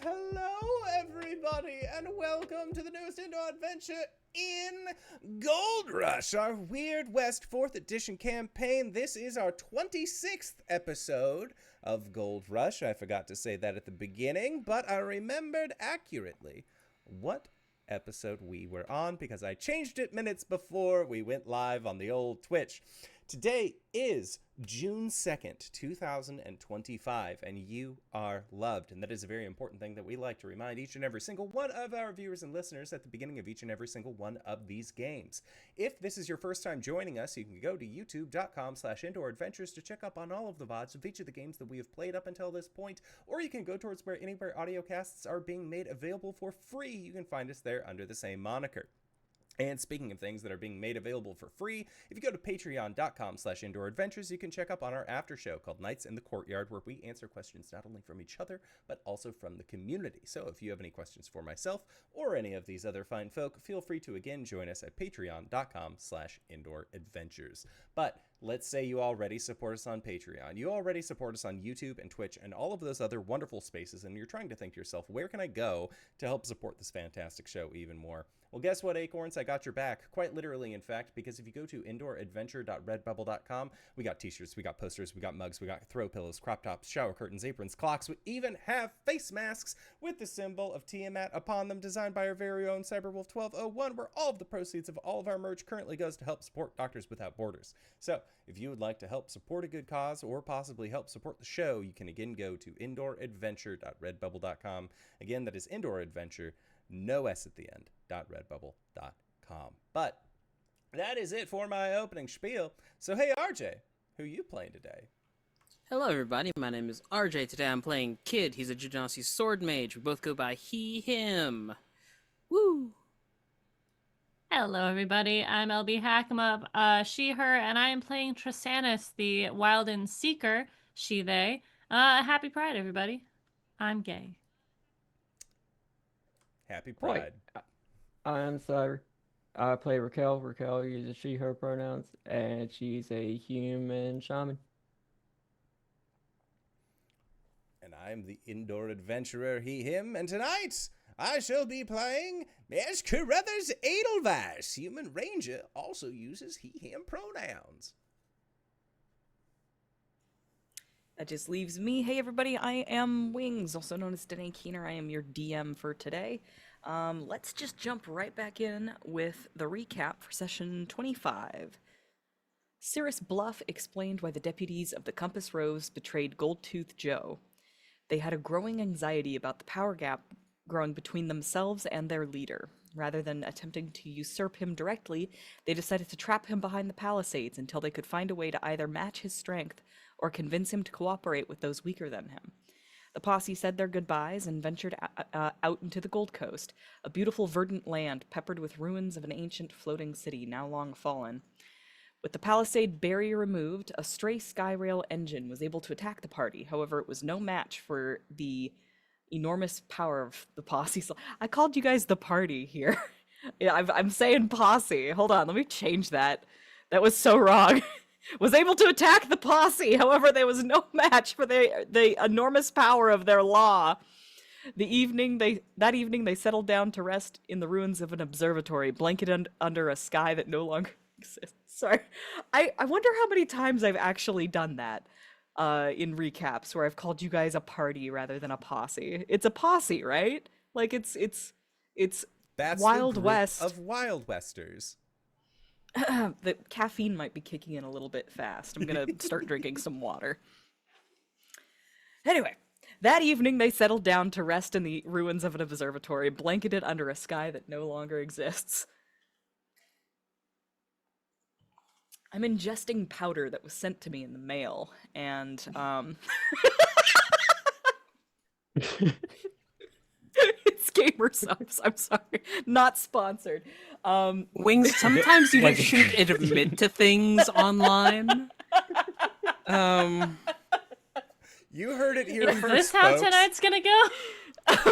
Hello, everybody, and welcome to the newest indoor adventure in Gold Rush, our Weird West 4th edition campaign. This is our 26th episode of Gold Rush. I forgot to say that at the beginning, but I remembered accurately what episode we were on because I changed it minutes before we went live on the old Twitch. Today is June 2nd, 2025, and you are loved. And that is a very important thing that we like to remind each and every single one of our viewers and listeners at the beginning of each and every single one of these games. If this is your first time joining us, you can go to youtube.com/indooradventures to check up on all of the VODs of each of the games that we have played up until this point, or you can go towards where anywhere audio casts are being made available for free. You can find us there under the same moniker. And speaking of things that are being made available for free, if you go to patreon.com/indooradventures, you can check up on our after show called Nights in the Courtyard, where we answer questions not only from each other, but also from the community. So if you have any questions for myself or any of these other fine folk, feel free to again join us at patreon.com/indooradventures. But let's say you already support us on Patreon. You already support us on YouTube and Twitch and all of those other wonderful spaces, and you're trying to think to yourself, where can I go to help support this fantastic show even more? Well, guess what, Acorns? I got your back. Quite literally, in fact, because if you go to indooradventure.redbubble.com, we got t-shirts, we got posters, we got mugs, we got throw pillows, crop tops, shower curtains, aprons, clocks. We even have face masks with the symbol of Tiamat upon them, designed by our very own Cyberwolf1201, where all of the proceeds of all of our merch currently goes to help support Doctors Without Borders. So, if you would like to help support a good cause or possibly help support the show, you can again go to indooradventure.redbubble.com. Again, that is indooradventure, no S at the end, .redbubble.com. But that is it for my opening spiel. So hey, RJ, who you playing today? Hello everybody, my name is RJ. Today I'm playing Kid. He's a Genasi sword mage. We both go by he, him. Woo! Hello everybody, I'm LBHackEmUp, she, her, and I am playing Trisannas, the Wilden Seeker, she, they. Happy Pride, everybody. I'm gay. Happy Pride. I'm sorry. I play Rakel. Rakel uses she, her pronouns, and she's a human shaman. And I'm the indoor adventurer, he, him, and tonight I shall be playing as Carruthers Edelweiss. Human Ranger also uses he, him pronouns. That just leaves me. Hey everybody, I am Wings, also known as Danae Keener. I am your DM for today. Let's just jump right back in with the recap for session 25. Cirrus Bluff explained why the deputies of the Compass Rose betrayed Goldtooth Joe. They had a growing anxiety about the power gap growing between themselves and their leader. Rather than attempting to usurp him directly, they decided to trap him behind the Palisades until they could find a way to either match his strength or convince him to cooperate with those weaker than him. The posse said their goodbyes and ventured out into the Gold Coast, a beautiful verdant land peppered with ruins of an ancient floating city now long fallen. With the Palisade barrier removed, a stray Skyrail engine was able to attack the party. However, it was no match for the enormous power of the posse. I called you guys the party here. Yeah, I'm saying posse. Hold on, let me change that. That was so wrong. Was able to attack the posse. However, there was no match for the enormous power of their law. That evening, they settled down to rest in the ruins of an observatory, blanketed under a sky that no longer exists. Sorry. I wonder how many times I've actually done that in recaps where I've called you guys a party rather than a posse. It's a posse, right? Like it's That's Wild the group West of Wild Westers. The caffeine might be kicking in a little bit fast. I'm gonna start drinking some water. Anyway, that evening they settled down to rest in the ruins of an observatory, blanketed under a sky that no longer exists. I'm ingesting powder that was sent to me in the mail, and it's Gamer Subs, I'm sorry. Not sponsored. Wings, sometimes you just shouldn't admit to things online. You heard it here Is first, this how folks. tonight's gonna go?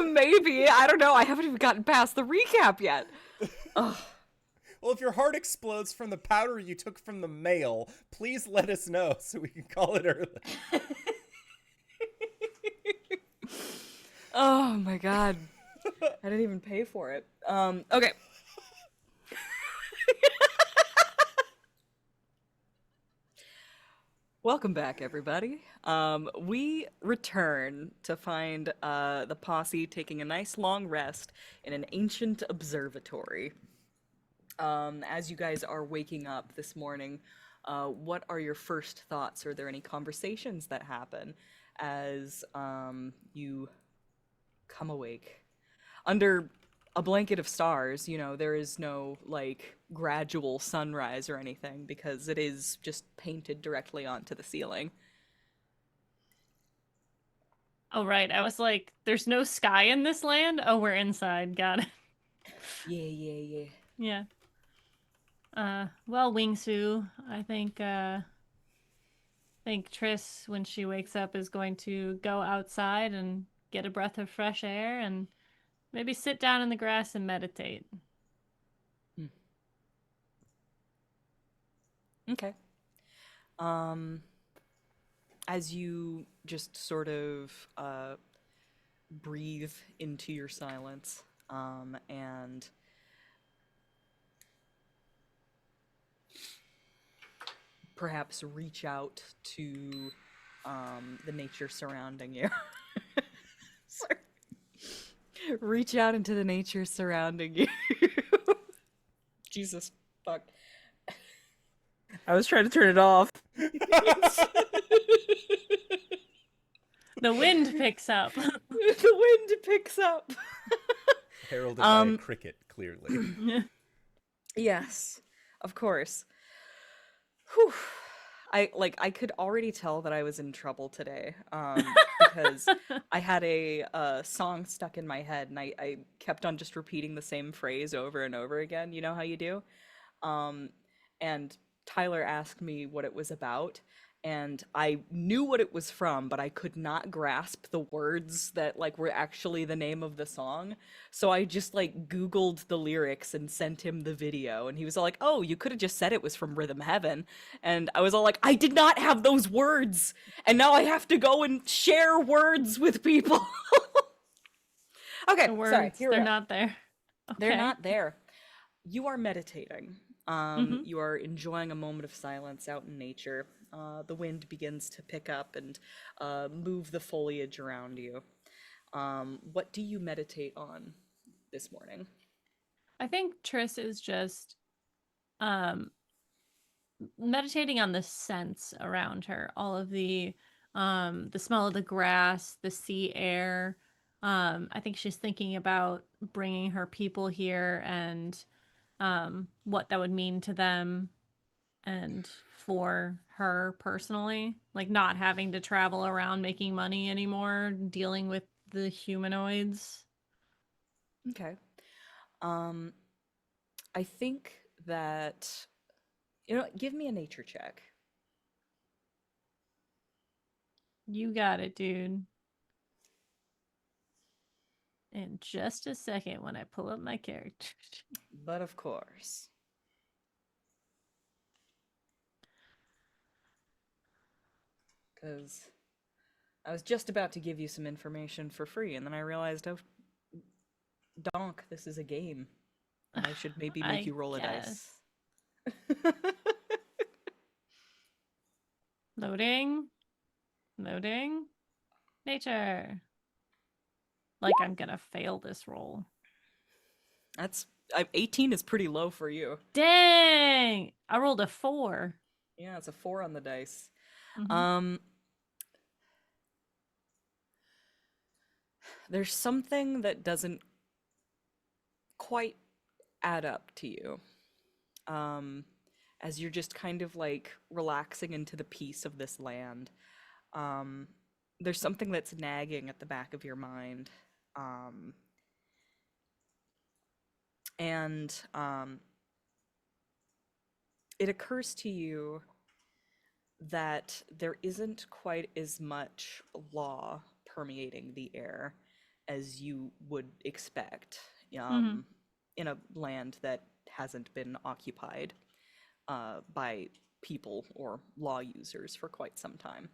Maybe. I don't know. I haven't even gotten past the recap yet. Ugh. Well, if your heart explodes from the powder you took from the mail, please let us know so we can call it early. Oh my god. I didn't even pay for it. Okay. Welcome back, everybody. We return to find the posse taking a nice long rest in an ancient observatory. As you guys are waking up this morning, what are your first thoughts? Are there any conversations that happen as you come awake? Under a blanket of stars, you know, there is no, like, gradual sunrise or anything because it is just painted directly onto the ceiling. Oh, right. I was like, there's no sky in this land? Oh, we're inside. Got it. Yeah. Yeah. Well, Wingsu, I think Triss, when she wakes up, is going to go outside and get a breath of fresh air and maybe sit down in the grass and meditate. Okay. As you just sort of breathe into your silence, and perhaps reach out to the nature surrounding you. Sorry. Reach out into the nature surrounding you. Jesus fuck. I was trying to turn it off. The wind picks up. The wind picks up. Heralded by a cricket, clearly. Yes, of course. Whew. I could already tell that I was in trouble today, because I had a song stuck in my head, and I kept on just repeating the same phrase over and over again. You know how you do? And Tyler asked me what it was about, and I knew what it was from, but I could not grasp the words that, like, were actually the name of the song. So I just, like, Googled the lyrics and sent him the video, and he was all like, oh, you could have just said it was from Rhythm Heaven. And I was all like, I did not have those words, and now I have to go and share words with people. Okay, The words, sorry, here we they're go. not there. They're Okay. not there. You are meditating. You are enjoying a moment of silence out in nature. The wind begins to pick up and move the foliage around you. What do you meditate on this morning? I think Triss is just meditating on the scents around her, all of the smell of the grass, the sea air. I think she's thinking about bringing her people here and what that would mean to them and for her personally, like not having to travel around making money anymore, dealing with the humanoids. Okay. I think that, give me a nature check. You got it, dude. In just a second when I pull up my character. But of course. Because I was just about to give you some information for free, and then I realized, oh, donk, this is a game. And I should maybe make I you roll a guess. dice. Loading. Nature. Like I'm gonna fail this roll. 18 is pretty low for you. Dang! I rolled a 4. Yeah, it's a 4 on the dice. Mhm. There's something that doesn't quite add up to you. As you're just kind of like relaxing into the peace of this land. There's something that's nagging at the back of your mind. And it occurs to you that there isn't quite as much law permeating the air as you would expect in a land that hasn't been occupied by people or law users for quite some time.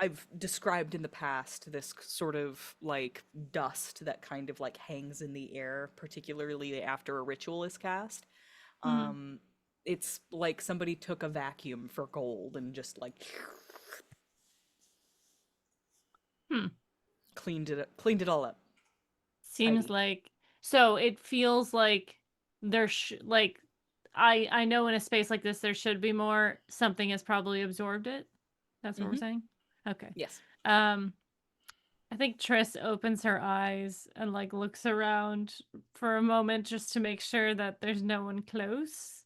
I've described in the past this sort of like dust that kind of like hangs in the air, particularly after a ritual is cast. Mhm. It's like somebody took a vacuum for gold and just like Hmm. cleaned it all up. Seems Tidy. like so it feels like like I know in a space like this there should be more. Something has probably absorbed it. That's what we're Mm-hmm. saying. Okay. Yes. Um, I think Triss opens her eyes and like looks around for a moment just to make sure that there's no one close,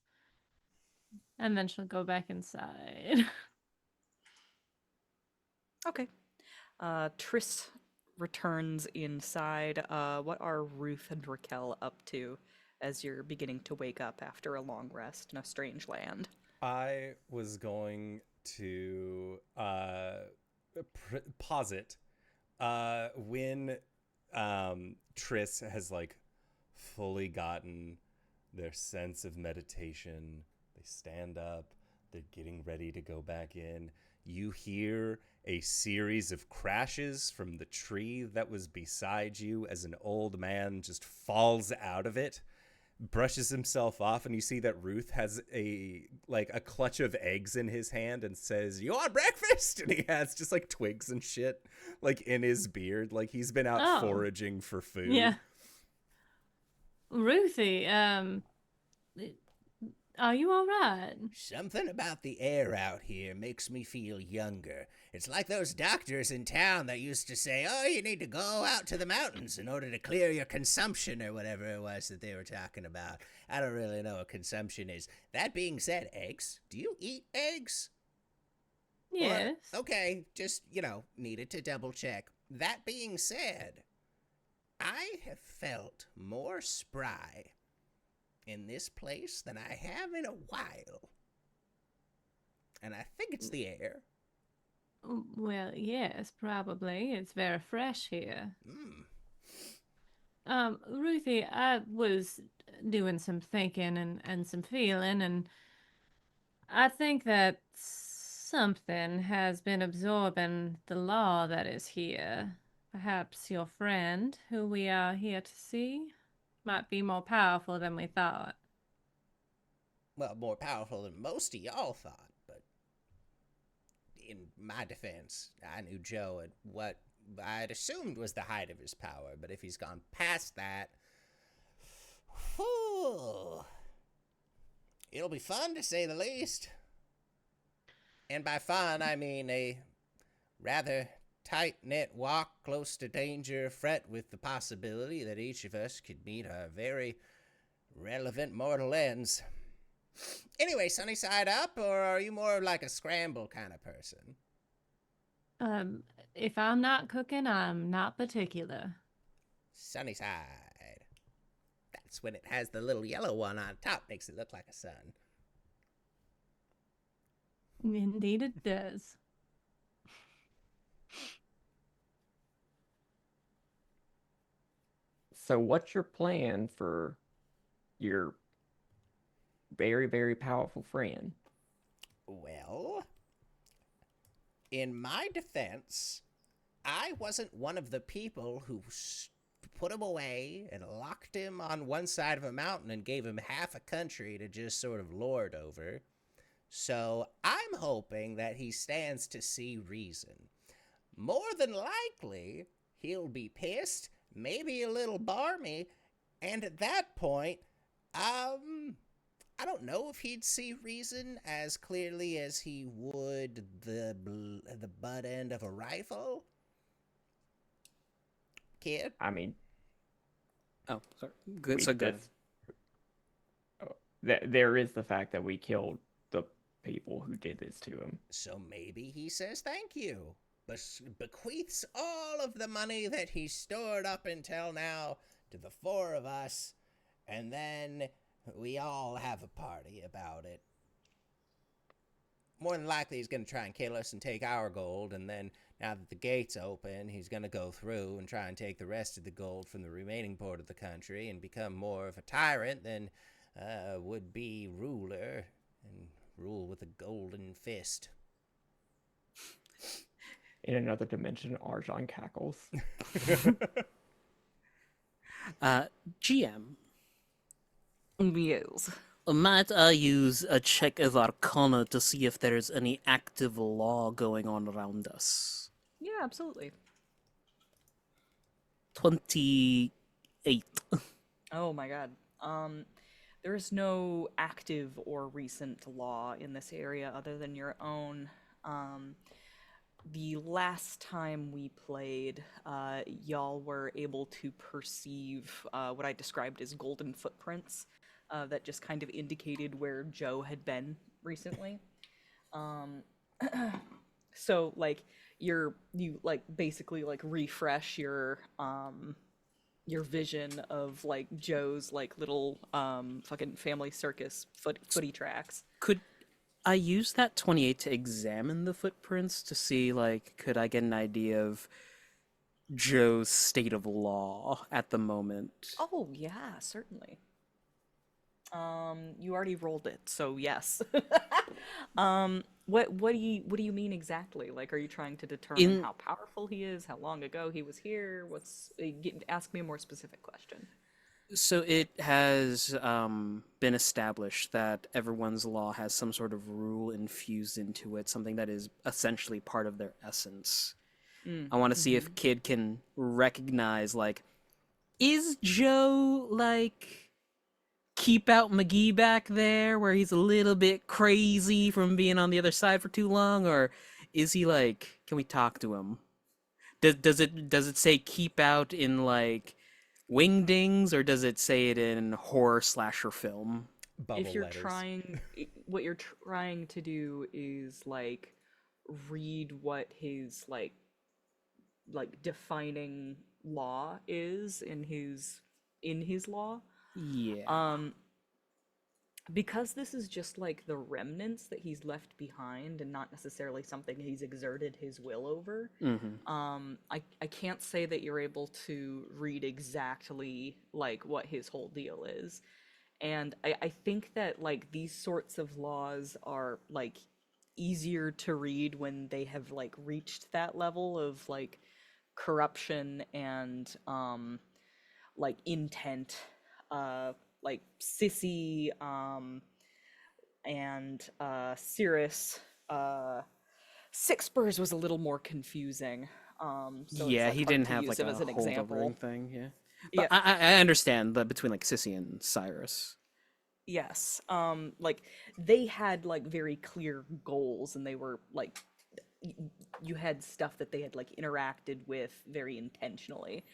and then she'll go back inside. Okay. Triss returns inside. What are Ruth and Rakel up to as you're beginning to wake up after a long rest in a strange land? I was going to posit when Triss has like fully gotten their sense of meditation. They stand up, they're getting ready to go back in. You hear a series of crashes from the tree that was beside you as an old man just falls out of it, brushes himself off, and you see that Ruth has a clutch of eggs in his hand and says, "You want breakfast?" And he has just like twigs and shit like in his beard, like he's been out Oh. foraging for food. Yeah. Ruthie, are you all right? Something about the air out here makes me feel younger. It's like those doctors in town that used to say, oh, you need to go out to the mountains in order to clear your consumption or whatever it was that they were talking about. I don't really know what consumption is. That being said, eggs. Do you eat eggs? Yes. Okay, just, needed to double check. That being said, I have felt more spry in this place than I have in a while. And I think it's the air. Well, yes, probably. It's very fresh here. Ruthie, I was doing some thinking and some feeling, and I think that something has been absorbing the law that is here. Perhaps your friend, who we are here to see, might be more powerful than we thought. Well, more powerful than most of y'all thought, but in my defense, I knew Joe at what I'd assumed was the height of his power, but if he's gone past that, whew, it'll be fun to say the least. And by fun, I mean a rather tight-knit walk close to danger, fret with the possibility that each of us could meet our very relevant mortal ends. Anyway, sunny side up, or are you more like a scramble kind of person? If I'm not cooking, I'm not particular. Sunny side. That's when it has the little yellow one on top, makes it look like a sun. Indeed it does. So, what's your plan for your very, very powerful friend? Well, in my defense, I wasn't one of the people who put him away and locked him on one side of a mountain and gave him half a country to just sort of lord over. So I'm hoping that he stands to see reason. More than likely, he'll be pissed, maybe a little barmy, and at that point, I don't know if he'd see reason as clearly as he would the butt end of a rifle. Kid? I mean, Oh, sorry. Good. So good. There is the fact that we killed the people who did this to him. So maybe he says thank you. Bequeaths all of the money that he stored up until now to the four of us, and then we all have a party about it. More than likely he's going to try and kill us and take our gold, and then now that the gate's open, he's going to go through and try and take the rest of the gold from the remaining part of the country and become more of a tyrant than would-be ruler and rule with a golden fist. In another dimension, Arjan cackles. GM, Yes. might I use a check of Arcana to see if there's any active law going on around us? Yeah, absolutely. 28. Oh my god. There is no active or recent law in this area other than your own. The last time we played, y'all were able to perceive what I described as golden footprints that just kind of indicated where Joe had been recently. So like you like basically like refresh your vision of like Joe's like little fucking family circus footy tracks. Could I use that 28 to examine the footprints to see, like, could I get an idea of Joe's state of law at the moment? Oh yeah, certainly. You already rolled it, so yes. What do you mean exactly? Like, are you trying to determine how powerful he is, how long ago he was here? Ask me a more specific question. So it has been established that everyone's law has some sort of rule infused into it, something that is essentially part of their essence. I want to see if Kid can recognize, like, is Joe, like, keep out McGee back there, where he's a little bit crazy from being on the other side for too long, or is he, like, can we talk to him? Does it say keep out in, like, Wingdings, or does it say it in horror slasher film? Bubble If you're letters. what you're trying to do is like read what his like defining law is in his law. Yeah. Because this is just like the remnants that he's left behind and not necessarily something he's exerted his will over. I can't say that you're able to read exactly like what his whole deal is. And I think that like these sorts of laws are like easier to read when they have like reached that level of like corruption and like intent. Like Sissy and Cirrus. Six Spurs was a little more confusing. So Yeah, it's, like, he hard didn't to have use like him a as an hold example. over thing, yeah. But Yeah. I understand that between like Sissy and Cyrus. Yes. Like they had like very clear goals, and they were like you had stuff that they had like interacted with very intentionally.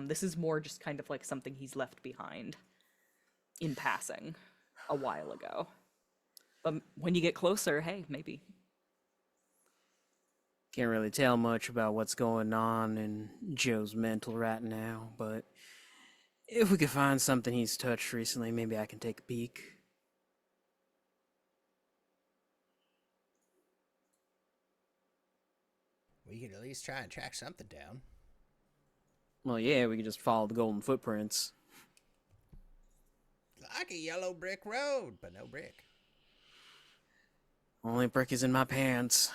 This is more just kind of like something he's left behind in passing a while ago. But when you get closer, hey, maybe. Can't really tell much about what's going on in Joe's mental right now, but if we could find something he's touched recently, maybe I can take a peek. We could at least try and track something down. Well, yeah, we could just follow the golden footprints. Like a yellow brick road, but no brick. Only brick is in my pants.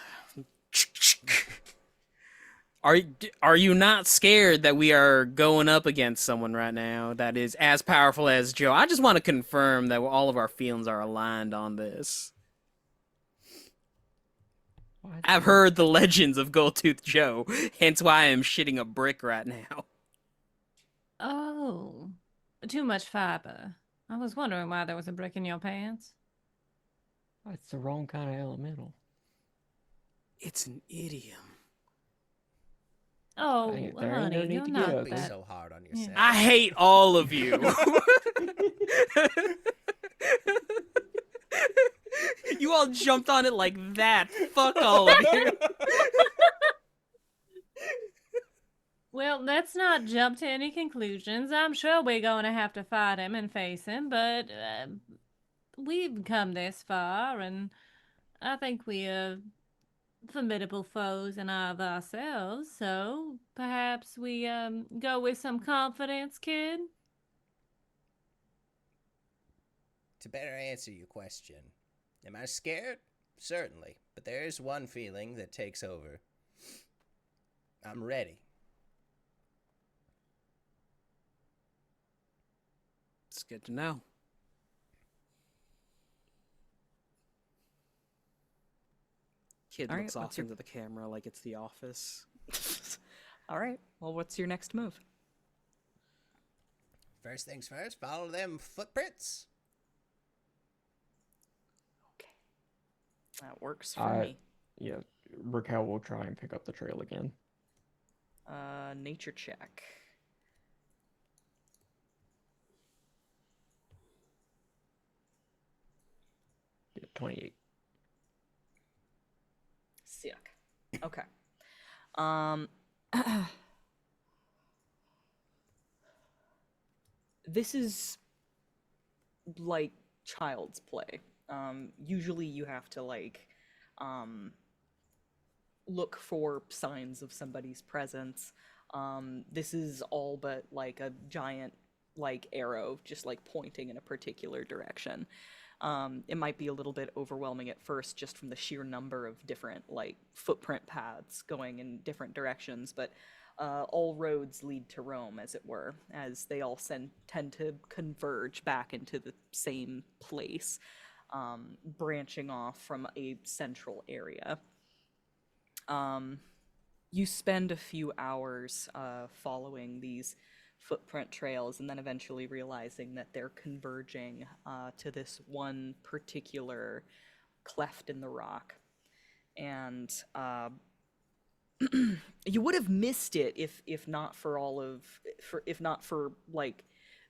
Are you not scared that we are going up against someone right now that is as powerful as Joe? I just want to confirm that all of our feelings are aligned on this. I've heard the legends of Goldtooth Joe, hence why I am shitting a brick right now. Oh, too much fiber. I was wondering why there was a brick in your pants. It's the wrong kind of elemental. It's an idiom. Oh, There ain't no honey, need you're to get not up. Don't be that. so hard on Yeah. yourself. I hate all of you. You all jumped on it like that. Fuck all of you. Well, let's not jump to any conclusions. I'm sure we're going to have to fight him and face him, but we've come this far, and I think we are formidable foes in of ourselves, so perhaps we go with some confidence, kid? To better answer your question, am I scared? Certainly, but there is one feeling that takes over. I'm ready. It's good to know. Kid All right, looks what's off your- into the camera like it's The Office. All right. Well, what's your next move? First things first, follow them footprints. Okay. That works for me. Yeah, Raquel will try and pick up the trail again. Nature check. Yeah, 28. Sick. Okay. Um, this is like child's play. Usually you have to look for signs of somebody's presence. This is all but like a giant arrow just pointing in a particular direction. It might be a little bit overwhelming at first just from the sheer number of different footprint paths going in different directions, but all roads lead to Rome, as it were, as they all tend to converge back into the same place, branching off from a central area. You spend a few hours following these footprint trails and then eventually realizing that they're converging to this one particular cleft in the rock. And you would have missed it if not for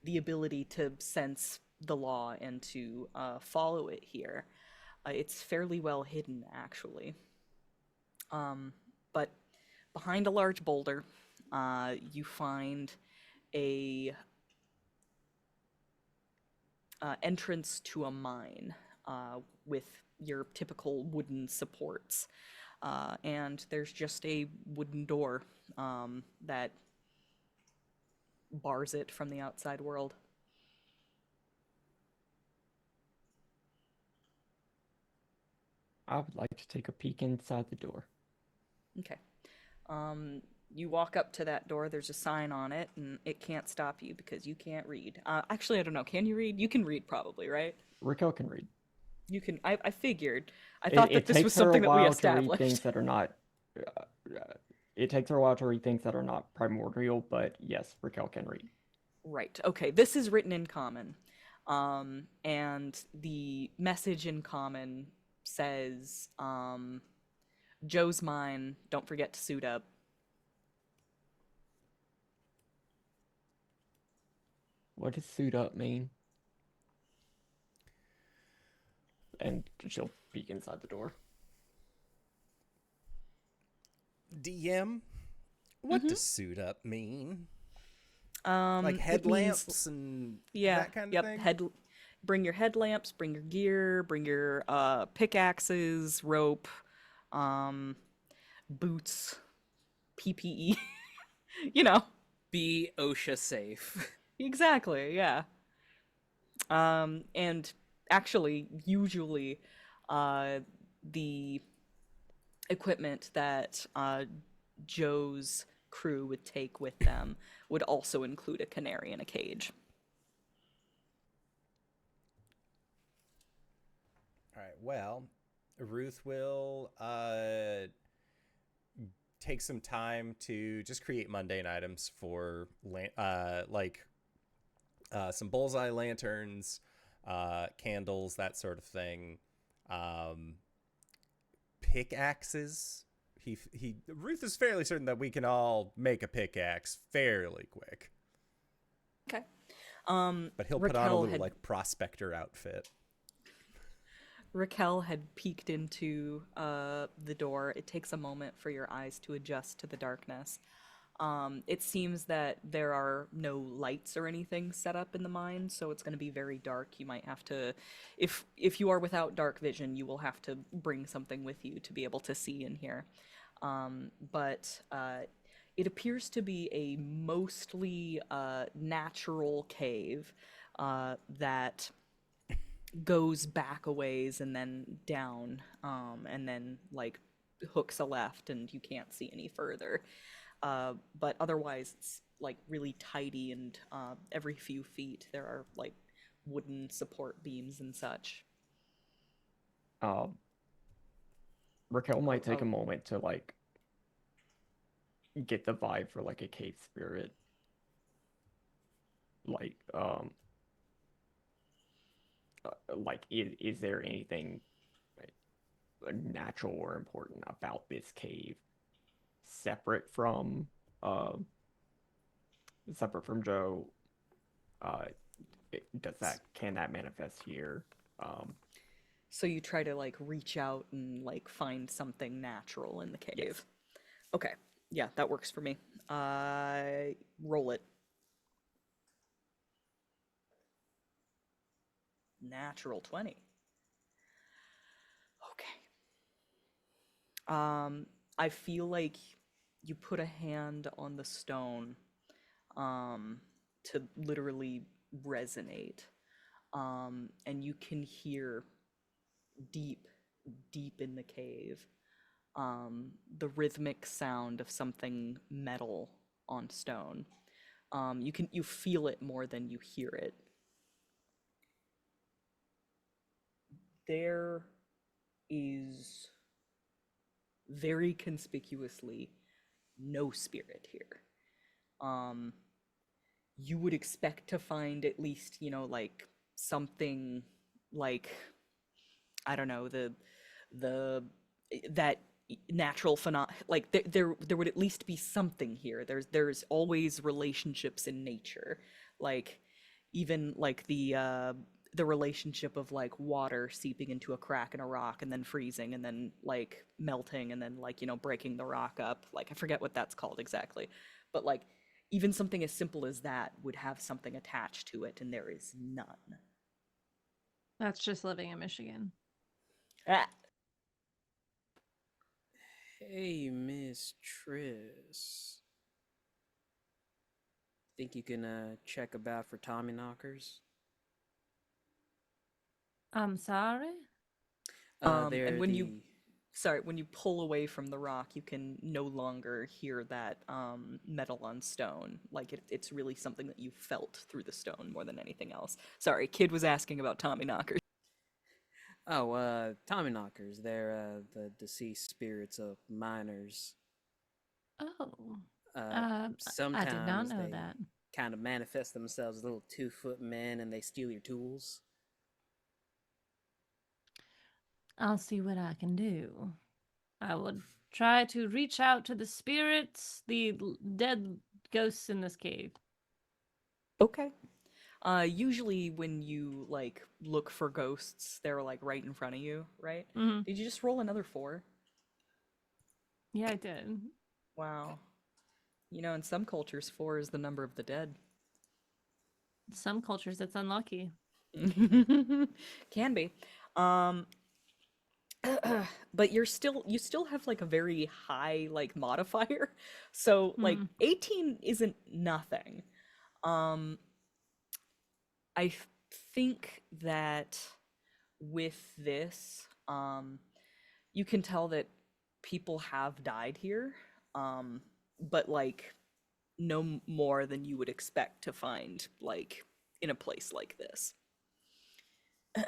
the ability to sense the law and to follow it here. It's fairly well hidden, actually. But behind a large boulder, you find a entrance to a mine with your typical wooden supports. And there's just a wooden door that bars it from the outside world. I would like to take a peek inside the door. Okay. You walk up to that door, there's a sign on it, and it can't stop you because you can't read. Actually, I don't know. Can you read? You can read probably, right? Raquel can read. You can. I figured. I thought that this was something that we established. It takes her a while to read things that are not primordial, but yes, Raquel can read. Right. Okay. This is written in common. And the message in common says, Joe's mine, don't forget to suit up. What does suit up mean? And she'll peek inside the door. DM, what does suit up mean? Like It headlamps means, and yeah, that kind of thing? Bring your headlamps, bring your gear, bring your pickaxes, rope, boots, PPE. You know. Be OSHA safe. Exactly, yeah. And actually, usually, the equipment that Joe's crew would take with them would also include a canary in a cage. All right, well, Ruth will take some time to just create mundane items for some bullseye lanterns, candles, that sort of thing. Pickaxes. Ruth is fairly certain that we can all make a pickaxe fairly quick. Okay. But he'll put on a little prospector outfit. Rakel had peeked into the door. It takes a moment for your eyes to adjust to the darkness. It seems that there are no lights or anything set up in the mine, so it's going to be very dark. You might have to, if you are without dark vision, you will have to bring something with you to be able to see in here. But it appears to be a mostly natural cave that goes back a ways and then down, and then hooks a left, and you can't see any further. But otherwise, it's like really tidy, and every few feet there are like wooden support beams and such. Um, Raquel might take a Oh, moment to like get the vibe for like a cave spirit. Like, is there anything natural or important about this cave separate from uh Joe? Uh, can that manifest here? Um, so you try to like reach out and like find something natural in the cave. yes. Okay, yeah, that works for me. Roll it. Natural 20. Okay. I feel like you put a hand on the stone, to literally resonate. And you can hear deep, deep in the cave, the rhythmic sound of something metal on stone. You feel it more than you hear it. There is very conspicuously no spirit here. You would expect to find at least, like something like, I don't know, the that natural phenom like there would at least be something here. There's always relationships in nature, like even like the relationship of like water seeping into a crack in a rock and then freezing and then like melting and then like breaking the rock up. Like I forget what that's called exactly, but like even something as simple as that would have something attached to it, and there is none. That's just living in Michigan. Ah, Hey, Miss Triss. Think you can check about for Tommy knockers? I'm sorry? and They're when the you when you pull away from the rock, you can no longer hear that metal on stone. Like it's really something that you felt through the stone more than anything else. Sorry, kid was asking about Tommy knockers. Tommy knockers. They're the deceased spirits of miners. Oh. I did not Sometimes know they that. kind of manifest themselves as little 2-foot men, and they steal your tools. I'll see what I can do. I will try to reach out to the spirits, the dead ghosts in this cave. Okay. Usually when you like look for ghosts, they're like right in front of you, right? Hmm. Did you just roll another 4? Yeah, I did. Wow. In some cultures, 4 is the number of the dead. Some cultures, it's unlucky. Can be. Um, but you still have like a very high like modifier. So like Hmm. 18 isn't nothing. Um, I think that with this, you can tell that people have died here, but like no more than you would expect to find like in a place like this.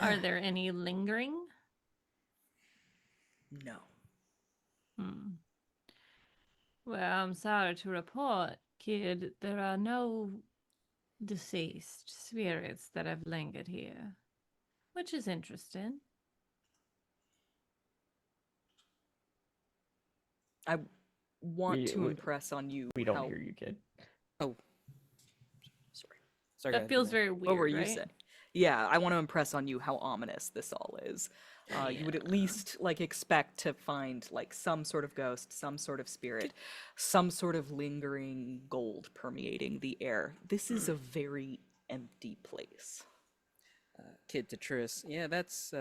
Are there any lingering? No. Hmm. Well, I'm sorry to report, kid, there are no deceased spirits that have lingered here, which is interesting. I want We to we, impress on you we don't how. hear you, kid. Oh, Sorry. sorry. That Go feels ahead. very What were weird, you right? saying? Yeah, I want to impress on you how ominous this all is. You would at least like expect to find like some sort of ghost, some sort of spirit, some sort of lingering gold permeating the air. This is a very empty place. Kid to Triss. Yeah, that's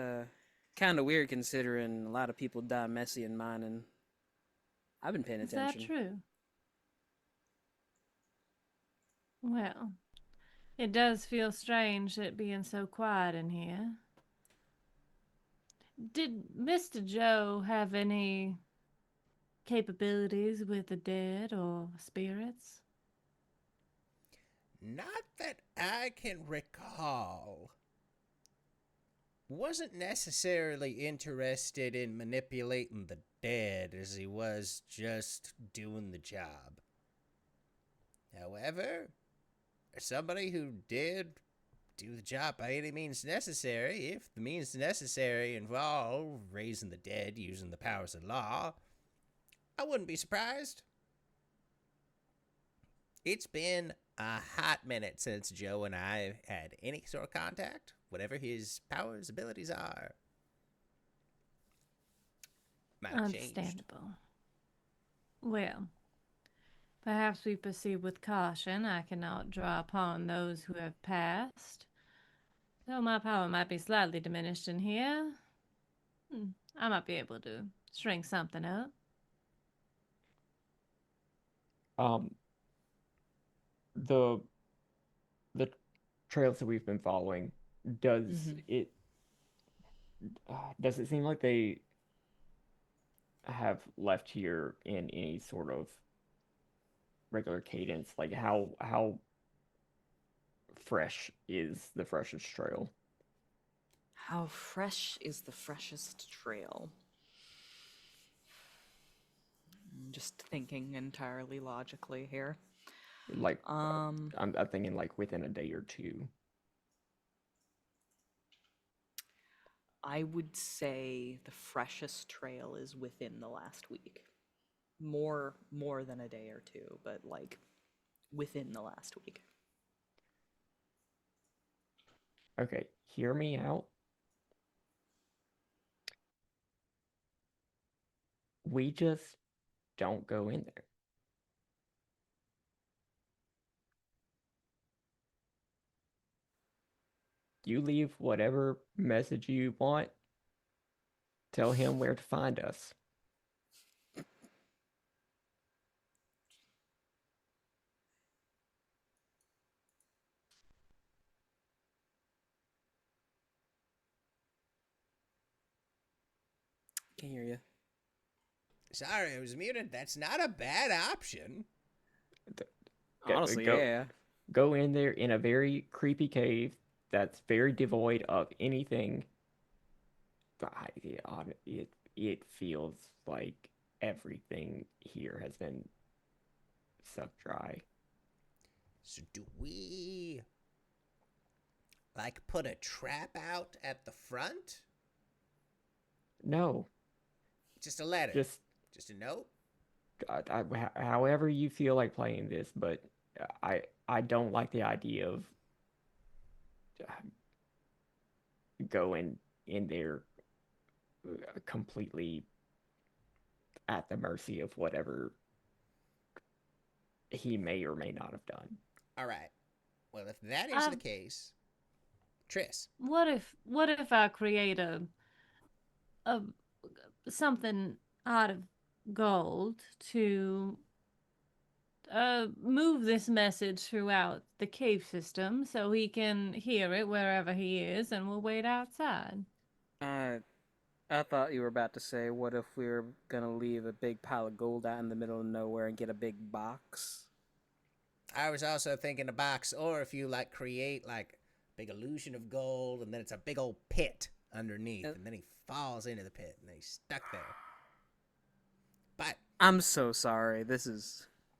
kind of weird considering a lot of people die messy in mining. I've been paying Is that attention. true? Well, it does feel strange it being so quiet in here. Did Mr. Joe have any capabilities with the dead or spirits? Not that I can recall. Wasn't necessarily interested in manipulating the dead as he was just doing the job. However, as somebody who did do the job by any means necessary, if the means necessary involve raising the dead using the powers of law, I wouldn't be surprised. It's been a hot minute since Joe and I had any sort of contact, whatever his powers, abilities are. Might have changed. Understandable. Well, perhaps we proceed with caution. I cannot draw upon those who have passed. Though my power might be slightly diminished in here, I might be able to shrink something up. The trails that we've been following, does it seem like they have left here in any sort of regular cadence? Like how fresh is the freshest trail? How fresh is the freshest trail? I'm just thinking entirely logically here. Like, I'm thinking like within a day or two. I would say the freshest trail is within the last week. More than a day or two, but like within the last week. Okay, hear me out. We just don't go in there. You leave whatever message you want. Tell him where to find us. Can't hear you. Sorry, I was muted. That's not a bad option. Honestly, yeah. Go in there in a very creepy cave that's very devoid of anything. It feels like everything here has been sucked dry. So do we, like, put a trap out at the front? No. Just a letter? Just a note? However you feel like playing this, but I don't like the idea of going in there completely at the mercy of whatever he may or may not have done. All right. Well, if that is the case, Tris. What if I create a something out of gold to move this message throughout the cave system so he can hear it wherever he is, and we'll wait outside? I thought you were about to say, what if we were gonna leave a big pile of gold out in the middle of nowhere and get a big box? I was also thinking a box, or if you, like, create, like, big illusion of gold, and then it's a big old pit underneath, and then he falls into the pit, and then he's stuck there. But I'm so sorry.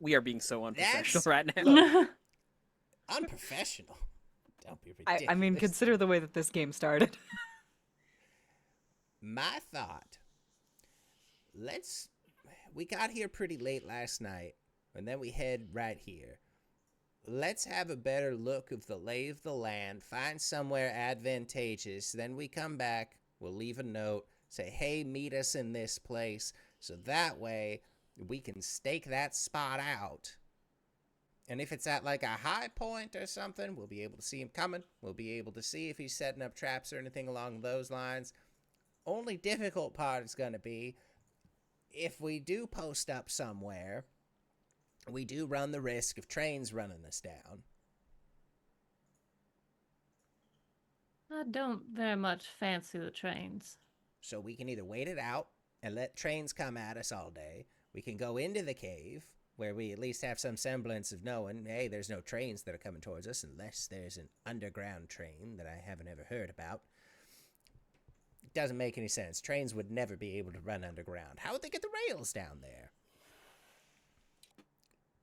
We are being so unprofessional right now. Look, unprofessional? Don't be ridiculous. I mean, consider the way that this game started. My thought, we got here pretty late last night, and then we head right here. Let's have a better look of the lay of the land, find somewhere advantageous, then we come back, we'll leave a note, say, hey, meet us in this place, so that way we can stake that spot out. And if it's at like a high point or something, we'll be able to see him coming, we'll be able to see if he's setting up traps or anything along those lines. Only difficult part is going to be if we do post up somewhere, we do run the risk of trains running us down. I don't very much fancy the trains. So we can either wait it out and let trains come at us all day, we can go into the cave, where we at least have some semblance of knowing, hey, there's no trains that are coming towards us, unless there's an underground train that I haven't ever heard about. It doesn't make any sense. Trains would never be able to run underground. How would they get the rails down there?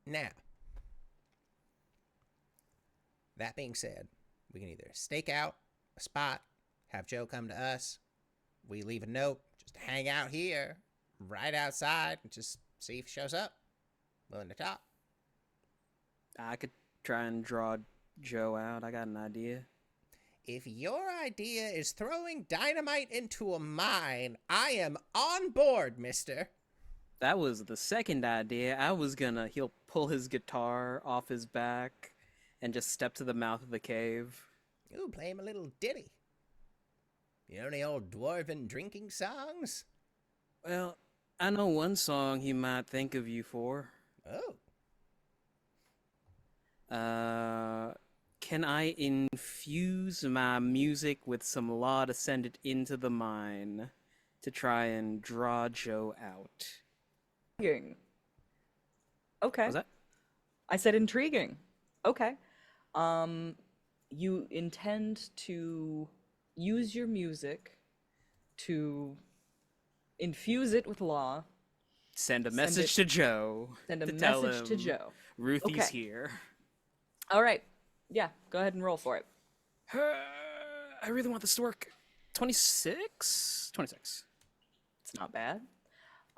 Now, that being said, we can either stake out a spot, have Joe come to us, we leave a note, just hang out here, right outside, and just see if he shows up. Willing to talk. I could try and draw Joe out. I got an idea. If your idea is throwing dynamite into a mine, I am on board, mister. That was the second idea. He'll pull his guitar off his back and just step to the mouth of the cave. Ooh, play him a little ditty. You know any old dwarven drinking songs? Well, I know one song he might think of you for. Oh. Can I infuse my music with some law to send it into the mine to try and draw Joe out? Intriguing. Okay. Was that? I said intriguing. Okay. You intend to use your music to infuse it with law. Send a message to Joe. Send a to tell message to him Joe. Ruthie's Okay. here. All right. Yeah, go ahead and roll for it. I really want this to work. 26? 26. It's not bad.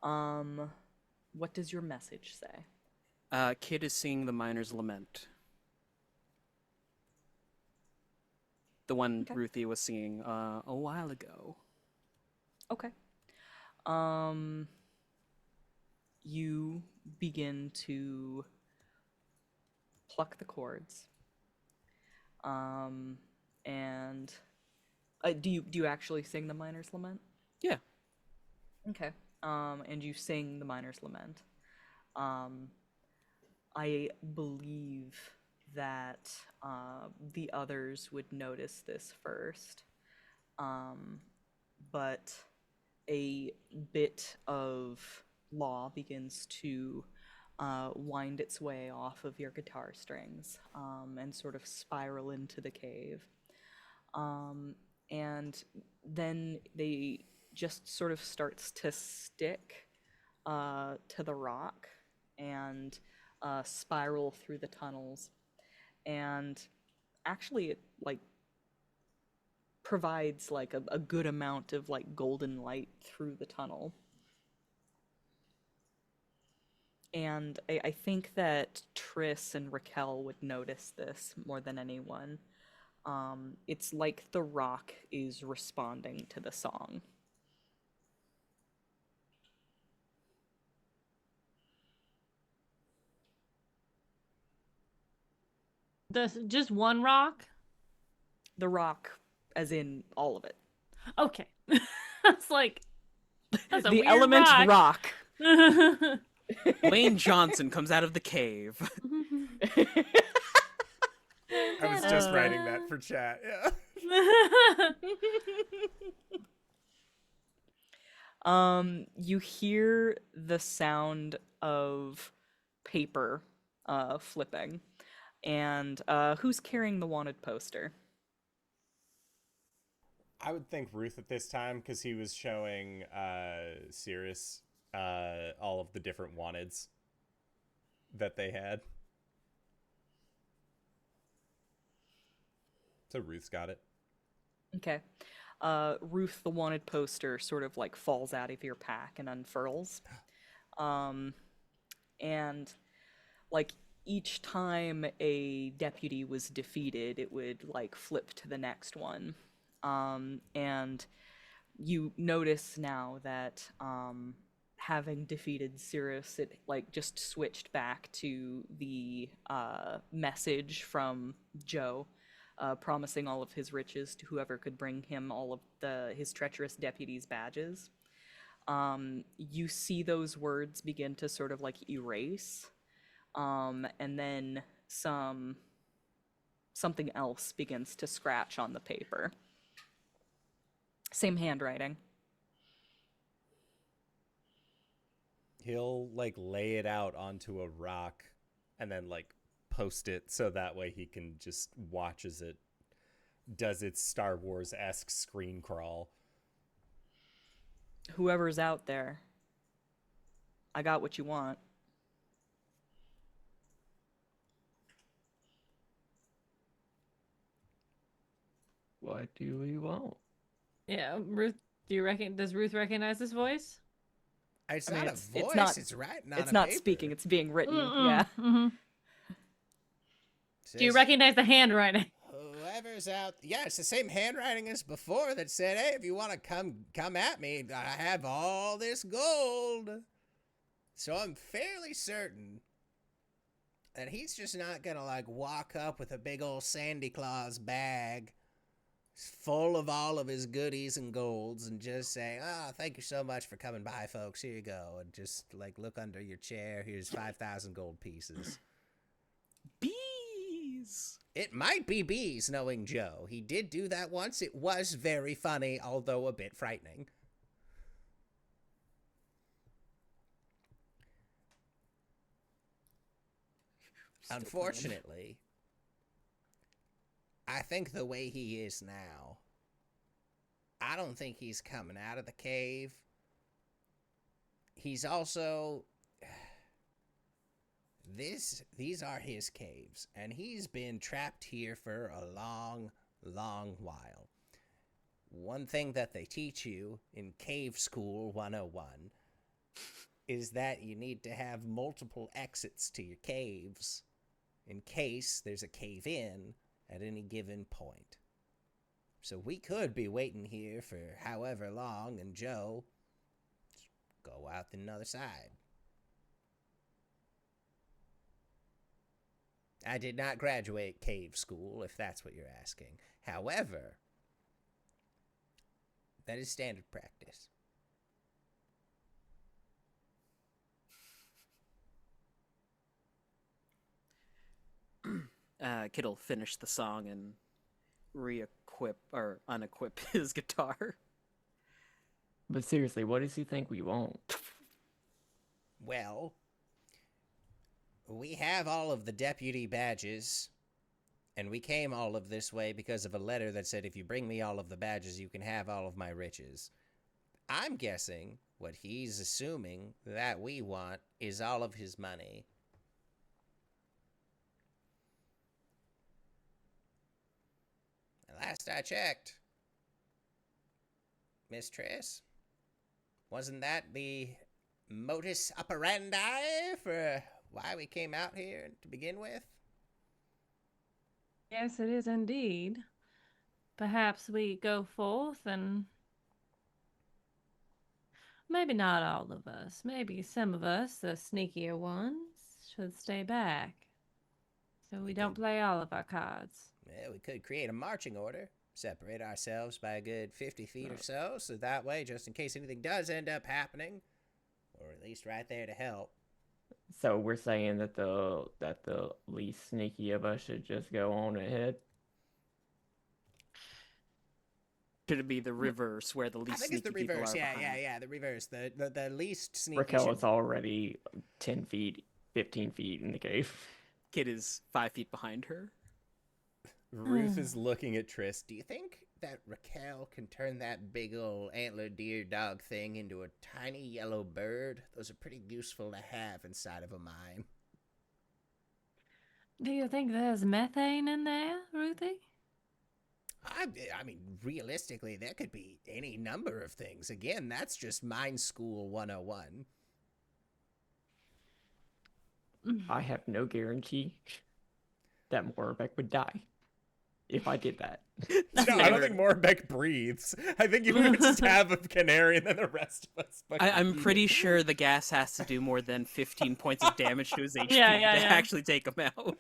What does your message say? Kid is singing the Miner's Lament. The one Okay. Ruthie was singing a while ago. Okay. You begin to pluck the chords. And do you actually sing the Miner's Lament? Yeah. Okay. And you sing the Miner's Lament. I believe that the others would notice this first. But a bit of law begins to wind its way off of your guitar strings and sort of spiral into the cave. And then they just sort of starts to stick to the rock and spiral through the tunnels. And actually it like provides like a good amount of like golden light through the tunnel. And I think that Triss and Rakel would notice this more than anyone. It's like the rock is responding to the song. Just one rock? The rock, as in all of it. Okay. It's like, that's a The weird element rock. Wayne Johnson comes out of the cave. I was just writing that for chat. Yeah. You hear the sound of paper flipping. And who's carrying the wanted poster? I would think Ruth at this time, because he was showing Cirrus all of the different wanteds that they had. So Ruth's got it. Okay. Ruth, the wanted poster, sort of like falls out of your pack and unfurls. And like each time a deputy was defeated, it would like flip to the next one. And you notice now that having defeated Cirrus, it like just switched back to the message from Joe, promising all of his riches to whoever could bring him all of his treacherous deputies' badges. You see those words begin to sort of like erase, and then something else begins to scratch on the paper. Same handwriting. he'll like lay it out onto a rock and then like post it so that way he can just watch as it does its Star Wars-esque screen crawl. Whoever's out there, I got what you want. What do we want? Yeah, Ruth. Does Ruth recognize this voice? It's I mean, not it's a voice. not- It's writing on It's a not paper. speaking, it's being written. Mm-mm. Yeah. Mhm. Do you Says, recognize the handwriting? Whoever's out, yeah, it's the same handwriting as before that said, "Hey, if you want to come at me, I have all this gold." So I'm fairly certain that he's just not gonna like walk up with a big old Sandy Claus bag full of all of his goodies and golds and just say, "Oh, thank you so much for coming by, folks. Here you go," and just like look under your chair. Here's 5,000 gold pieces. Bees. It might be bees, knowing Joe. He did do that once. It was very funny, although a bit frightening. Still Unfortunately, I think the way he is now, I don't think he's coming out of the cave. He's also... These are his caves, and he's been trapped here for a long, long while. One thing that they teach you in Cave School 101 is that you need to have multiple exits to your caves in case there's a cave-in at any given point. So we could be waiting here for however long, and Joe go out the other side. I did not graduate cave school, if that's what you're asking. However, that is standard practice. Kid'll finish the song and re-equip or unequip his guitar. But seriously, what does he think we want? Well, we have all of the deputy badges, and we came all of this way because of a letter that said, if you bring me all of the badges, you can have all of my riches. I'm guessing what he's assuming that we want is all of his money. Last I checked, Miss Triss, wasn't that the modus operandi for why we came out here to begin with? Yes, it is indeed. Perhaps we go forth and maybe not all of us, maybe some of us, the sneakier ones, should stay back so we don't play all of our cards. Well, we could create a marching order, separate ourselves by a good 50 feet or so that way, just in case anything does end up happening, we're at least right there to help. So we're saying that the least sneaky of us should just go on ahead. Should it be the reverse, where the least I think sneaky it's the people reverse. are Yeah, behind? the reverse. The least sneaky. Rakel is already 10 feet, 15 feet in the cave. Kid is 5 feet behind her. Ruth is looking at Triss. Do you think that Rakel can turn that big old antler deer dog thing into a tiny yellow bird? Those are pretty useful to have inside of a mine. Do you think there's methane in there, Ruthie? I mean, realistically, there could be any number of things. Again, that's just Mine School 101. I have no guarantee that Morbek would die if I did that. No, I don't think Morbek breathes. I think you would just have a canary and then the rest of us. I'm pretty sure the gas has to do more than 15 points of damage to his HP to yeah. actually take him out.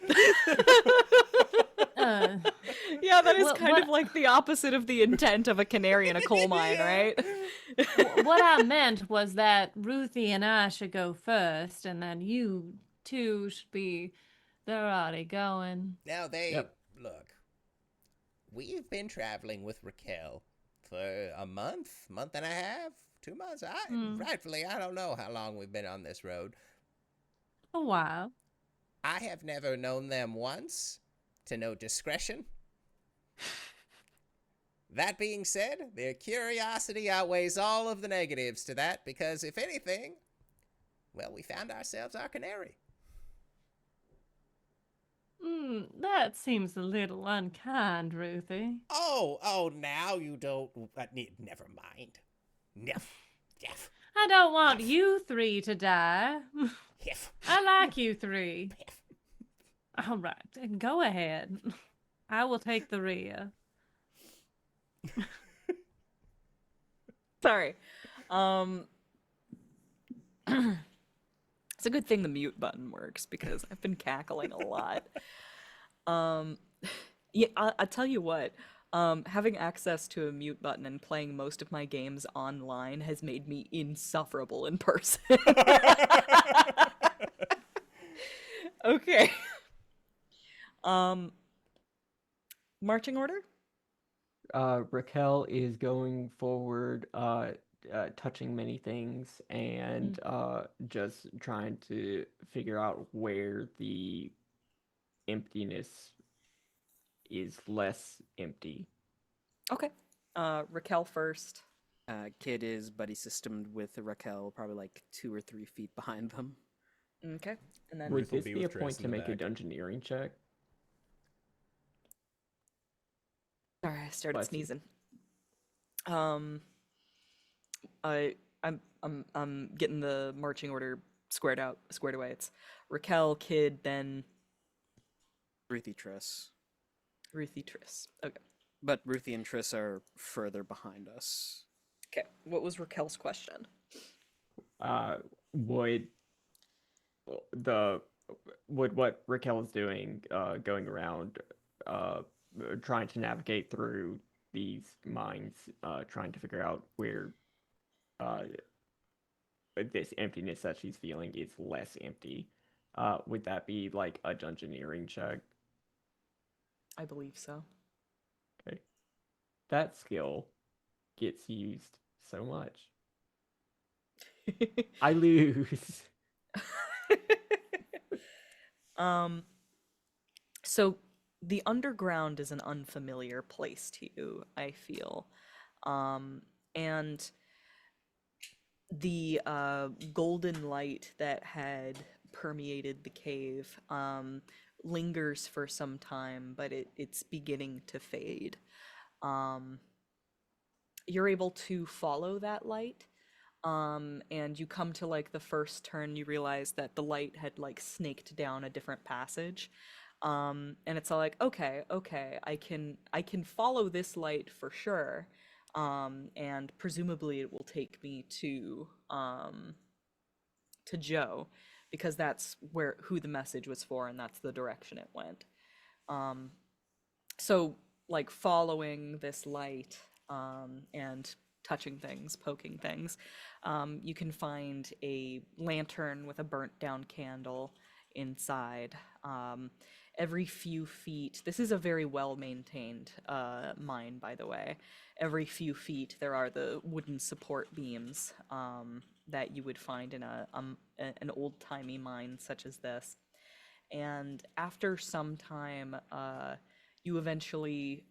Yeah, that is Well, kind of like the opposite of the intent of a canary in a coal mine, right? What I meant was that Ruthie and I should go first, and then you two should be. They're already going. Now, look, we've been traveling with Rakel for a month and a half, 2 months. Hmm. Rightfully, I don't know how long we've been on this road. A while. I have never known them once to know discretion. That being said, their curiosity outweighs all of the negatives to that, because if anything, well, we found ourselves our canary. That seems a little unkind, Ruthie. Oh, now you don't. Never mind. Never. I don't want you three to die. Hiff. I like you three. Hiff. All right, go ahead. I will take the rear. Sorry. It's a good thing the mute button works because I've been cackling a lot. Yeah, I'll tell you what. Having access to a mute button and playing most of my games online has made me insufferable in person. Okay. Marching order? Raquel is going forward, touching many things and just trying to figure out where the emptiness is less empty. Okay. Raquel first. Kid is buddy systemed with Rakel, probably like 2 or 3 feet behind them. Okay. And then Would Ruth will this be be a with Triss point in to the make a back. dungeoneering check? sorry, I started Bless you. sneezing. I'm getting the marching order squared away. It's Raquel, Kid, then Ruthie Triss. Ruthie, Triss. Okay. But Ruthie and Triss are further behind us. Okay. What was Raquel's question? Would the would what Raquel is doing, going around, trying to navigate through these mines, trying to figure out where this emptiness that she's feeling is less empty. Would that be like a dungeoneering check? I believe so. Okay. That skill gets used so much. I lose. So the underground is an unfamiliar place to you, I feel. And the golden light that had permeated the cave lingers for some time, but it's beginning to fade. You're able to follow that light, and you come to like the first turn, you realize that the light had like snaked down a different passage. And it's all like, okay, I can follow this light for sure. And presumably it will take me to Joe, because that's who the message was for, and that's the direction it went. So like following this light, and touching things, poking things, you can find a lantern with a burnt down candle inside. Every few feet, this is a very well maintained mine, by the way. Every few feet there are the wooden support beams that you would find in an old-timey mine such as this. And after some time, you eventually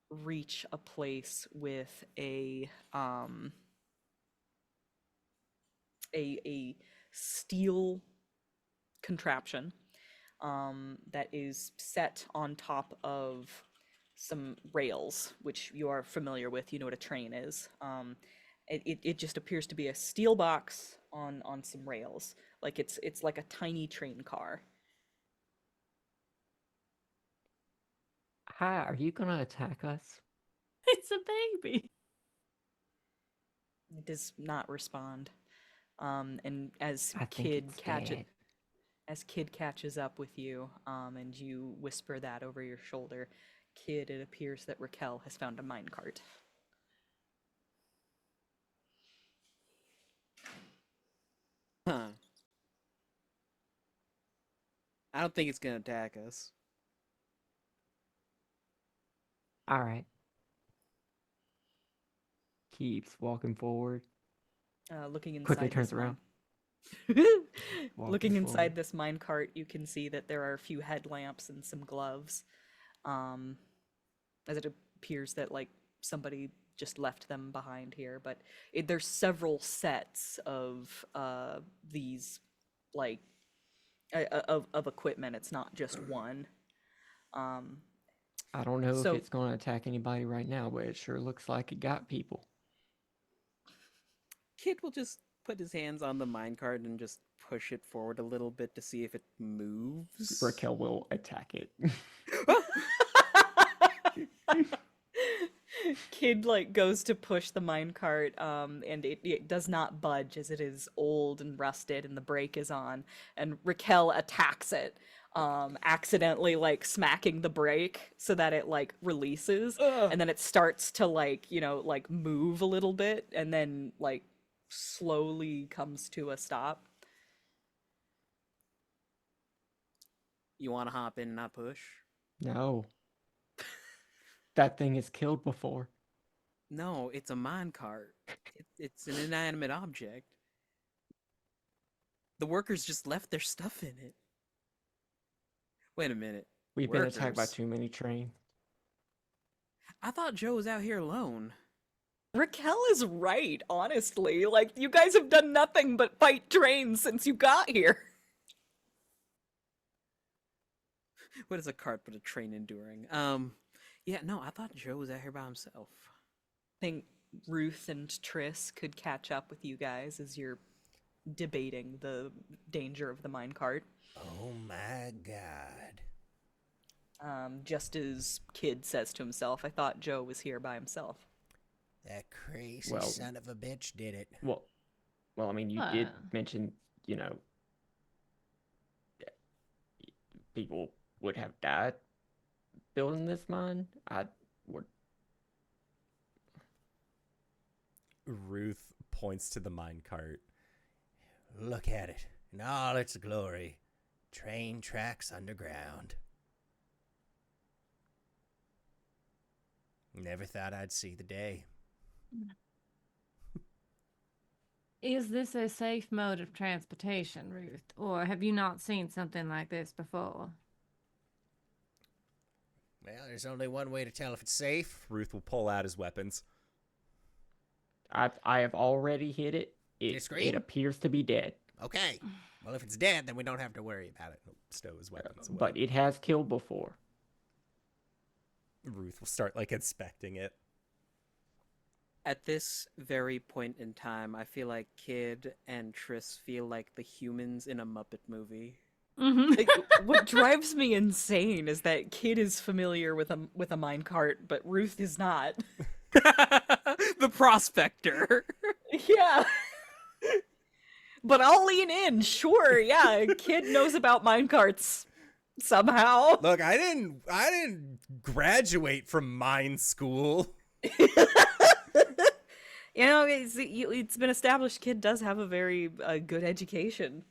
reach a place with a steel contraption that is set on top of some rails, which you are familiar with. You know what a train is. It just appears to be a steel box on some rails, like it's like a tiny train car. Hi, are you gonna attack us? It's a baby. It does not respond. And as I think Kid it's catches dead. as Kid catches up with you, and you whisper that over your shoulder, Kid, it appears that Raquel has found a minecart. Huh. I don't think it's gonna attack us. All right. Keeps walking forward. Looking inside Quickly this turns around. Looking Walking inside forward. this minecart, you can see that there are a few headlamps and some gloves. As it appears that like somebody just left them behind here, but there's several sets of these like of equipment. It's not just one. I don't know So- if it's going to attack anybody right now, but it sure looks like it got people. Kid will just put his hands on the minecart and just push it forward a little bit to see if it moves. Rakel will attack it. Kid like goes to push the minecart, and it does not budge as it is old and rusted, and the brake is on. And Rakel attacks it, accidentally like smacking the brake so that it like releases, and then it starts to like like move a little bit, and then like slowly comes to a stop. You want to hop in and not push? No. That thing has killed before. No, it's a minecart. It's an inanimate object. The workers just left their stuff in it. Wait a minute. We've been attacked by Workers? too many trains. I thought Joe was out here alone. Rakel is right, honestly. Like, you guys have done nothing but fight trains since you got here. What is a cart but a train enduring? Yeah, no, I thought Joe was out here by himself. I think Ruth and Triss could catch up with you guys as you're debating the danger of the minecart. Oh my god. Just as Kid says to himself, I thought Joe was here by himself. That crazy Well- son of a bitch did it. Well, I mean, you did Huh. mention, people would have died building this mine. I would. Ruth points to the minecart. Look at it in all its glory. Train tracks underground. Never thought I'd see the day. Is this a safe mode of transportation, Ruth? Or have you not seen something like this before? Well, there's only one way to tell if it's safe. Ruth will pull out his weapons. I have already hit it. Did it It scream? appears to be dead, Okay. Well, if it's dead, then we don't have to worry about it. He'll stow his weapons away. but it has killed before. Ruth will start like inspecting it. At this very point in time, I feel like Kid and Triss feel like the humans in a Muppet movie. Mm-hmm. Like, what drives me insane is that Kid is familiar with a minecart, but Ruth is not. The prospector. Yeah. But I'll lean in. Sure, yeah. Kid knows about minecarts somehow. Look, I didn't graduate from mine school. It's been established Kid does have a very good education.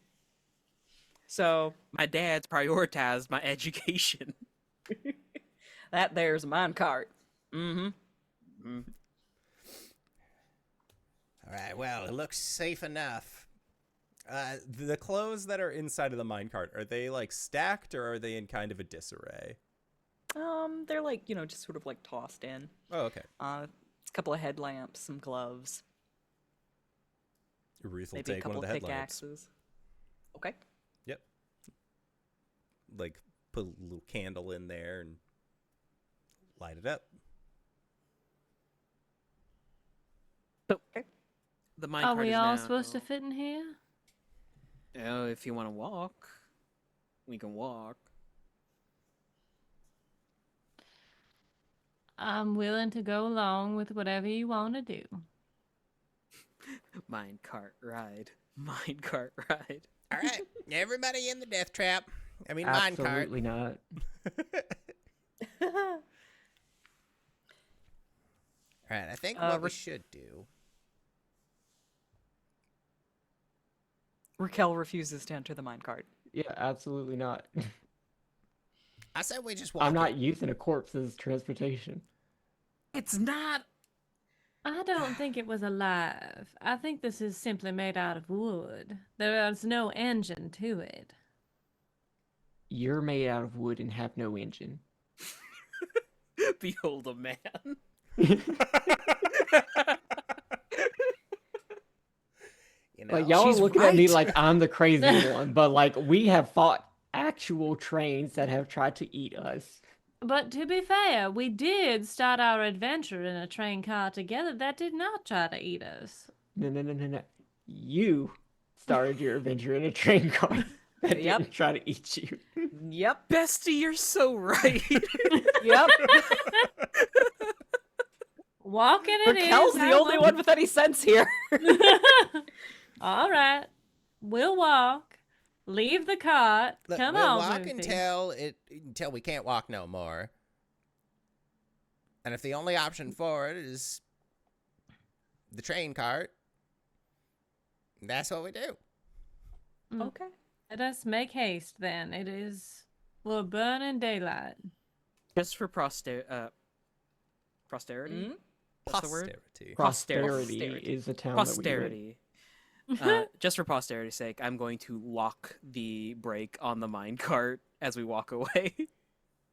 So, My dad's prioritized my education. that there's a minecart. Mm-hmm. All right, well, it looks safe enough. The clothes that are inside of the minecart, are they like stacked or are they in kind of a disarray? They're like, just sort of like tossed in. Oh, okay. It's a couple of headlamps, some gloves, Ruth will maybe a take one couple of the headlamps. pickaxes. Okay. Yep. Like put a little candle in there and light it up. The minecart Are we is all now- supposed to fit in here? Oh, if you want to walk, we can walk. I'm willing to go along with whatever you want to do. Minecart ride. Minecart ride. All right, everybody in the death trap. I mean, minecart. Absolutely not. All right, I think what we should do. Rakel refuses to enter the minecart. Yeah, absolutely not. I said we just walk. I'm not using a corpse as transportation. It's not. I don't think it was alive. I think this is simply made out of wood. There's no engine to it. You're made out of wood and have no engine. Behold a man. You know, Like y'all are She's looking at me right. like I'm the crazy one, but like we have fought actual trains that have tried to eat us. But to be fair, we did start our adventure in a train car together that did not try to eat us. No. You started your adventure in a train car that Yep. didn't try to eat you. Yep. Bestie, you're so right. Yep. Walking it is. Rakel's the only one with any sense here. All right. We'll walk. Leave the cart. Look, Come we'll on, walk Ruthie. until we can't walk no more. And if the only option forward is the train cart, that's what we do. Okay. Let us make haste then. It is for burning daylight. Just for posterity? Mm? That's the word? Posterity. Posterity Posterity. is the town that we live Posterity. Just for posterity's sake, I'm going to lock the brake on the minecart as we walk away.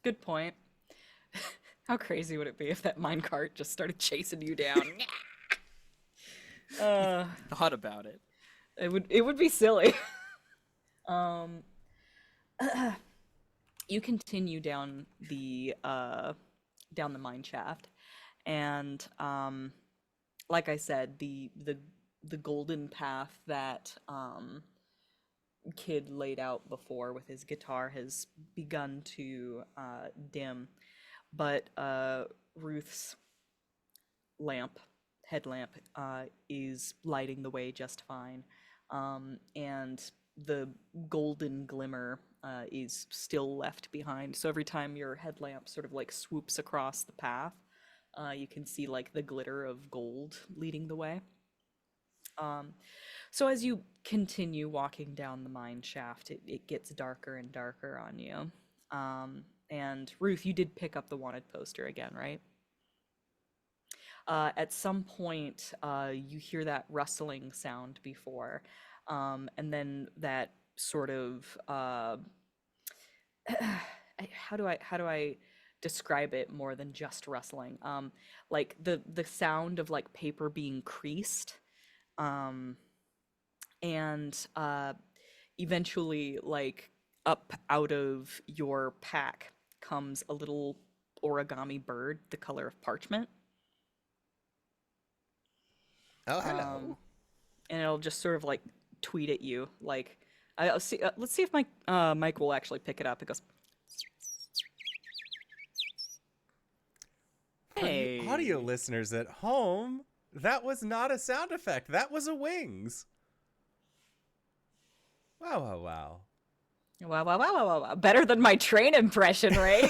Good point. How crazy would it be if that minecart just started chasing you down? Thought about it. It would be silly. You continue down the mine shaft, and like I said, the golden path that Kid laid out before with his guitar has begun to dim, but Ruth's headlamp is lighting the way just fine, and the golden glimmer is still left behind. So every time your headlamp sort of like swoops across the path, you can see like the glitter of gold leading the way. So as you continue walking down the mine shaft, it gets darker and darker on you. And Ruth, you did pick up the wanted poster again, right? At some point, you hear that rustling sound before, and then that sort of how do I describe it more than just rustling? Like the sound of like paper being creased, and eventually, like up out of your pack comes a little origami bird, the color of parchment. Oh, hello. And it'll just sort of like tweet at you. Like, I'll see. Let's see if Mike will actually pick it up. It goes. Hey. Audio listeners at home, that was not a sound effect. That was a wings. Wow. Wow. Better than my train impression, right?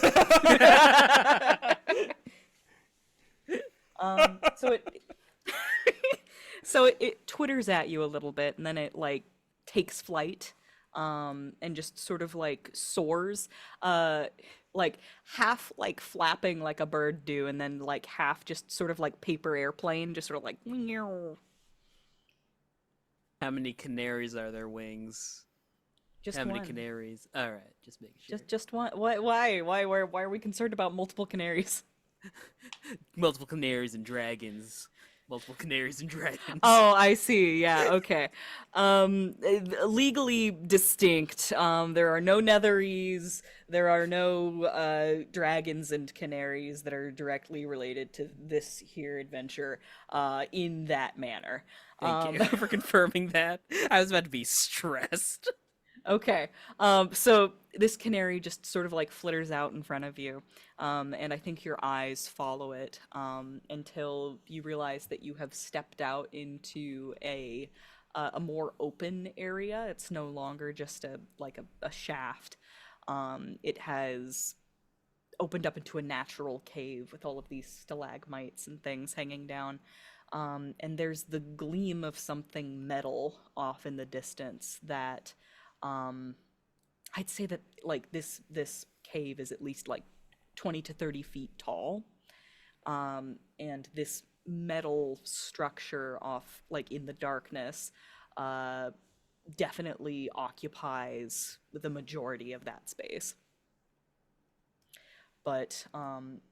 So it twitters at you a little bit, and then it like takes flight, and just sort of like soars, like half like flapping like a bird do, and then like half just sort of like paper airplane, just sort of like. Meow. How many canaries are there, Wings? Just How many one. canaries? All right, just making sure. Just one. Why are we concerned about multiple canaries? Multiple canaries and dragons. Multiple canaries and dragons. Oh, I see. Yeah, okay. Legally distinct. There are no netheries. There are no dragons and canaries that are directly related to this here adventure in that manner. Thank you for confirming that. I was about to be stressed. Okay. So this canary just sort of like flitters out in front of you. And I think your eyes follow it until you realize that you have stepped out into a more open area. It's no longer just a shaft. It has opened up into a natural cave with all of these stalagmites and things hanging down. And there's the gleam of something metal off in the distance that I'd say that like this cave is at least like 20 to 30 feet tall, and this metal structure off, like, in the darkness, definitely occupies the majority of that space. But,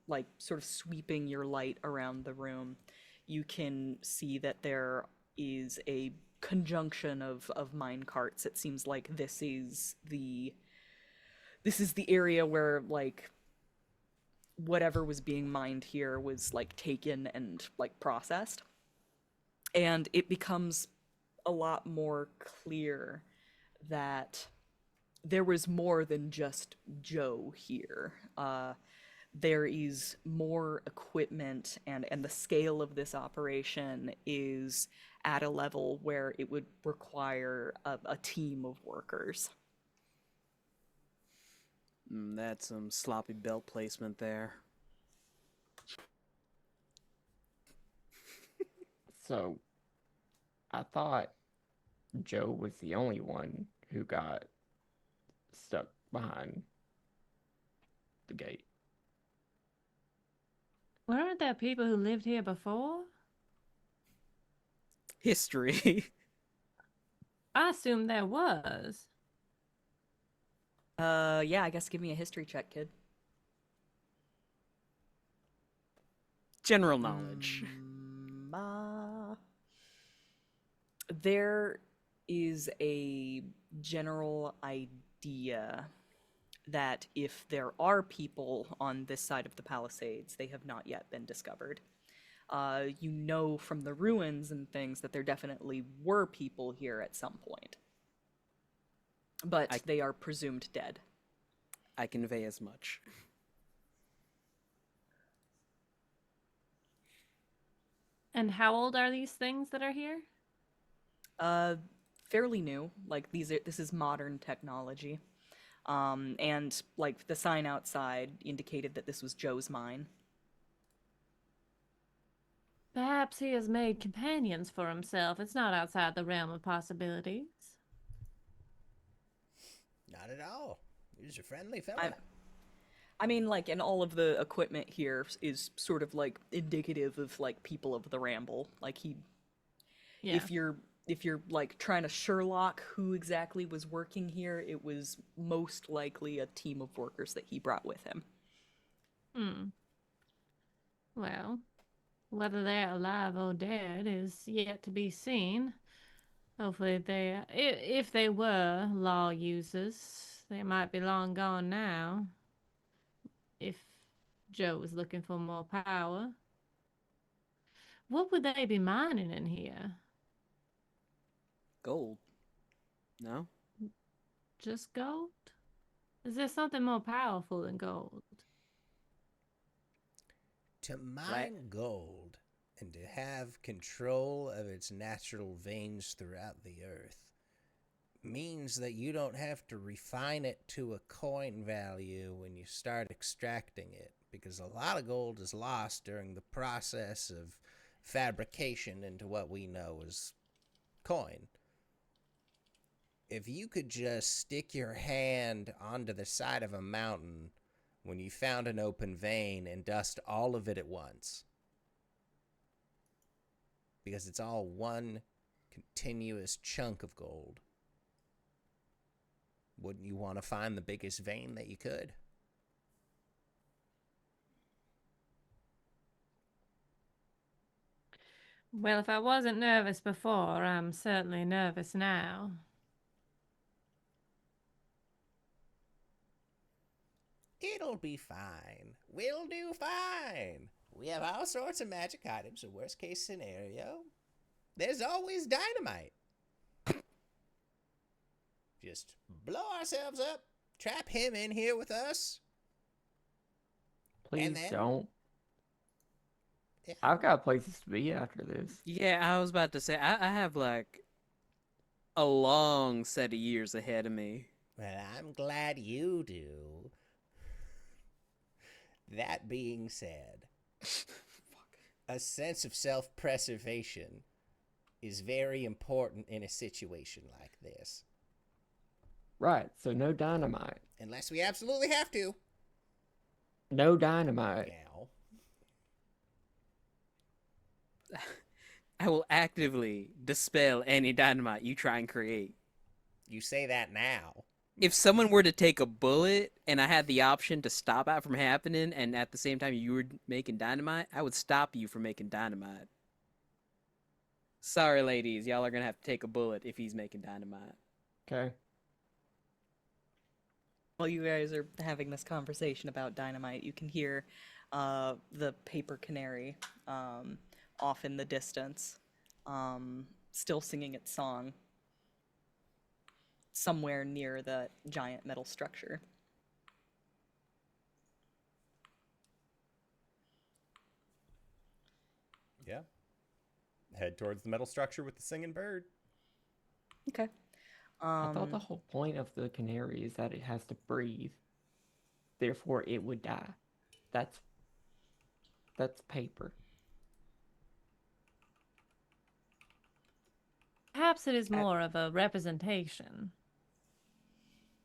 like, sort of sweeping your light around the room, you can see that there is a conjunction of mine carts. It seems like this is the area where, like, whatever was being mined here was, like, taken and, like, processed. And it becomes a lot more clear that there was more than just Joe here. There is more equipment, and the scale of this operation is at a level where it would require a team of workers. That's some sloppy belt placement there. So, I thought Joe was the only one who got stuck behind the gate. Weren't there people who lived here before? History. I assume there was. Yeah, I guess give me a history check, kid. General knowledge. There is a general idea that if there are people on this side of the Palisades, they have not yet been discovered. You know from the ruins and things that there definitely were people here at some point. But they are presumed dead. I convey as much. And how old are these things that are here? Fairly new. Like, this is modern technology. And, like, the sign outside indicated that this was Joe's mine. Perhaps he has made companions for himself. It's not outside the realm of possibilities. Not at all. He's a friendly fella. I mean, like, and all of the equipment here is sort of, like, indicative of, like, people of the Ramble. Like, Yeah. if you're like trying to Sherlock who exactly was working here, it was most likely a team of workers that he brought with him. Well, whether they're alive or dead is yet to be seen. Hopefully if they were law users, they might be long gone now. If Joe was looking for more power. What would they be mining in here? Gold. No? Just gold? Is there something more powerful than gold? To mine gold and to have control of its natural veins throughout the earth means that you don't have to refine it to a coin value when you start extracting it, because a lot of gold is lost during the process of fabrication into what we know as coin. If you could just stick your hand onto the side of a mountain when you found an open vein and dust all of it at once, because it's all one continuous chunk of gold, wouldn't you want to find the biggest vein that you could? Well, if I wasn't nervous before, I'm certainly nervous now. It'll be fine. We'll do fine. We have all sorts of magic items, a worst case scenario. There's always dynamite. Just blow ourselves up, trap him in here with us. Please then- don't. Yeah. I've got places to be after this. Yeah, I was about to say, I have like a long set of years ahead of me. Well, I'm glad you do. That being said, a sense of self-preservation is very important in a situation like this. Right, so no dynamite. Unless we absolutely have to. No dynamite. Now. I will actively dispel any dynamite you try and create. You say that now. If someone were to take a bullet and I had the option to stop that from happening, and at the same time you were making dynamite, I would stop you from making dynamite. Sorry, ladies, y'all are gonna have to take a bullet if he's making dynamite. Okay. While you guys are having this conversation about dynamite, you can hear the paper canary off in the distance, still singing its song somewhere near the giant metal structure. Yeah. Head towards the metal structure with the singing bird. Okay. I thought the whole point of the canary is that it has to breathe. Therefore, it would die. That's paper. Perhaps it is more of a representation.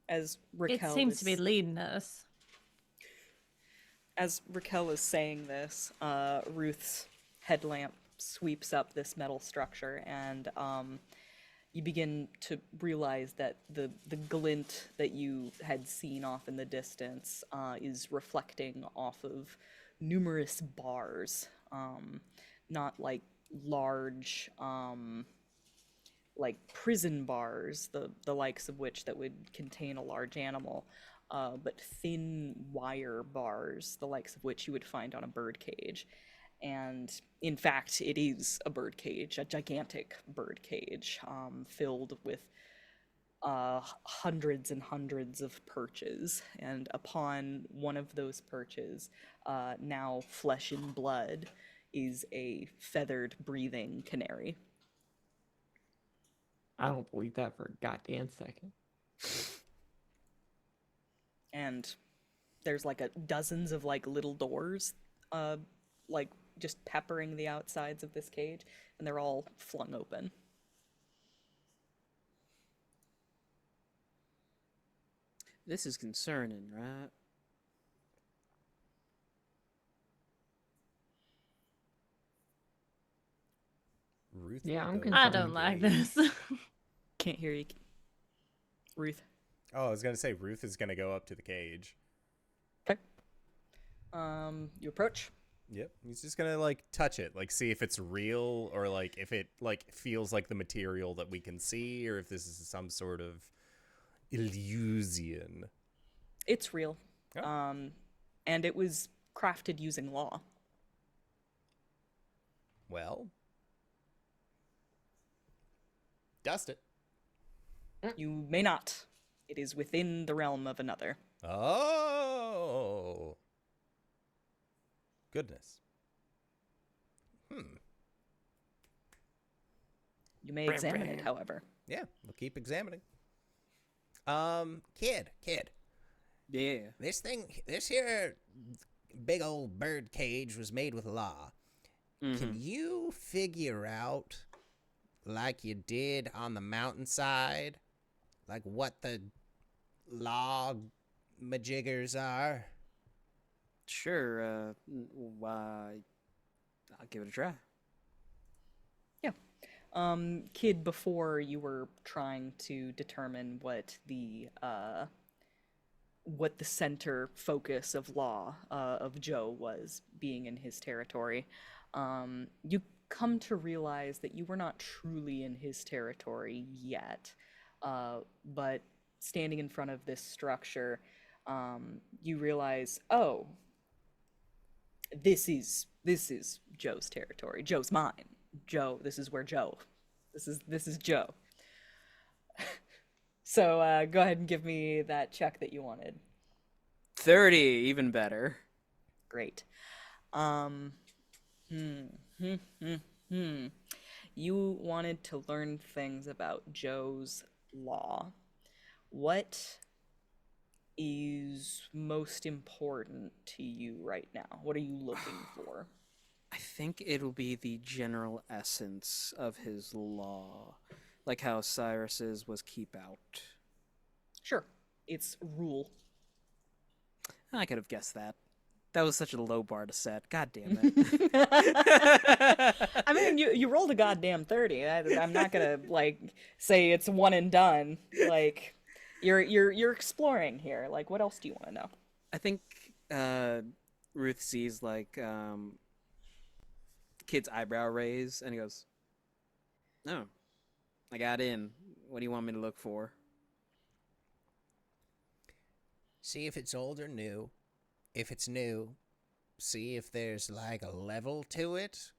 As Rakel It seems to be leading us. As Rakel is saying this, Ruth's headlamp sweeps up this metal structure, and you begin to realize that the glint that you had seen off in the distance is reflecting off of numerous bars, not like large, like prison bars, the likes of which that would contain a large animal, but thin wire bars, the likes of which you would find on a bird cage. And in fact, it is a bird cage, a gigantic bird cage, filled with hundreds and hundreds of perches. And upon one of those perches, now flesh and blood, is a feathered, breathing canary. I don't believe that for a goddamn second. And there's like dozens of like little doors, like just peppering the outsides of this cage, and they're all flung open. This is concerning, right? Ruth. Yeah, I'm goes concerned. I to don't the like cage. this. Can't hear you. Ruth. Oh, I was gonna say Ruth is gonna go up to the cage. Okay. You approach. Yep. He's just gonna like touch it, like see if it's real or like if it like feels like the material that we can see, or if this is some sort of illusion. It's real. Oh. And it was crafted using law. Well, dust it. You may not. It is within the realm of another. Oh. Goodness. You may examine it, however. Yeah, we'll keep examining. Kid. Yeah. This here big old bird cage was made with law. Can you figure out, like you did on the mountainside, like what the law majiggers are? Sure, I'll give it a try. Kid, before you were trying to determine what the center focus of law of Joe was, being in his territory, you come to realize that you were not truly in his territory yet, but standing in front of this structure, you realize, oh, this is Joe's territory. Joe's mine. Joe, this is where Joe. This is Joe. So go ahead and give me that check that you wanted. 30, even better. Great. You wanted to learn things about Joe's law. What is most important to you right now? What are you looking for? I think it'll be the general essence of his law. Like how Cyrus's was keep out. Sure. It's rule. I could have guessed that. That was such a low bar to set. God damn it. I mean, you rolled a goddamn 30. I'm not gonna like say it's one and done. Like, you're exploring here. Like, what else do you want to know? I think Ruth sees like kid's eyebrow raise, and he goes, "Oh, I got in. What do you want me to look for?" See if it's old or new. If it's new, see if there's like a level to it.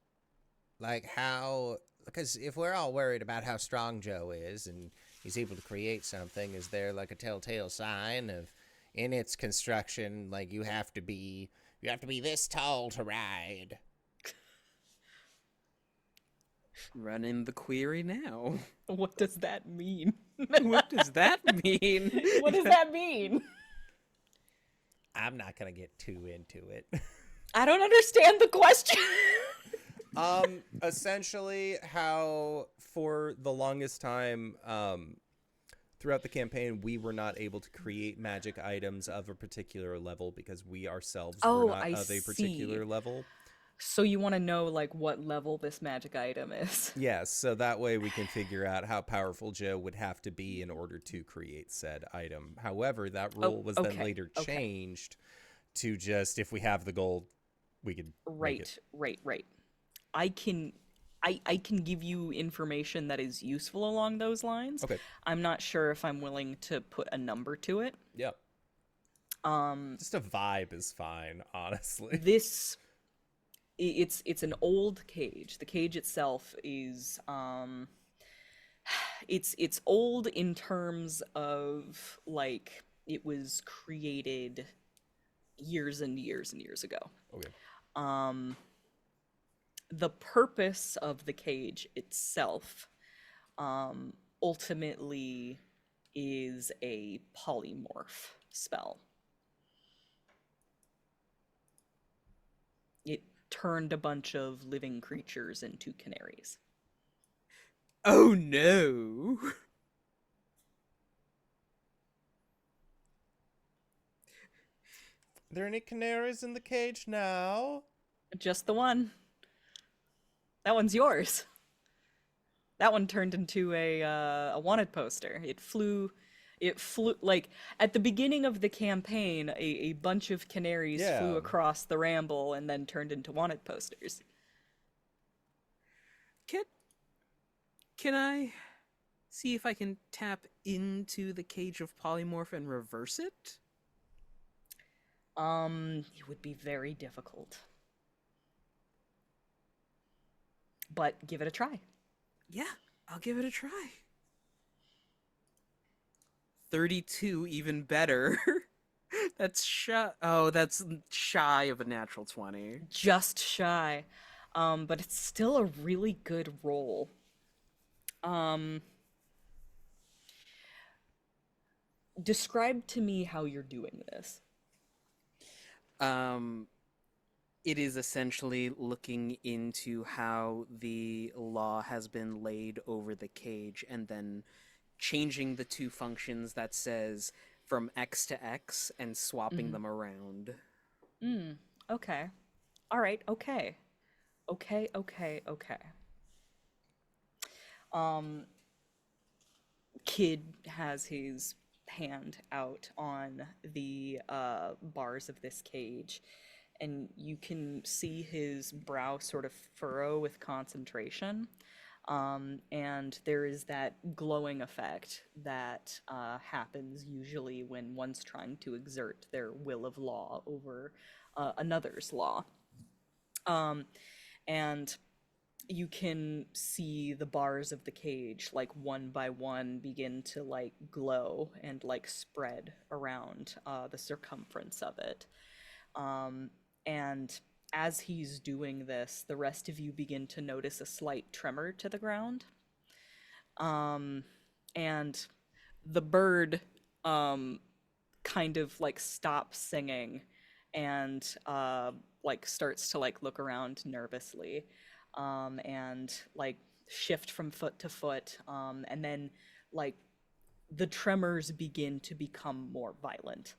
Like how, because if we're all worried about how strong Joe is and he's able to create something, is there like a telltale sign of in its construction, like you have to be this tall to ride? Running the query now. What does that mean? What does that mean? What does that mean? I'm not gonna get too into it. I don't understand the question. Essentially how for the longest time, throughout the campaign, we were not able to create magic items of a particular level because we ourselves were not of a particular level. So you want to know like what level this magic item is? Yes, so that way we can figure out how powerful Joe would have to be in order to create said item. However, that rule was then later changed to just if we have the gold, we could make it. Right. I can give you information that is useful along those lines. Okay. I'm not sure if I'm willing to put a number to it. Yep. Just a vibe is fine, honestly. It's an old cage. The cage itself is it's old in terms of like it was created years and years and years ago. Okay. The purpose of the cage itself ultimately is a polymorph spell. It turned a bunch of living creatures into canaries. Oh no. Are there any canaries in the cage now? Just the one. That one's yours. That one turned into a wanted poster. It flew like at the beginning of the campaign, a bunch of canaries flew across the ramble and then turned into wanted posters. Can I see if I can tap into the cage of polymorph and reverse it? It would be very difficult. But give it a try. Yeah, I'll give it a try. 32, even better. That's shy. Oh, that's shy of a natural 20. Just shy. But it's still a really good roll. Describe to me how you're doing this. It is essentially looking into how the law has been laid over the cage and then changing the two functions that says from X to X and swapping them around. Okay. All right, okay. Kid has his hand out on the bars of this cage, and you can see his brow sort of furrow with concentration. And there is that glowing effect that happens usually when one's trying to exert their will of law over another's law. And you can see the bars of the cage, like one by one, begin to like glow and like spread around the circumference of it. And as he's doing this, the rest of you begin to notice a slight tremor to the ground. And the bird kind of like stops singing and like starts to like look around nervously and like shift from foot to foot. And then like the tremors begin to become more violent.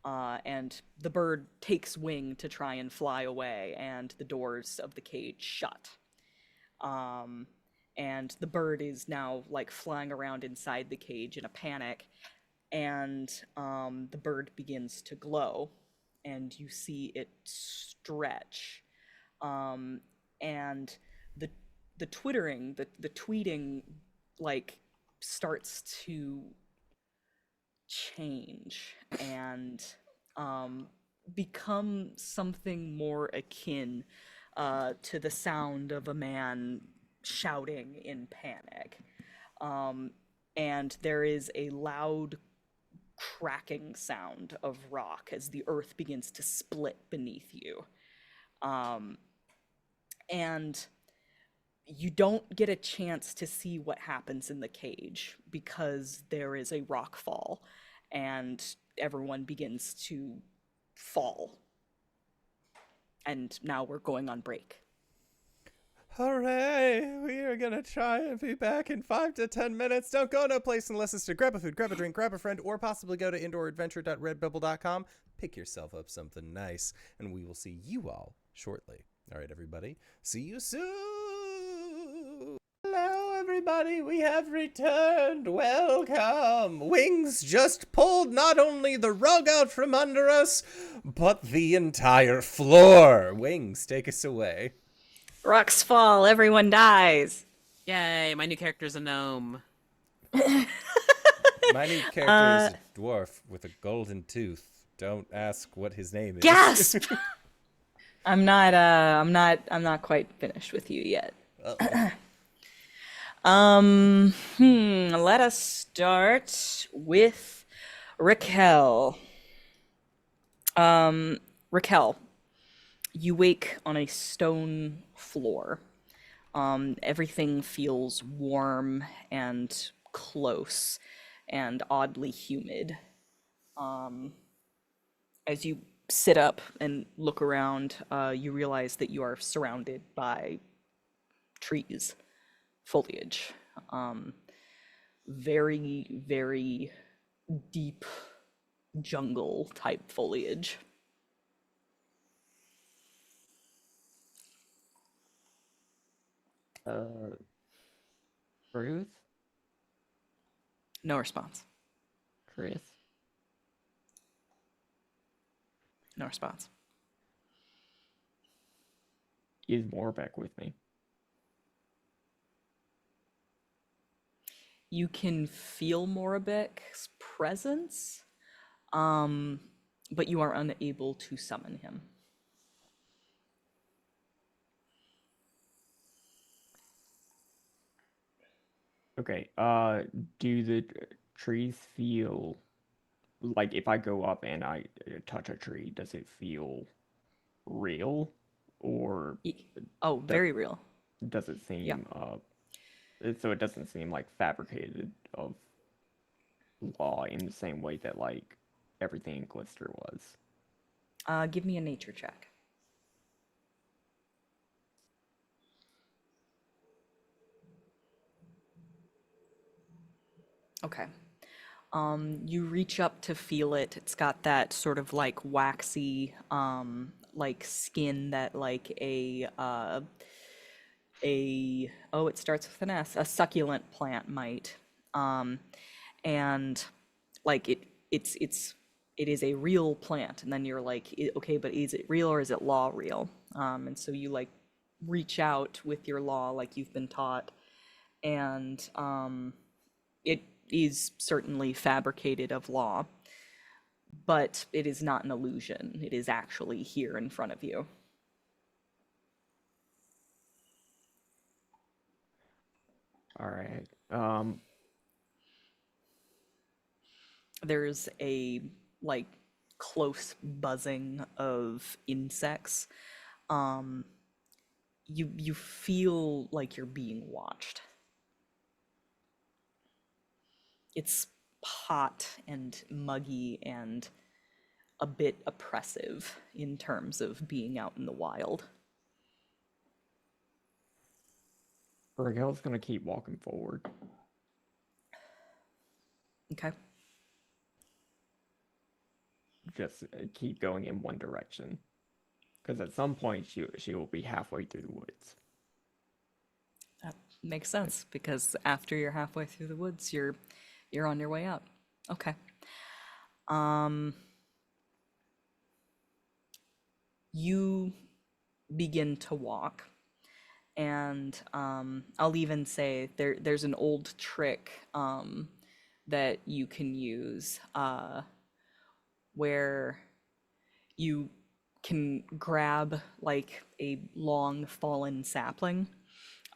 and the bird takes wing to try and fly away, and the doors of the cage shut. And the bird is now like flying around inside the cage in a panic, and the bird begins to glow, and you see it stretch, and the twittering, the tweeting, like starts to change and become something more akin to the sound of a man shouting in panic. And there is a loud cracking sound of rock as the earth begins to split beneath you. And you don't get a chance to see what happens in the cage because there is a rock fall and everyone begins to fall. And now we're going on break. Hooray! We are gonna try and be back in 5 to 10 minutes. Don't go no place unless it's to grab a food, grab a drink, grab a friend, or possibly go to indooradventure.redbubble.com. Pick yourself up something nice, and we will see you all shortly. All right, everybody. See you soon! Hello, everybody. We have returned. Welcome. Wings just pulled not only the rug out from under us, but the entire floor. Wings, take us away. Rocks fall, everyone dies. Yay, my new character's a gnome. My new character is a dwarf with a golden tooth. Don't ask what his name is. Gasp! I'm not quite finished with you yet. Let us start with Rakel. Rakel, you wake on a stone floor. Everything feels warm and close and oddly humid. As you sit up and look around, you realize that you are surrounded by trees, foliage, very, very deep jungle type foliage. Ruth? No response. Chris? No response. Is Morbeck with me? You can feel Morbeck's presence, but you are unable to summon him. Okay, do the trees feel like if I go up and I touch a tree, does it feel real? Or Oh, very real. does it seem, Yeah. So it doesn't seem like fabricated of law in the same way that like everything in Glister was? Give me a nature check. Okay. You reach up to feel it. It's got that sort of like waxy, like skin that like it starts with an S, a succulent plant might. And like it is a real plant. And then you're like, okay, but is it real or is it law real? And so you like reach out with your law like you've been taught, and it is certainly fabricated of law, but it is not an illusion. It is actually here in front of you. All right. There's a like close buzzing of insects. You feel like you're being watched. It's hot and muggy and a bit oppressive in terms of being out in the wild. Rakel's gonna keep walking forward. Okay. just keep going in one direction. Because at some point she will be halfway through the woods. That makes sense, because after you're halfway through the woods, you're on your way out. Okay. You begin to walk, and I'll even say there's an old trick that you can use where you can grab like a long fallen sapling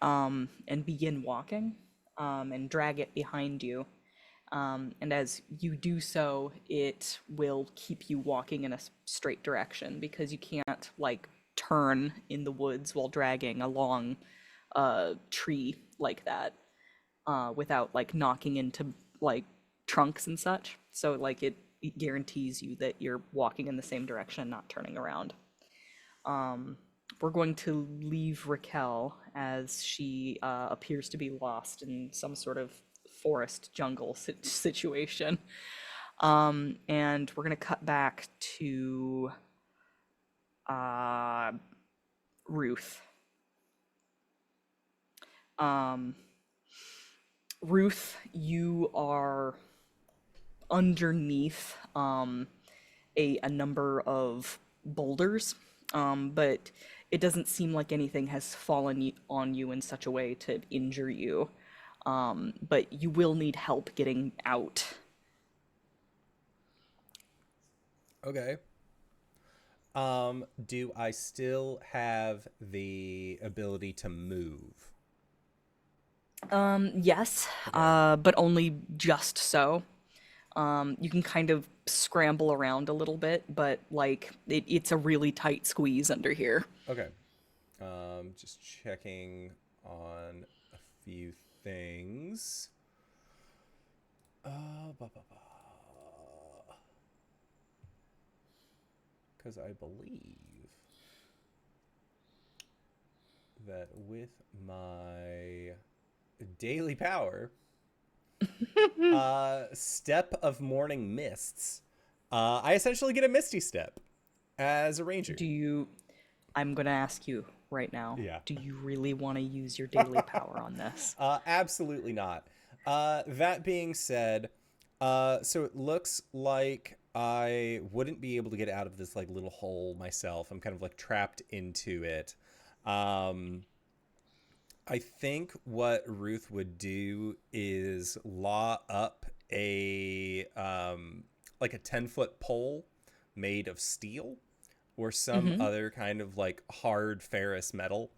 and begin walking and drag it behind you. And as you do so, it will keep you walking in a straight direction, because you can't like turn in the woods while dragging a long tree like that without like knocking into like trunks and such. So like it guarantees you that you're walking in the same direction, not turning around. We're going to leave Rakel as she appears to be lost in some sort of forest jungle situation. And we're going to cut back to Ruth. Ruth, you are underneath a number of boulders, but it doesn't seem like anything has fallen on you in such a way to injure you. But you will need help getting out. Okay. Do I still have the ability to move? Yes, but only just so. You can kind of scramble around a little bit, but like it's a really tight squeeze under here. Okay. Just checking on a few things. Because I believe that with my daily power, Step of Morning Mists, I essentially get a Misty Step as a ranger. I'm gonna ask you right now. Yeah. Do you really want to use your daily power on this? Absolutely not. That being said, so it looks like I wouldn't be able to get out of this like little hole myself. I'm kind of like trapped into it. I think what Ruth would do is law up a like a 10-foot pole made of steel or some other kind of like hard ferrous metal.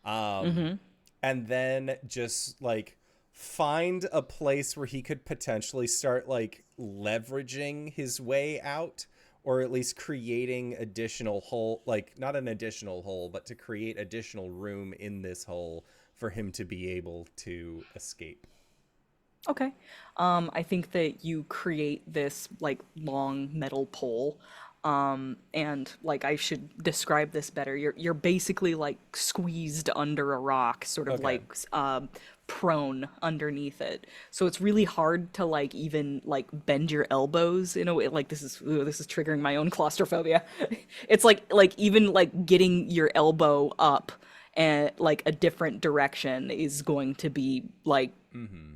And then just like find a place where he could potentially start like leveraging his way out, or at least creating additional hole, like not an additional hole, but to create additional room in this hole for him to be able to escape. Okay. I think that you create this like long metal pole. And like I should describe this better. You're basically like squeezed under a rock, sort of like prone underneath it. So it's really hard to like even like bend your elbows in a way. Like this is triggering my own claustrophobia. It's like even like getting your elbow up and like a different direction is going to be like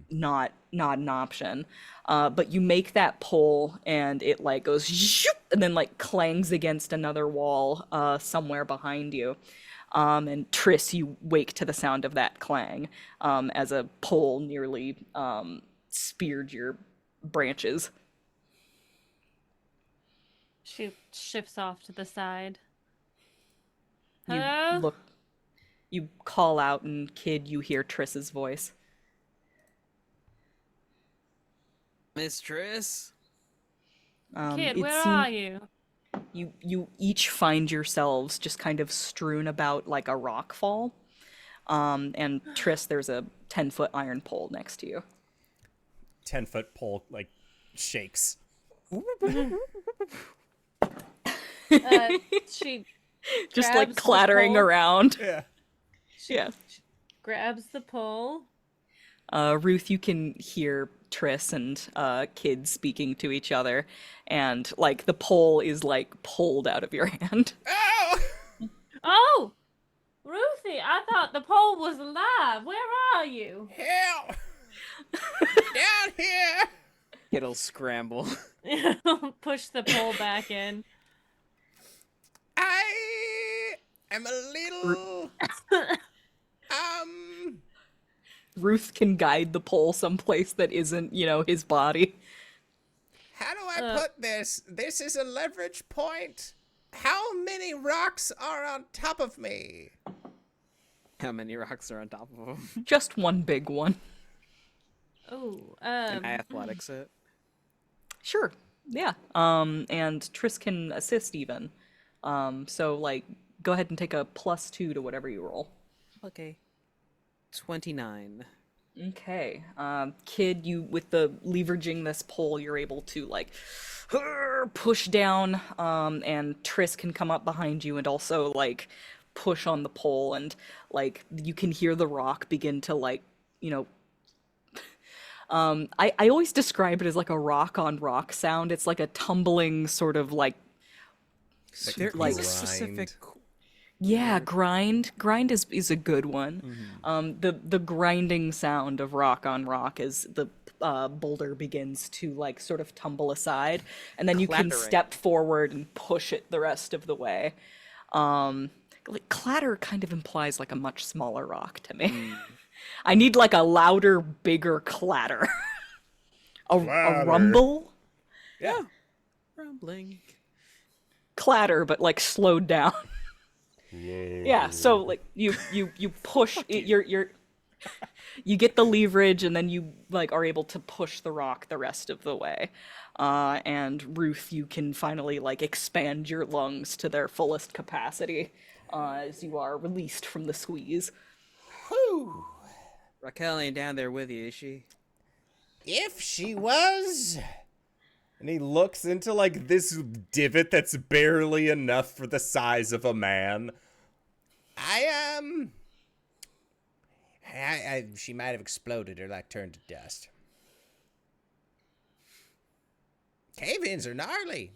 not an option. But you make that pole and it like goes zoop, and then like clangs against another wall somewhere behind you. And Triss, you wake to the sound of that clang as a pole nearly speared your branches. She shifts off to the side. You Hello? you call out, and Kid, you hear Triss's voice. Miss Triss? Kid, it where seem- are you? You each find yourselves just kind of strewn about like a rock fall. And Triss, there's a 10-foot iron pole next to you. 10-foot pole like shakes. She Just grabs like the clattering pole. around. Yeah. Yeah. Grabs the pole. Ruth, you can hear Triss and Kid speaking to each other, and like the pole is like pulled out of your hand. Ow! Oh, Ruthie, I thought the pole was alive. Where are you? Help! Down here! It'll scramble. Push the pole back in. I am a little. Ruth can guide the pole someplace that isn't, his body. How do I put this? This is a leverage point. How many rocks are on top of me? How many rocks are on top of him? Just one big one. Oh, Can I athletics it? Sure. Yeah. And Triss can assist even. So like, go ahead and take a +2 to whatever you roll. Okay. 29. Okay. Kid, you with the leveraging this pole, you're able to like push down, and Triss can come up behind you and also like push on the pole, and like you can hear the rock begin to like, I always describe it as like a rock on rock sound. It's like a tumbling sort of like There Like is a specific. yeah, grind is a good one. The grinding sound of rock on rock as the boulder begins to like sort of tumble aside, and then you can Clattering. step forward and push it the rest of the way. Like clatter kind of implies like a much smaller rock to me. I need like a louder, bigger clatter. a Clatter. rumble Yeah. Rumbling. clatter, but like slowed down. Yeah, so like you push it, you get the leverage, and then you like are able to push the rock the rest of the way. And Ruth, you can finally like expand your lungs to their fullest capacity as you are released from the squeeze. Whew. Rakel ain't down there with you, is she? If she was. And he looks into like this divot that's barely enough for the size of a man. She might have exploded or like turned to dust. Cave-ins are gnarly.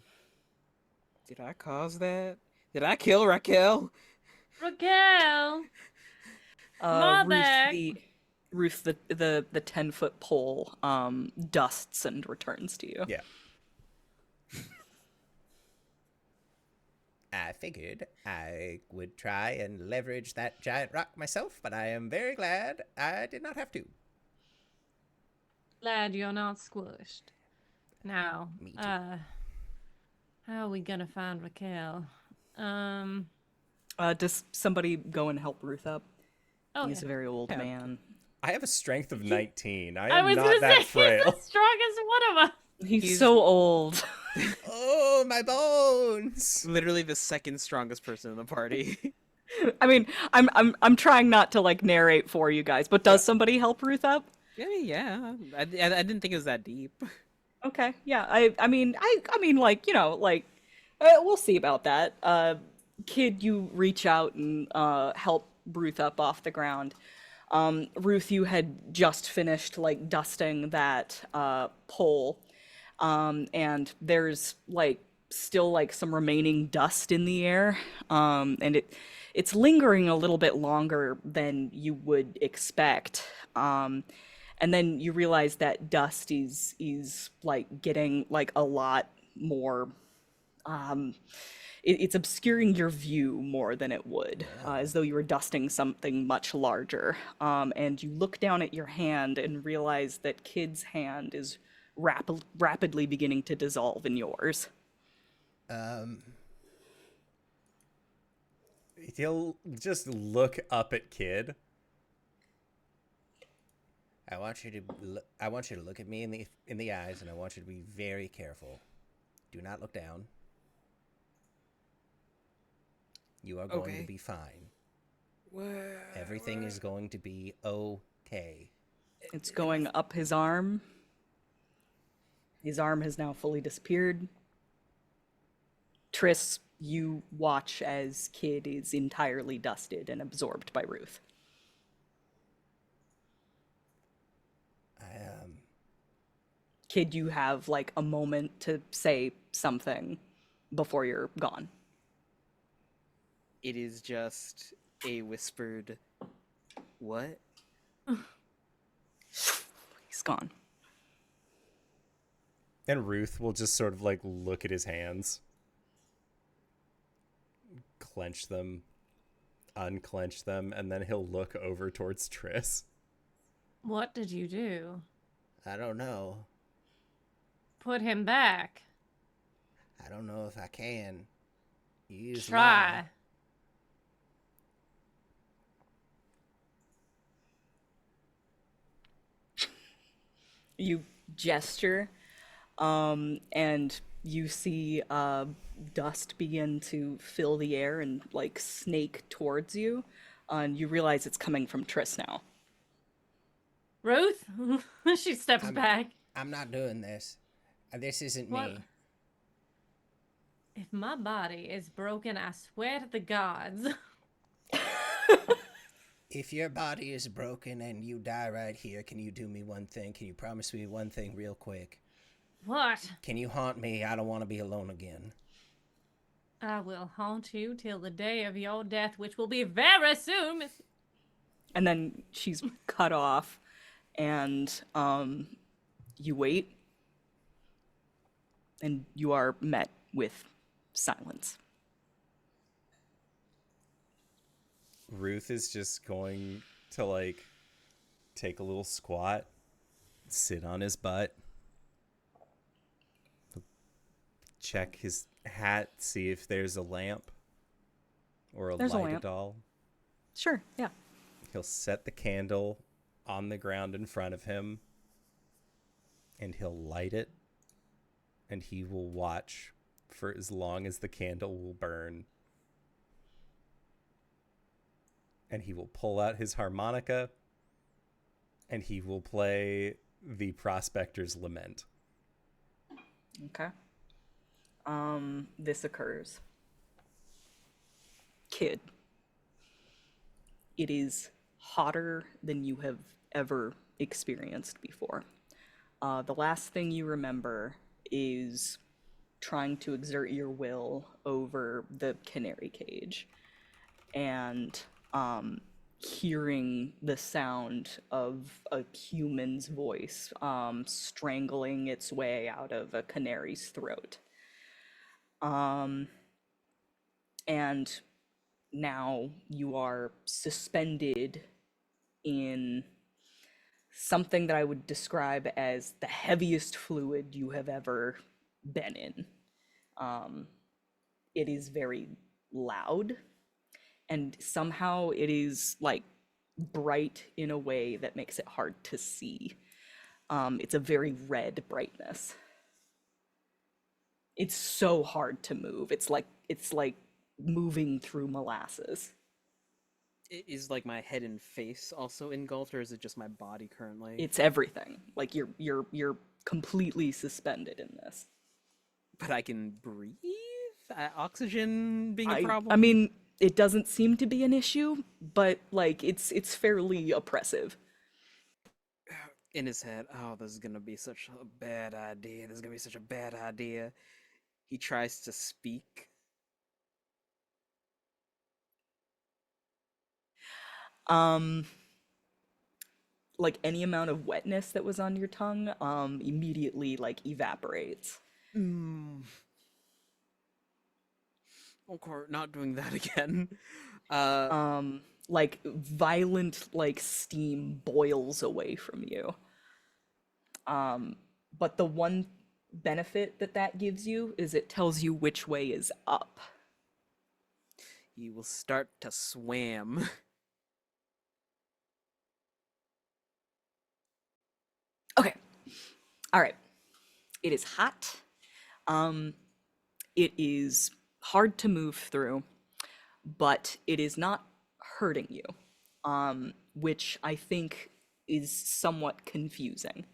Did I cause that? Did I kill Rakel? Raquel. Mother. Ruth, the 10-foot pole dusts and returns to you. Yeah. I figured I would try and leverage that giant rock myself, but I am very glad I did not have to. Glad you're not squished. Now, Me too. how are we gonna find Raquel? Does somebody go and help Ruth up? Oh, He's yeah. a very old man. I have a strength of 19. I I am was not gonna that say frail. he's the strongest one of us. He's so old. Oh, my bones! Literally the second strongest person in the party. I mean, I'm trying not to like narrate for you guys, but does somebody help Ruth up? Yeah. I didn't think it was that deep. Okay, yeah. I mean, like we'll see about that. Kid, you reach out and help Ruth up off the ground. Ruth, you had just finished like dusting that pole, and there's like still like some remaining dust in the air, and it's lingering a little bit longer than you would expect. And then you realize that dust is like getting like a lot more. It's obscuring your view more than it would, as though you were dusting something much larger. And you look down at your hand and realize that Kid's hand is rapidly beginning to dissolve in yours. He'll just look up at Kid. I want you to look at me in the eyes, and I want you to be very careful. Do not look down. You are going to be fine. Everything is going to be okay. It's going up his arm. His arm has now fully disappeared. Triss, you watch as Kid is entirely dusted and absorbed by Ruth. Kid, you have like a moment to say something before you're gone. It is just a whispered, "What?" He's gone. And Ruth will just sort of like look at his hands, clench them, unclench them, and then he'll look over towards Triss. What did you do? I don't know. Put him back. I don't know if I can. Use Try. You gesture, and you see dust begin to fill the air and like snake towards you, and you realize it's coming from Triss now. Ruth? She steps back. I'm not doing this. This isn't What? me. If my body is broken, I swear to the gods. If your body is broken and you die right here, can you do me one thing? Can you promise me one thing real quick? What? Can you haunt me? I don't want to be alone again. I will haunt you till the day of your death, which will be very soon. And then she's cut off, and you wait, and you are met with silence. Ruth is just going to like take a little squat, sit on his butt, check his hat, see if there's a lamp or There's a light lamp. at all. Sure, yeah. He'll set the candle on the ground in front of him, and he'll light it, and he will watch for as long as the candle will burn. And he will pull out his harmonica, and he will play the Prospector's Lament. Okay. This occurs. Kid, it is hotter than you have ever experienced before. The last thing you remember is trying to exert your will over the canary cage and hearing the sound of a human's voice strangling its way out of a canary's throat. And now you are suspended in something that I would describe as the heaviest fluid you have ever been in. It is very loud, and somehow it is like bright in a way that makes it hard to see. It's a very red brightness. It's so hard to move. It's like moving through molasses. Is like my head and face also engulfed, or is it just my body currently? It's everything. Like you're completely suspended in this. But I can breathe? Oxygen being a problem? I mean, it doesn't seem to be an issue, but like it's fairly oppressive. In his head, oh, this is gonna be such a bad idea. This is gonna be such a bad idea. He tries to speak. Like any amount of wetness that was on your tongue, immediately like evaporates. Okay, not doing that again. Like violent like steam boils away from you. But the one benefit that gives you is it tells you which way is up. He will start to swim. Okay. All right. It is hot. It is hard to move through, but it is not hurting you, which I think is somewhat confusing.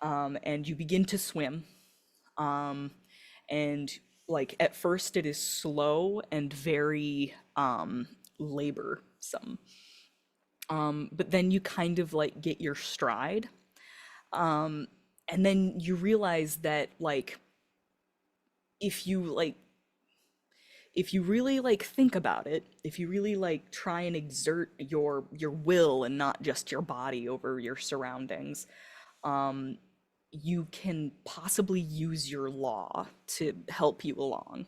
And you begin to swim, and like at first it is slow and very laborsome, but then you kind of like get your stride, And then you realize that, like, if you really like think about it, if you really like try and exert your will and not just your body over your surroundings, um you can possibly use your law to help you along.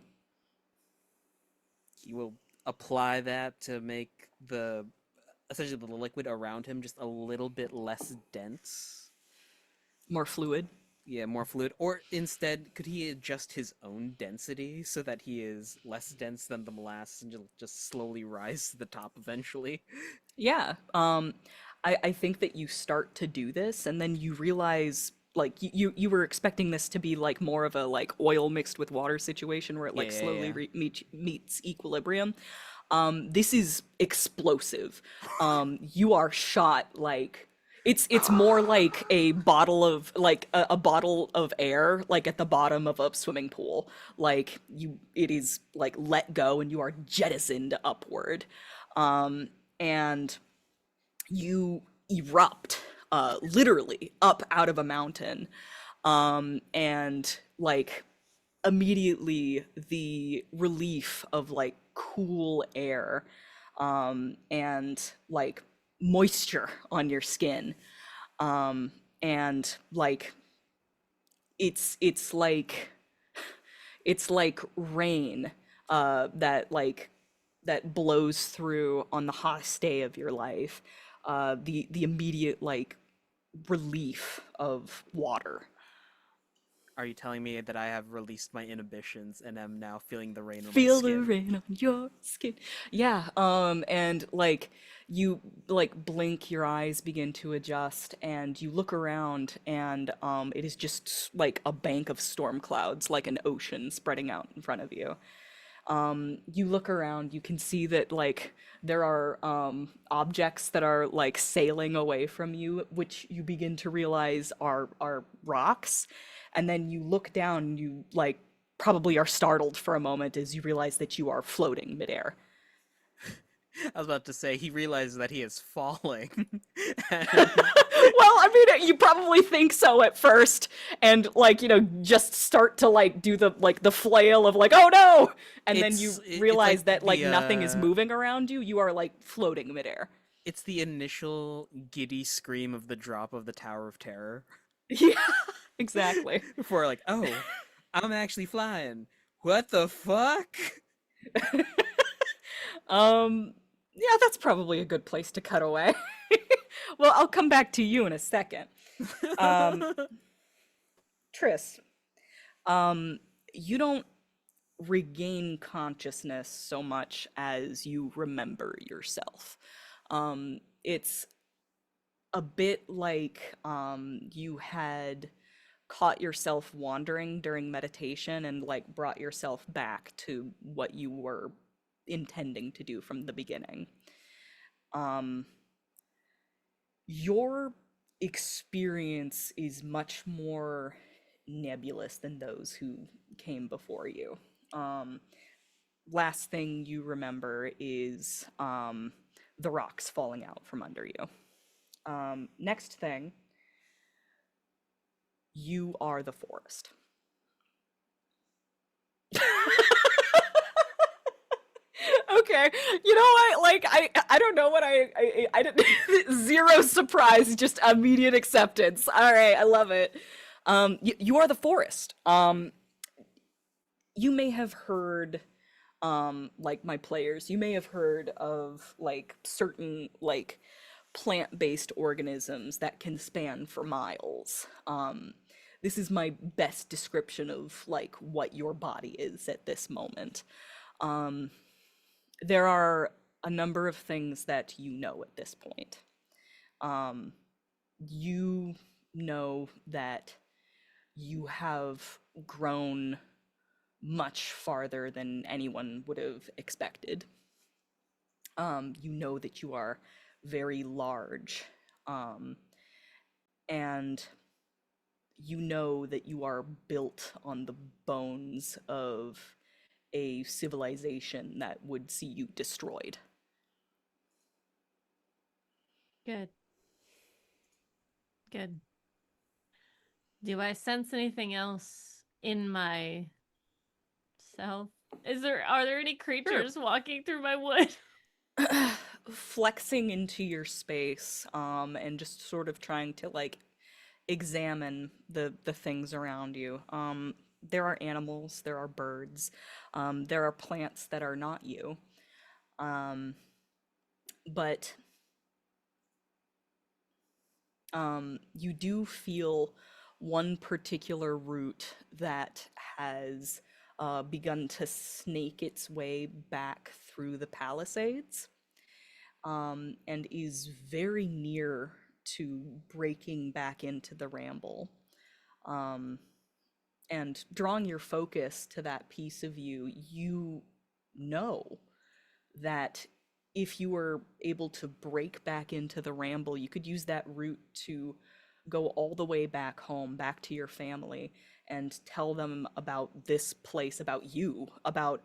He will apply that to make essentially the liquid around him just a little bit less dense. More fluid. Yeah, more fluid. Or instead, could he adjust his own density so that he is less dense than the molasses and just slowly rise to the top eventually? Yeah. I think that you start to do this and then you realize, like, you were expecting this to be like more of a like oil mixed with water situation where it like Yeah, slowly yeah. meets equilibrium. This is explosive. You are shot like it's more like a bottle of like a bottle of air like at the bottom of a swimming pool. Like it is like let go and you are jettisoned upward. And you erupt literally up out of a mountain. And like immediately the relief of like cool air and like moisture on your skin, and like it's like rain that blows through on the hottest day of your life. The immediate like relief of water. Are you telling me that I have released my inhibitions and am now feeling the rain on my Feel the skin? rain on your skin. Yeah, and like you like blink, your eyes begin to adjust, and you look around, and it is just like a bank of storm clouds, like an ocean spreading out in front of you. You look around, you can see that like there are objects that are like sailing away from you, which you begin to realize are rocks. And then you look down, and you like probably are startled for a moment as you realize that you are floating midair. I was about to say he realizes that he is falling. And Well, I mean, you probably think so at first, and like just start to like do the flail of like, oh no, and then you it's realize like that like nothing is moving around you. You are like floating midair. it's the initial giddy scream of the drop of the Tower of Terror. Yeah, exactly. Before like, oh, I'm actually flying. What the fuck? Yeah, that's probably a good place to cut away. Well, I'll come back to you in a second. Um, Tris, you don't regain consciousness so much as you remember yourself. It's a bit like you had caught yourself wandering during meditation and like brought yourself back to what you were intending to do from the beginning. Um, your experience is much more nebulous than those who came before you. Um, Last thing you remember is the rocks falling out from under you. Next thing, you are the forest. Okay, you know what? Like I don't know what I didn't. Zero surprise, just immediate acceptance. All right, I love it. You are the forest. You may have heard, like my players, you may have heard of like certain like plant-based organisms that can span for miles. This is my best description of like what your body is at this moment. Um, there are a number of things that you know at this point. Um, you know that you have grown much farther than anyone would have expected. You know that you are very large, um, and you know that you are built on the bones of a civilization that would see you destroyed. Good. Good. Do I sense anything else in my self? Are there any creatures walking through my wood? Flexing into your space, and just sort of trying to like examine the things around you. There are animals, there are birds, there are plants that are not you. But you do feel one particular root that has begun to snake its way back through the Palisades, and is very near to breaking back into the ramble. And drawing your focus to that piece of you, you know that if you were able to break back into the ramble, you could use that route to go all the way back home, back to your family, and tell them about this place, about you, about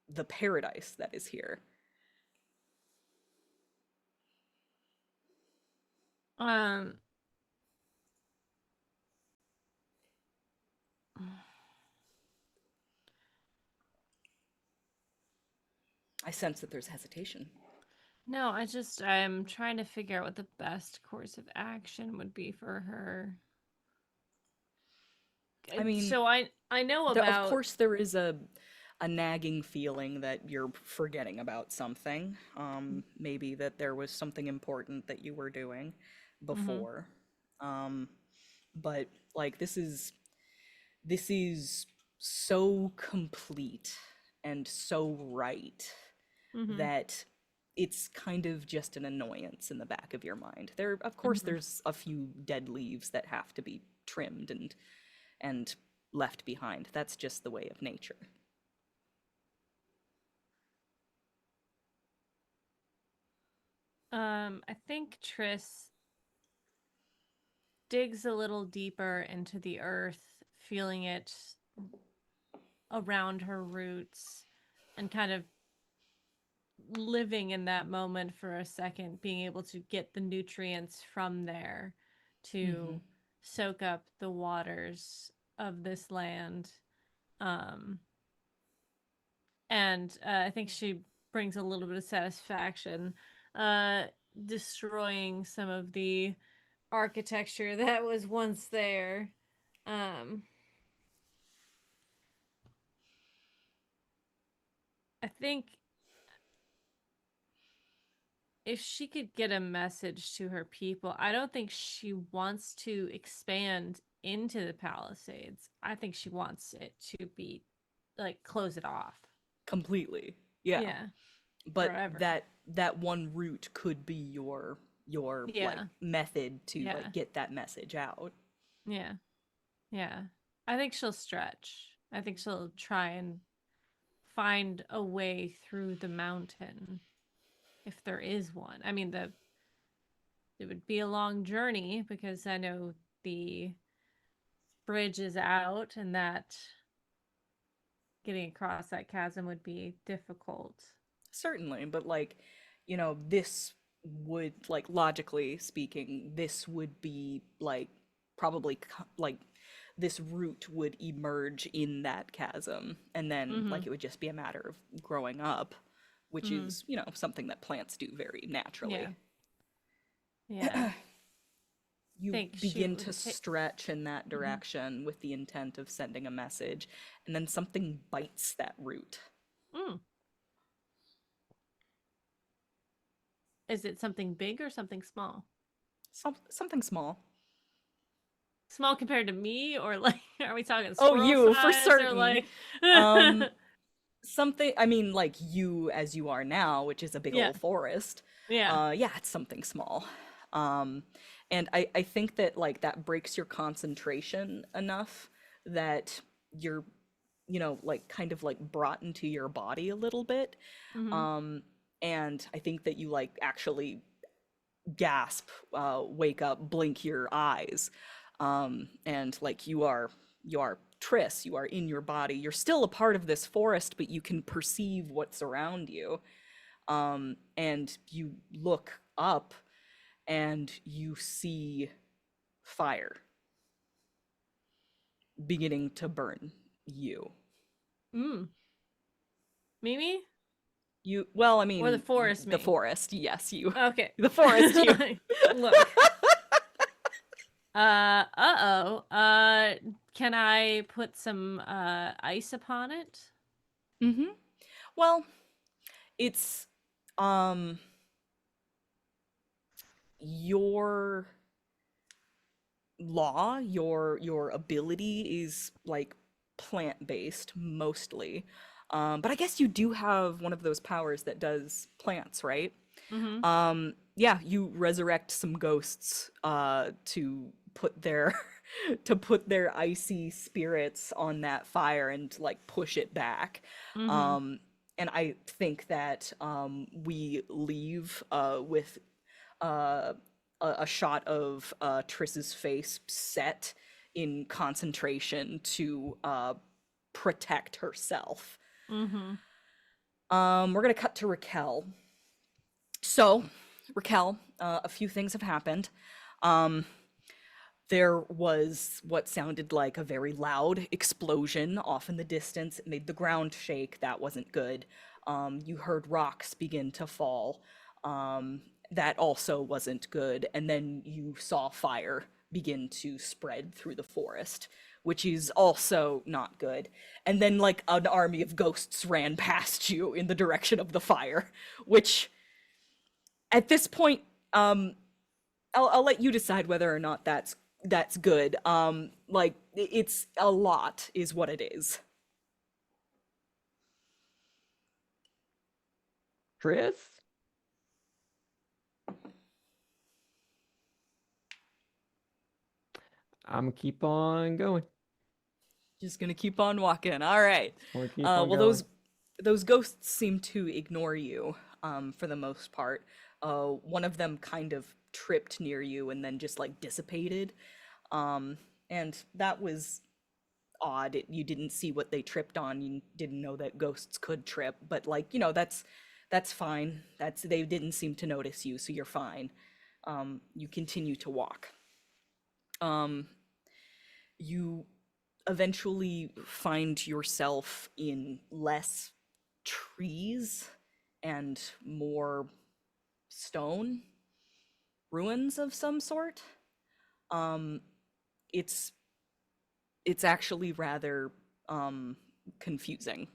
the paradise that is here. Um, I sense that there's hesitation. no, I'm trying to figure out what the best course of action would be for her. I mean, so I know about. Of course, there is a nagging feeling that you're forgetting about something. Maybe that there was something important that you were doing before. But like this is so complete and so right that it's kind of just an annoyance in the back of your mind. There, of course, there's a few dead leaves that have to be trimmed and left behind. That's just the way of nature. I think Triss digs a little deeper into the earth, feeling it around her roots and kind of living in that moment for a second, being able to get the nutrients from there to soak up the waters of this land. And I think she brings a little bit of satisfaction destroying some of the architecture that was once there. I think if she could get a message to her people, I don't think she wants to expand into the Palisades. I think she wants it to be like close it off Completely. Yeah. Yeah. But Forever. that one route could be your Yeah. like method to Yeah. like get that message out. Yeah. Yeah. I think she'll stretch. I think she'll try and find a way through the mountain if there is one. I mean, it would be a long journey because I know the bridge is out and that getting across that chasm would be difficult. Certainly, but like, you know, this would like logically speaking, this would be like probably like this route would emerge in that chasm, and then like it would just be a matter of growing up, which is, you know, something that plants do very naturally. Yeah. You Think begin she to would ta- stretch in that direction with the intent of sending a message, and then something bites that root. Mm. Is it something big or something small? Something small. Small compared to me, or like, are we talking Oh, squirrel you, for size, certain. or like, Something, I mean, like you as you are now, which is a big Yeah. old forest. yeah, Yeah, it's something small. And I think that like that breaks your concentration enough that you're, you know, like kind of like brought into your body a little bit. And I think that you like actually gasp, wake up, blink your eyes, and like you are Triss, you are in your body, you're still a part of this forest, but you can perceive what's around you. And you look up and you see fire beginning to burn you. Mimi? You, well, I mean, Or the forest the me? forest, yes, you. Okay. The forest, you. Look. Uh-oh. Can I put some ice upon it? Mm-hmm. Well, it's your law, your ability is like plant-based mostly. But I guess you do have one of those powers that does plants, right? Mm-hmm. Yeah, you resurrect some ghosts to put their to put their icy spirits on that fire and like push it back. Mm-hmm. And I think that we leave with a shot of Triss's face set in concentration to protect herself. Mm-hmm. We're gonna cut to Rakel. So, Rakel, a few things have happened. There was what sounded like a very loud explosion off in the distance. It made the ground shake. That wasn't good. You heard rocks begin to fall. That also wasn't good. And then you saw fire begin to spread through the forest, which is also not good. And then, like, an army of ghosts ran past you in the direction of the fire, which, at this point, I'll let you decide whether or not that's good. Like, it's a lot is what it is. Tris? I'm gonna keep on going. Just gonna keep on walking. All right. Gonna keep on Well, going. those ghosts seem to ignore you, for the most part. One of them kind of tripped near you and then just like dissipated. And that was odd. You didn't see what they tripped on. You didn't know that ghosts could trip, but like, that's fine. They didn't seem to notice you, so you're fine. You continue to walk. You eventually find yourself in less trees and more stone ruins of some sort. It's actually rather confusing.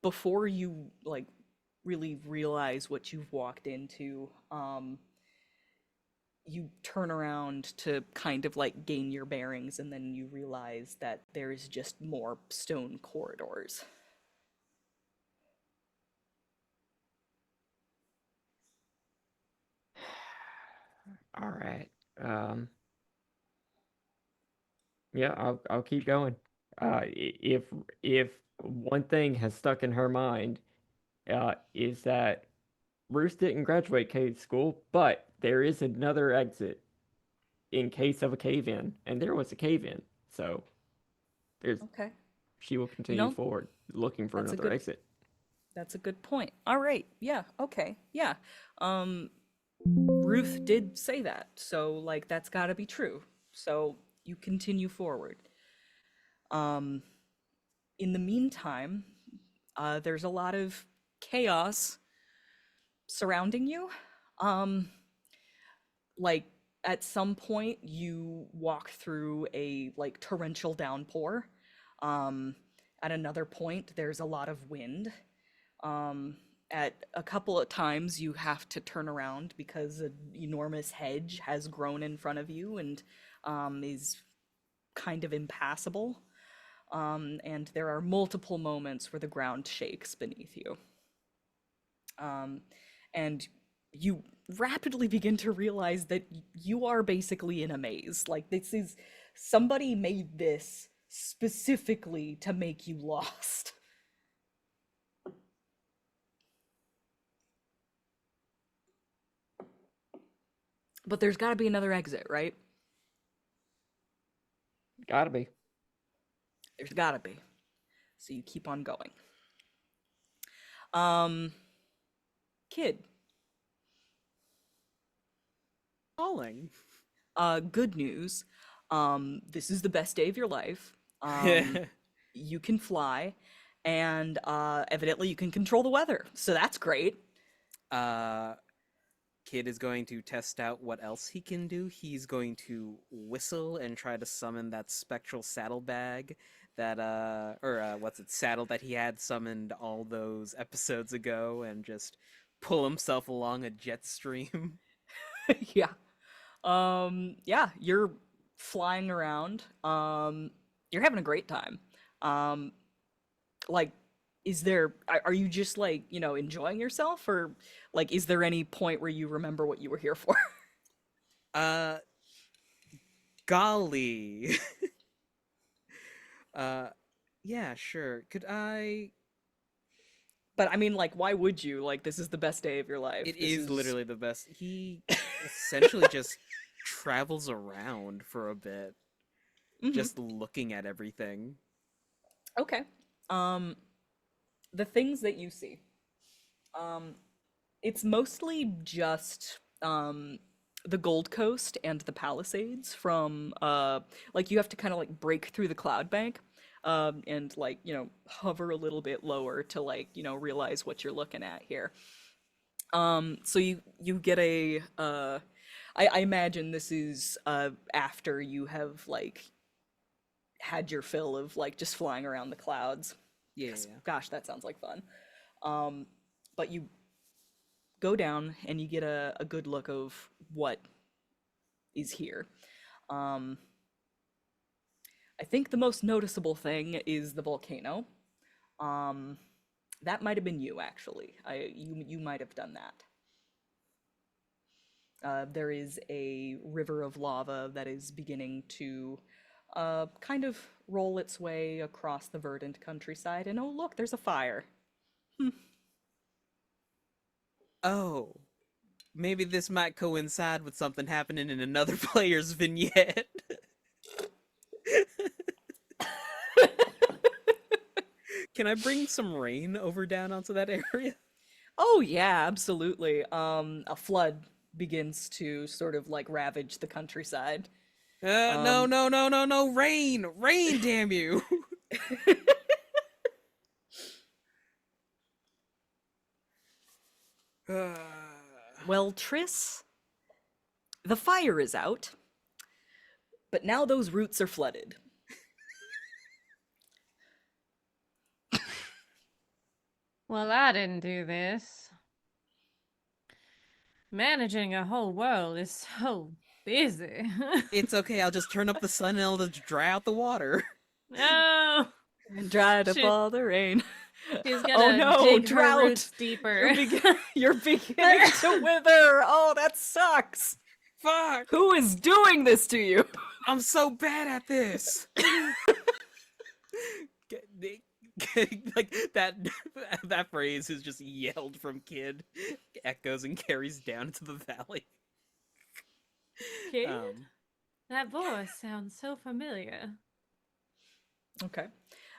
Before you like really realize what you've walked into, you turn around to kind of like gain your bearings, and then you realize that there's just more stone corridors. All right. Yeah, I'll keep going. If one thing has stuck in her mind, is that Ruth didn't graduate cave school, but there is another exit in case of a cave-in, and there was a cave-in, so there's Okay. she will continue know, forward looking for that's a another good- exit. That's a good point. All right. Yeah. Okay. Yeah. Ruth did say that, so like that's got to be true. So you continue forward. In the meantime, there's a lot of chaos surrounding you. Like at some point you walk through a like torrential downpour. At another point there's a lot of wind. At a couple of times you have to turn around because an enormous hedge has grown in front of you and is kind of impassable. And there are multiple moments where the ground shakes beneath you. And you rapidly begin to realize that you are basically in a maze. Like, this is, somebody made this specifically to make you lost. But there's got to be another exit, right? Gotta be. There's got to be. So you keep on going. Kid. Falling. Good news. This is the best day of your life. You can fly, and evidently you can control the weather, so that's great. Kid is going to test out what else he can do. He's going to whistle and try to summon that spectral saddlebag that saddle that he had summoned all those episodes ago, and just pull himself along a jet stream. Yeah. Yeah, you're flying around. You're having a great time. Like, are you just like, enjoying yourself, or like, is there any point where you remember what you were here for? Golly. Yeah, sure. Could I? But I mean, like, why would you? Like, this is the best day of your life. It This is literally the best. He essentially just travels around for a bit, Mhm. just looking at everything. Okay. The things that you see. It's mostly just the Gold Coast and the Palisades from like you have to kind of like break through the cloud bank and like, hover a little bit lower to like, realize what you're looking at here. So you get I imagine this is after you have like had your fill of like just flying around the clouds. Yeah. 'Cause, gosh, that sounds like fun. But you go down and you get a good look of what is here. I think the most noticeable thing is the volcano. That might have been you, actually. You might have done that. There is a river of lava that is beginning to kind of roll its way across the verdant countryside, and oh look, there's a fire. Oh, maybe this might coincide with something happening in another player's vignette. Can I bring some rain over down onto that area? Oh yeah, absolutely. A flood begins to sort of like ravage the countryside. No, rain! Rain, damn you! Well, Triss, the fire is out, but now those roots are flooded. Well, I didn't do this. Managing a whole world is so busy. It's okay, I'll just turn up the sun and it'll just dry out the water. No! And dried up Shit. all the rain. She's Oh gonna no, dig her drought! roots deeper. You're beginning to wither! Oh, that sucks! Fuck! Who is doing this to you? I'm so bad at this! Like, that phrase is just yelled from Kid, echoes and carries down into the valley. Kid? That voice sounds so familiar. Okay.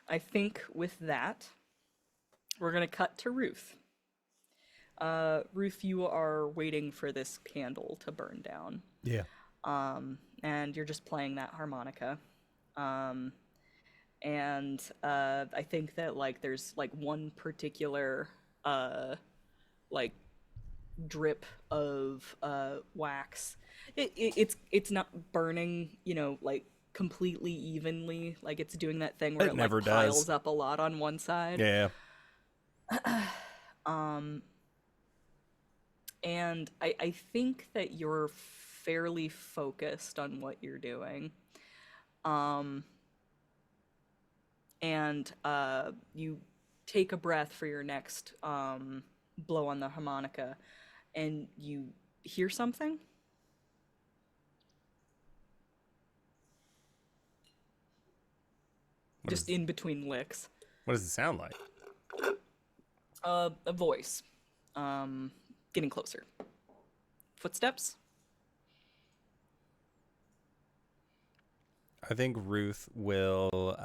I think with that, we're gonna cut to Ruth. Ruth, you are waiting for this candle to burn down. Yeah. And you're just playing that harmonica. And I think that like there's like one particular like drip of wax. It's not burning, like completely evenly. Like it's doing that thing where It it never like does. piles up a lot on one side. Yeah. And I think that you're fairly focused on what you're doing. And you take a breath for your next blow on the harmonica, and you hear something. Just in between licks. What does it sound like? A voice. Getting closer. Footsteps. I think Ruth will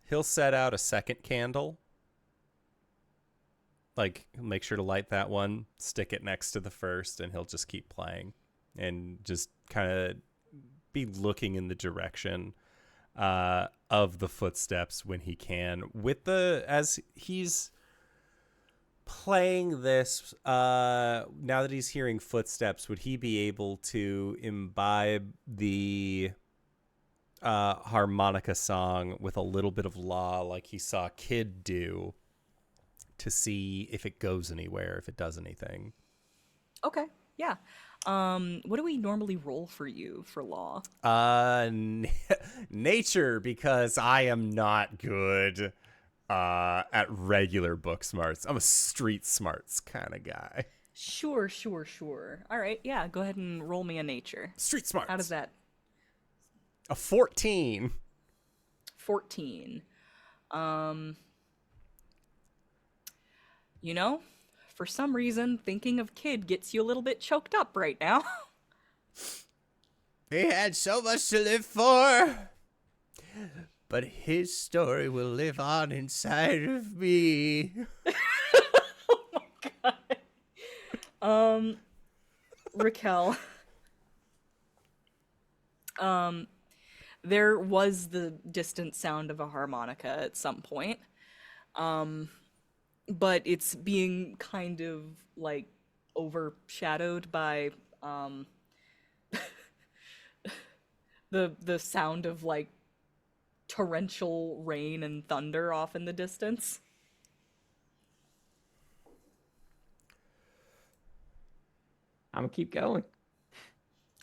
he'll set out a second candle. Like, make sure to light that one, stick it next to the first, and he'll just keep playing. and just kind of be looking in the direction of the footsteps when he can. As he's playing this, now that he's hearing footsteps, would he be able to imbibe the harmonica song with a little bit of law, like he saw Kid do, to see if it goes anywhere, if it does anything? Okay, yeah. What do we normally roll for you for law? Nature, because I am not good at regular book smarts. I'm a street smarts kind of guy. Sure. All right, yeah, go ahead and roll me a nature. Street smarts. How does that? A 14. 14. For some reason, thinking of Kid gets you a little bit choked up right now. He had so much to live for, but his story will live on inside of me. Oh my god. Rakel. There was the distant sound of a harmonica at some point. But it's being kind of like overshadowed by the sound of like torrential rain and thunder off in the distance. I'm gonna keep going.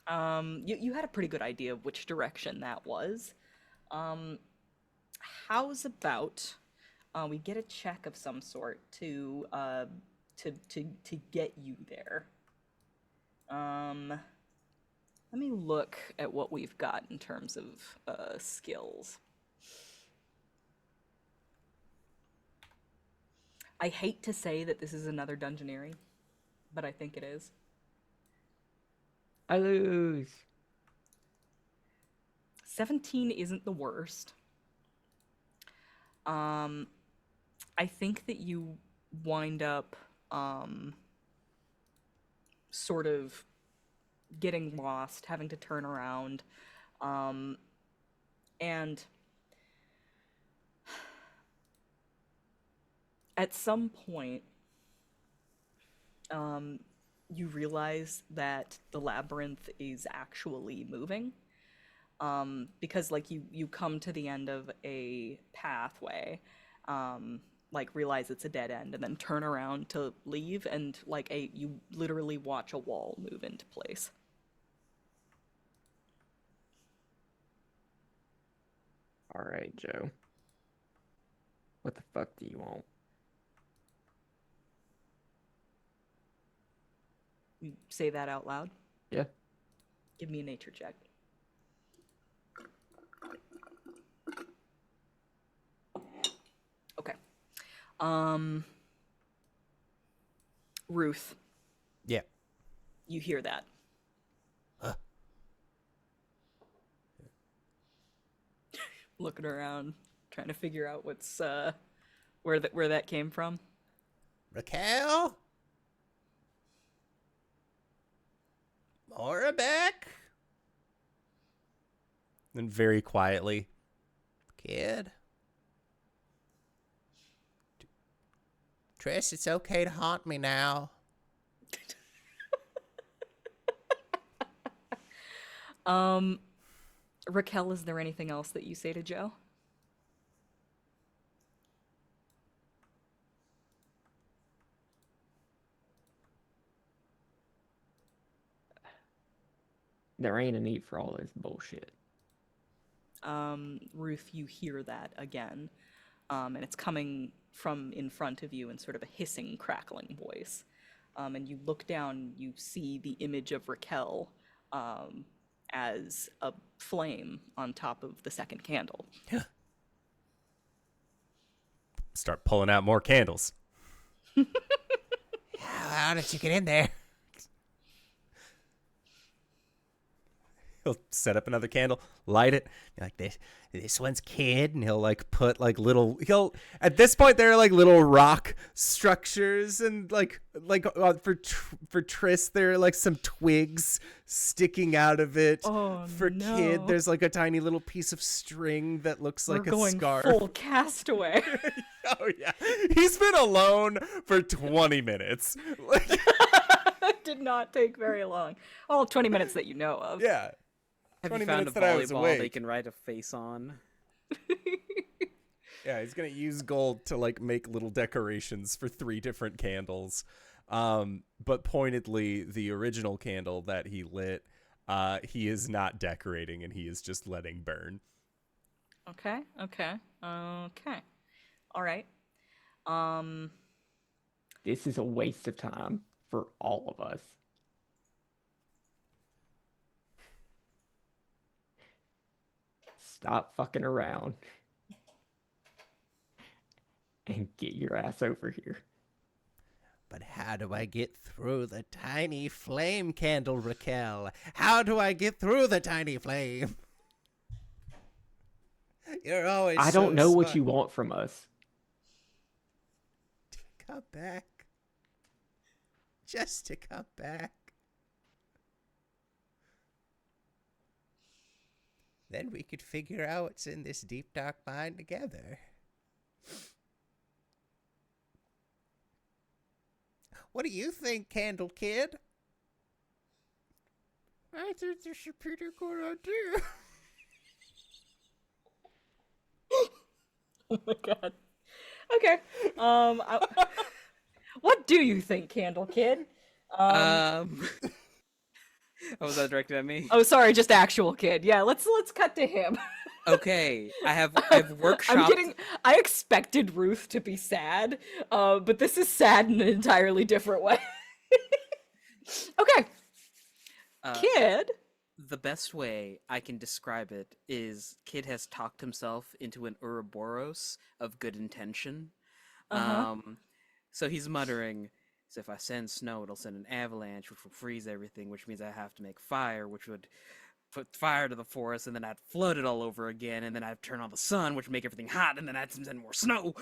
You had a pretty good idea of which direction that was. How's about we get a check of some sort to get you there. Let me look at what we've got in terms of skills. I hate to say that this is another Dungeoneering, but I think it is. I lose. 17 isn't the worst. I think that you wind up sort of getting lost, having to turn around, and at some point you realize that the labyrinth is actually moving, because like you come to the end of a pathway, like realize it's a dead end, and then turn around to leave, and like you literally watch a wall move into place. All right, Joe. What the fuck do you want? You say that out loud? Yeah. Give me a nature check. Okay. Ruth. Yeah. You hear that? Huh? Looking around, trying to figure out what's where that came from. Rakel? Moravec? And very quietly, Kid? Trish, it's okay to haunt me now. Rakel, is there anything else that you say to Joe? There ain't a need for all this bullshit. Ruth, you hear that again, and it's coming from in front of you in sort of a hissing, crackling voice. And you look down, you see the image of Rakel as a flame on top of the second candle. start pulling out more candles. How did you get in there? He'll set up another candle, light it, be like this one's Kid, and he'll like put like at this point there are like little rock structures, and for Triss there are like some twigs sticking out of it. Oh, for no. Kid there's like a tiny little piece of string that looks like We're a going scarf. full Castaway. Oh yeah, he's been alone for 20 minutes. Like, It did not take very long. Well, 20 minutes that you know of. yeah. Have 20 you found a minutes that I was volleyball they awake. can write a face on? Yeah, he's gonna use gold to like make little decorations for 3 different candles. But pointedly, the original candle that he lit, he is not decorating, and he is just letting burn. Okay. All right. This is a waste of time for all of us. Stop fucking around and get your ass over here. But how do I get through the tiny flame candle, Rakel? How do I get through the tiny flame? You're always I don't so know what smart. you want from us. To come back. Just to come back. Then we could figure out what's in this deep dark mine together. What do you think, Candle Kid? I think this is a pretty good idea. Oh my god. Okay. What do you think, Candle Kid? Oh, was that directed at me? Oh, sorry, just actual Kid. Yeah, let's cut to him. Okay, I've workshopped. I expected Ruth to be sad, but this is sad in an entirely different way. Okay. Kid. The best way I can describe it is Kid has talked himself into an Ouroboros of good intention. So he's muttering, so if I send snow, it'll send an avalanche, which will freeze everything, which means I have to make fire, which would put fire to the forest, and then I'd flood it all over again, and then I'd turn on the sun, which would make everything hot, and then I'd send more snow.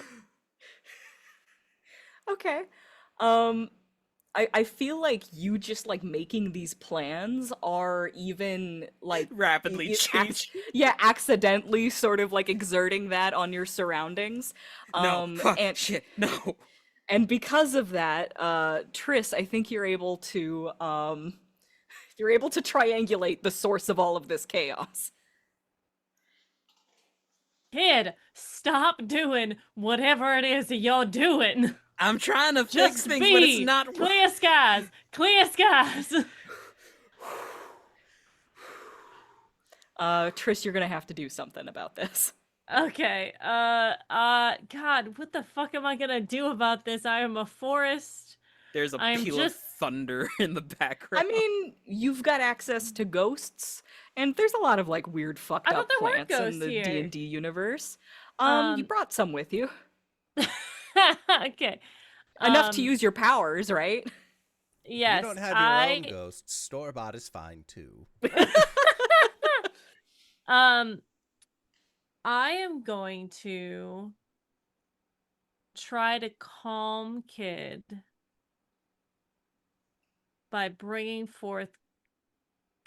Okay. I feel like you just like making these plans are even like Rapidly change. accidentally sort of like exerting that on your surroundings. No, fuck, and shit, no. And because of that, Triss, I think you're able to triangulate the source of all of this chaos. Kid, stop doing whatever it is that you're doing. I'm trying to fix Just things, but it's not clear skies. Clear skies. Triss, you're gonna have to do something about this. Okay. God, what the fuck am I gonna do about this? I am a forest. There's a I'm peal of thunder in the background. I mean, you've got access to ghosts, and there's a lot of like weird fucked I up thought there were plants in ghosts the here. D&D universe. You Um, brought some with you. Okay. Enough to use your powers, right? Yes. You don't have your own ghosts. Store-bought is fine, too. I am going to try to calm Kid by bringing forth.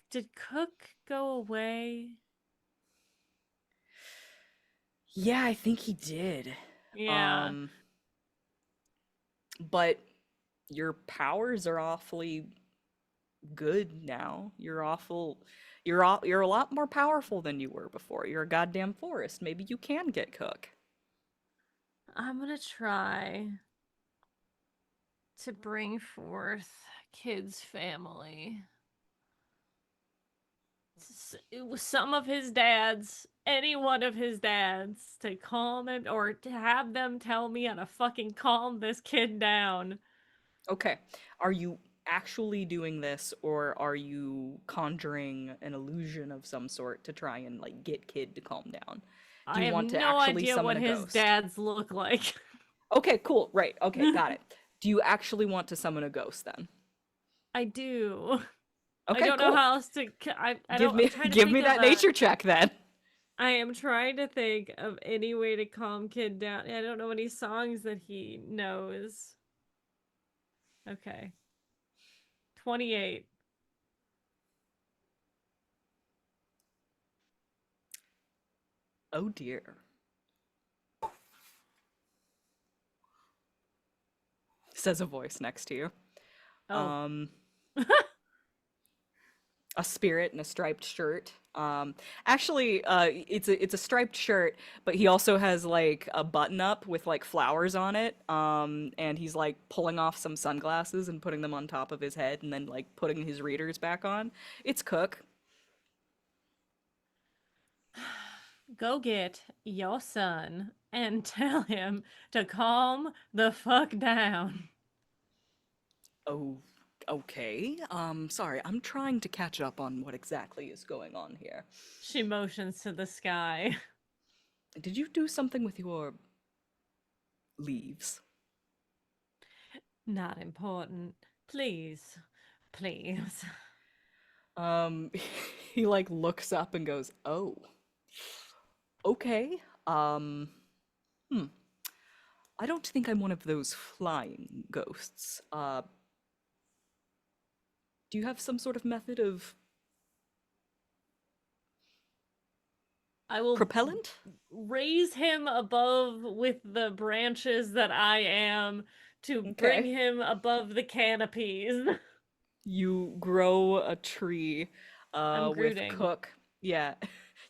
Did Cook go away? Yeah, I think he did. Yeah. But your powers are awfully good now. You're a lot more powerful than you were before. You're a goddamn forest. Maybe you can get Cook. I'm gonna try to bring forth Kid's family. Some of his dads, any one of his dads, to calm him or to have them tell me how to fucking calm this kid down. Okay. Are you actually doing this, or are you conjuring an illusion of some sort to try and like get Kid to calm down? Do I you have want to no actually idea summon what a his ghost? dads look like. Okay, cool. Right. Okay, got it. Do you actually want to summon a ghost then? I do. Okay, I don't cool. know how else to. I Give don't. me I'm trying to give think me of that nature check then. I am trying to think of any way to calm Kid down. I don't know any songs that he knows. Okay. 28. Oh dear. Says a voice next to you. Oh. A spirit in a striped shirt. Actually, it's a striped shirt, but he also has like a button up with like flowers on it. And he's like pulling off some sunglasses and putting them on top of his head, and then like putting his readers back on. It's Cook. Go get your son and tell him to calm the fuck down. Oh, okay. Sorry, I'm trying to catch up on what exactly is going on here. She motions to the sky. Did you do something with your leaves? Not important. Please. Please. Um, he like looks up and goes, "Oh, okay. Hmm. I don't think I'm one of those flying ghosts. Do you have some sort of method of I will propellant?" raise him above with the branches that I am to bring Okay. him above the canopies. You grow a tree, I'm with Grooting. Cook. Yeah,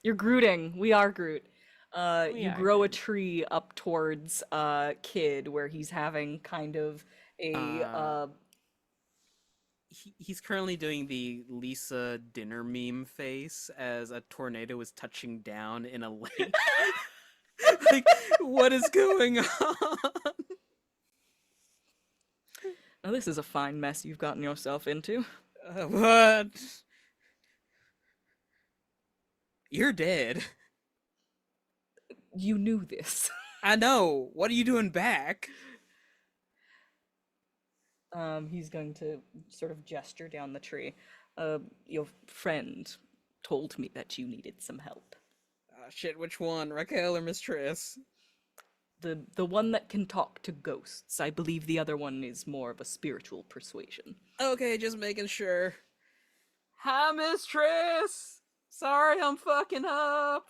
you're Grooting. We are Groot. We You are grow a Groot. tree up towards Kid, where he's having kind of a He's currently doing the Lisa dinner meme face as a tornado is touching down in a lake. Like, what is going on? Now this is a fine mess you've gotten yourself into. What? You're dead. You knew this. I know. What are you doing back? He's going to sort of gesture down the tree. Your friend told me that you needed some help. Shit, which one? Rakel or Mistress? The one that can talk to ghosts. I believe the other one is more of a spiritual persuasion. Okay, just making sure. Hi, Mistress! Sorry I'm fucking up.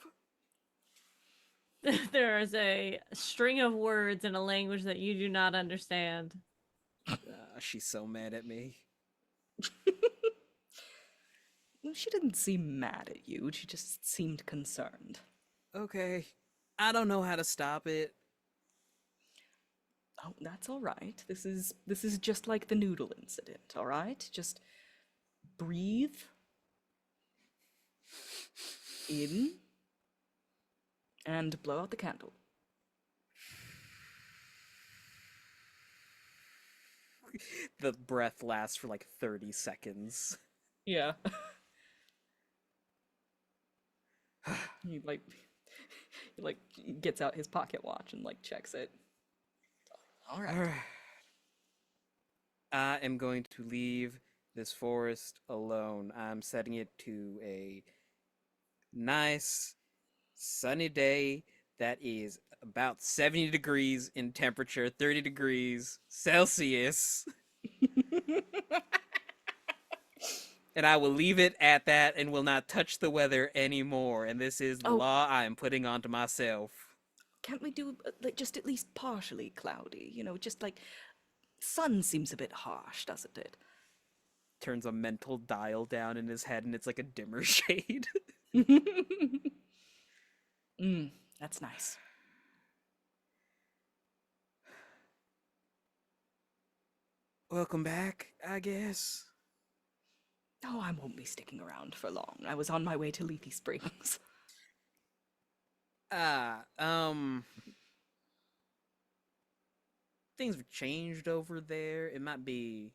There is a string of words in a language that you do not understand. She's so mad at me. She didn't seem mad at you, she just seemed concerned. Okay. I don't know how to stop it. Oh, that's all right. This is just like the noodle incident, all right? Just breathe in and blow out the candle. The breath lasts for like 30 seconds. Yeah. he gets out his pocket watch and like checks it. All right. I am going to leave this forest alone. I'm setting it to a nice sunny day that is about 70 degrees in temperature, 30 degrees Celsius. And I will leave it at that and will not touch the weather anymore. And this is the law I am putting onto myself. Can't we do like just at least partially cloudy? You know, just like sun seems a bit harsh, doesn't it? Turns a mental dial down in his head and it's like a dimmer shade. That's nice. Welcome back, I guess. Oh, I won't be sticking around for long. I was on my way to Lethe Springs. Things have changed over there. It might be.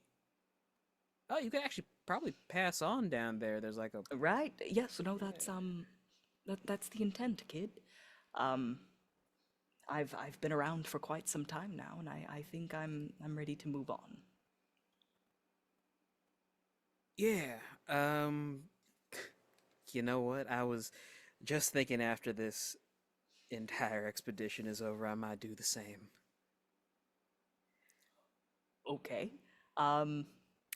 Oh, you could actually probably pass on down there. There's like a. Right? Yes, no, that's the intent, kid. I've been around for quite some time now, and I think I'm ready to move on. Yeah. You know what? I was just thinking after this entire expedition is over, I might do the same. Okay. Um,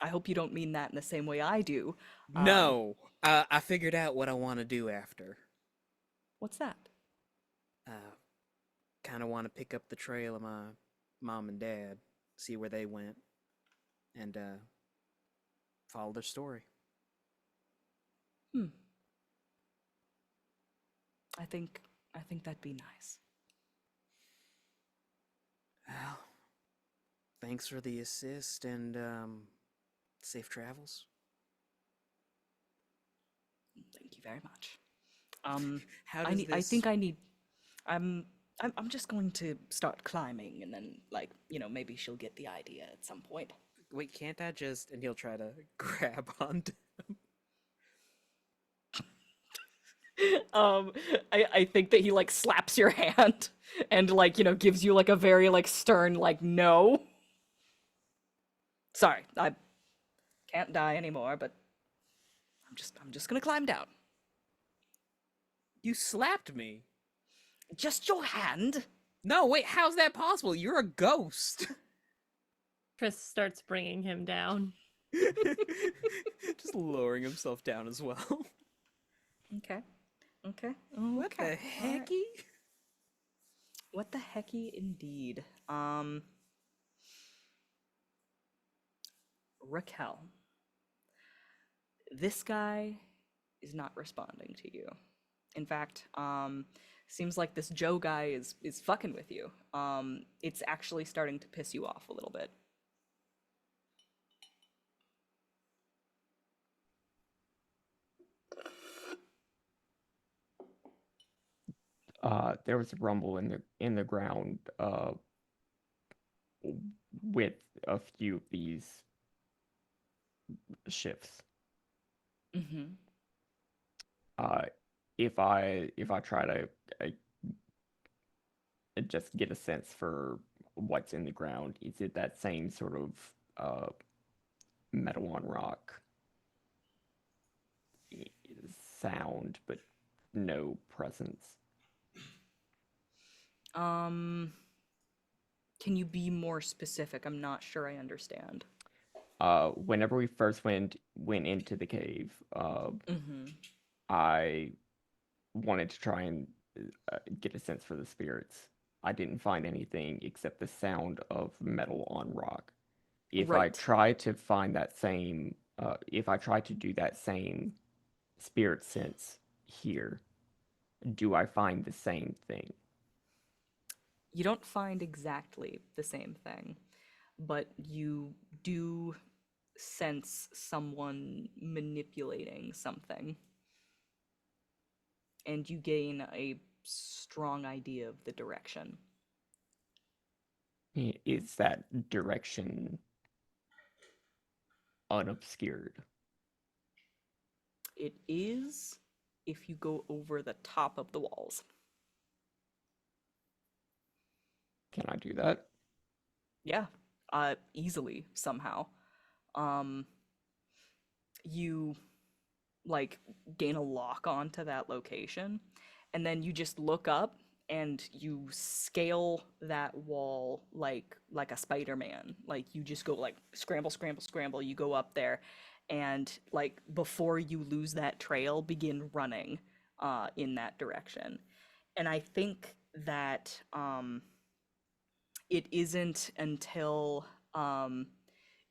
I hope you don't mean that in the same way I do. Um, No, I figured out what I want to do after. what's that? Uh, kind of want to pick up the trail of my mom and dad, see where they went, and follow their story. Hmm. I think that'd be nice. Well, thanks for the assist and safe travels. Thank you very much. Um, How I does need. I this? think I need. I'm. I'm just going to start climbing, and then, like, maybe she'll get the idea at some point. Wait, can't I just? And he'll try to grab onto. um, I think that he like slaps your hand and like gives you like a very like stern like no. Sorry, I can't die anymore, but I'm just gonna climb down. You slapped me. Just your hand. No, wait, how's that possible? You're a ghost. Tris starts bringing him down. Just lowering himself down as well. Okay. Okay. What the Okay. All right. hecky? What the hecky indeed. Rakel. This guy is not responding to you. In fact, seems like this Joe guy is fucking with you. It's actually starting to piss you off a little bit. There was a rumble in the ground with a few of these shifts. Mm-hmm. If I try to just get a sense for what's in the ground, is it that same sort of metal on rock sound, but no presence? Can you be more specific? I'm not sure I understand. Whenever we first went into the cave, Mm-hmm. I wanted to try and get a sense for the spirits. I didn't find anything except the sound of metal on rock. If I Right. try to find that same, if I try to do that same spirit sense here, do I find the same thing? You don't find exactly the same thing, but you do sense someone manipulating something, and you gain a strong idea of the direction. Is that direction unobscured? It is if you go over the top of the walls. Can I do that? Yeah, easily somehow. You like gain a lock onto that location, and then you just look up and you scale that wall like a Spider-Man. Like you just go like scramble, scramble, scramble. You go up there, and like before you lose that trail, begin running in that direction. And I think that it isn't until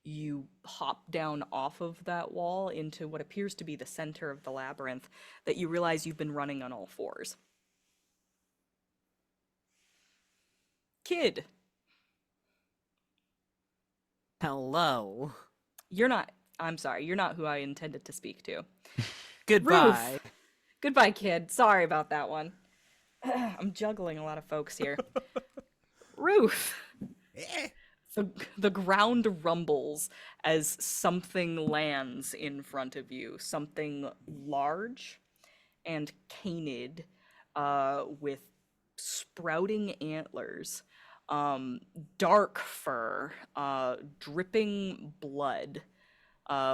you hop down off of that wall into what appears to be the center of the labyrinth that you realize you've been running on all fours. Kid, Hello. I'm sorry, you're not who I intended to speak to. Goodbye. Ruth. Goodbye, kid. Sorry about that one. I'm juggling a lot of folks here. Ruth. Eh? The ground rumbles as something lands in front of you. Something large and canid, with sprouting antlers, dark fur, dripping blood,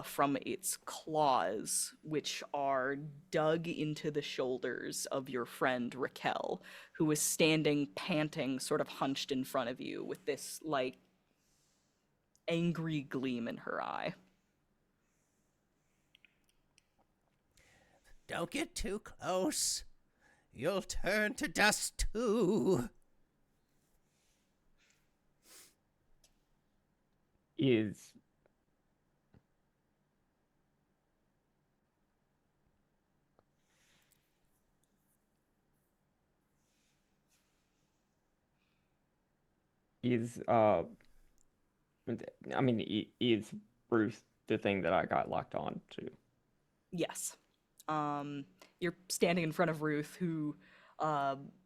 from its claws, which are dug into the shoulders of your friend Rakel, who is standing panting, sort of hunched in front of you with this, like, angry gleam in her eye. Don't get too close. You'll turn to dust too. Is is I mean, is Ruth the thing that I got locked on to? Yes. You're standing in front of Ruth, who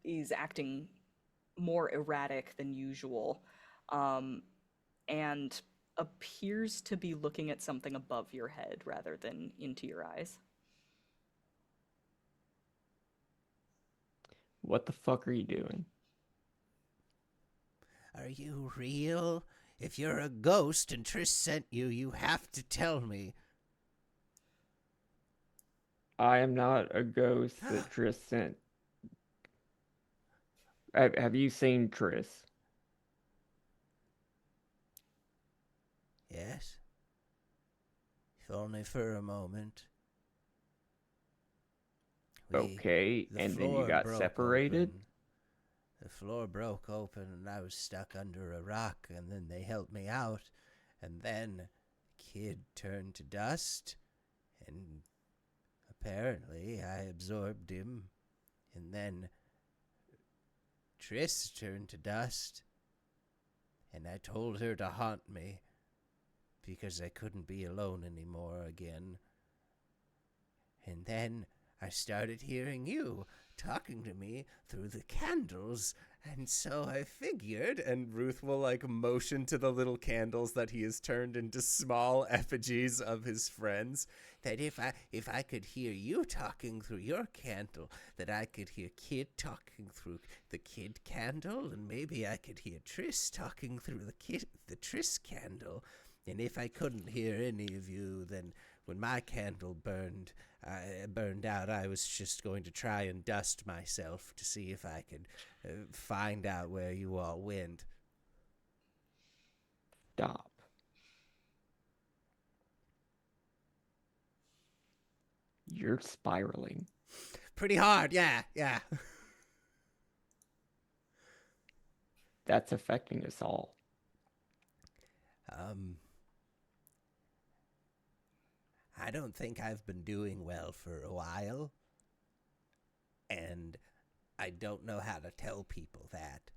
is acting more erratic than usual, and appears to be looking at something above your head rather than into your eyes. What the fuck are you doing? Are you real? If you're a ghost and Triss sent you, you have to tell me. I am not a ghost that Triss sent. Have you seen Triss? Yes. If only for a moment. Okay, The and then you floor got broke separated? open. The floor broke open and I was stuck under a rock, and then they helped me out, and then the kid turned to dust, and apparently I absorbed him, and then Triss turned to dust, and I told her to haunt me because I couldn't be alone anymore again. And then I started hearing you talking to me through the candles, and so I figured, And Ruth will like motion to the little candles that he has turned into small effigies of his friends. that if I could hear you talking through your candle, that I could hear Kid talking through the Kid candle, and maybe I could hear Triss talking through the Triss candle. And if I couldn't hear any of you, then when my candle burned out, I was just going to try and dust myself to see if I could find out where you all went. Stop. You're spiraling. Pretty hard, yeah. That's affecting us all. I don't think I've been doing well for a while, and I don't know how to tell people that,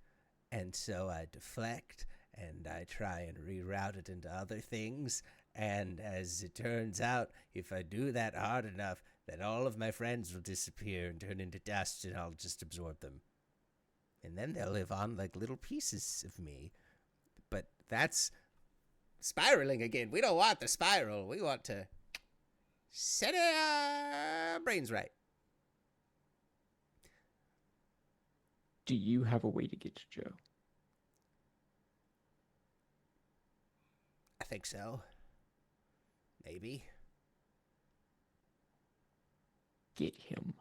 and so I deflect, and I try and reroute it into other things, and as it turns out, if I do that hard enough, then all of my friends will disappear and turn into dust, and I'll just absorb them. And then they'll live on like little pieces of me. But that's spiraling again. We don't want the spiral. We want to set our brains right. Do you have a way to get to Joe? I think so. Maybe. Get him.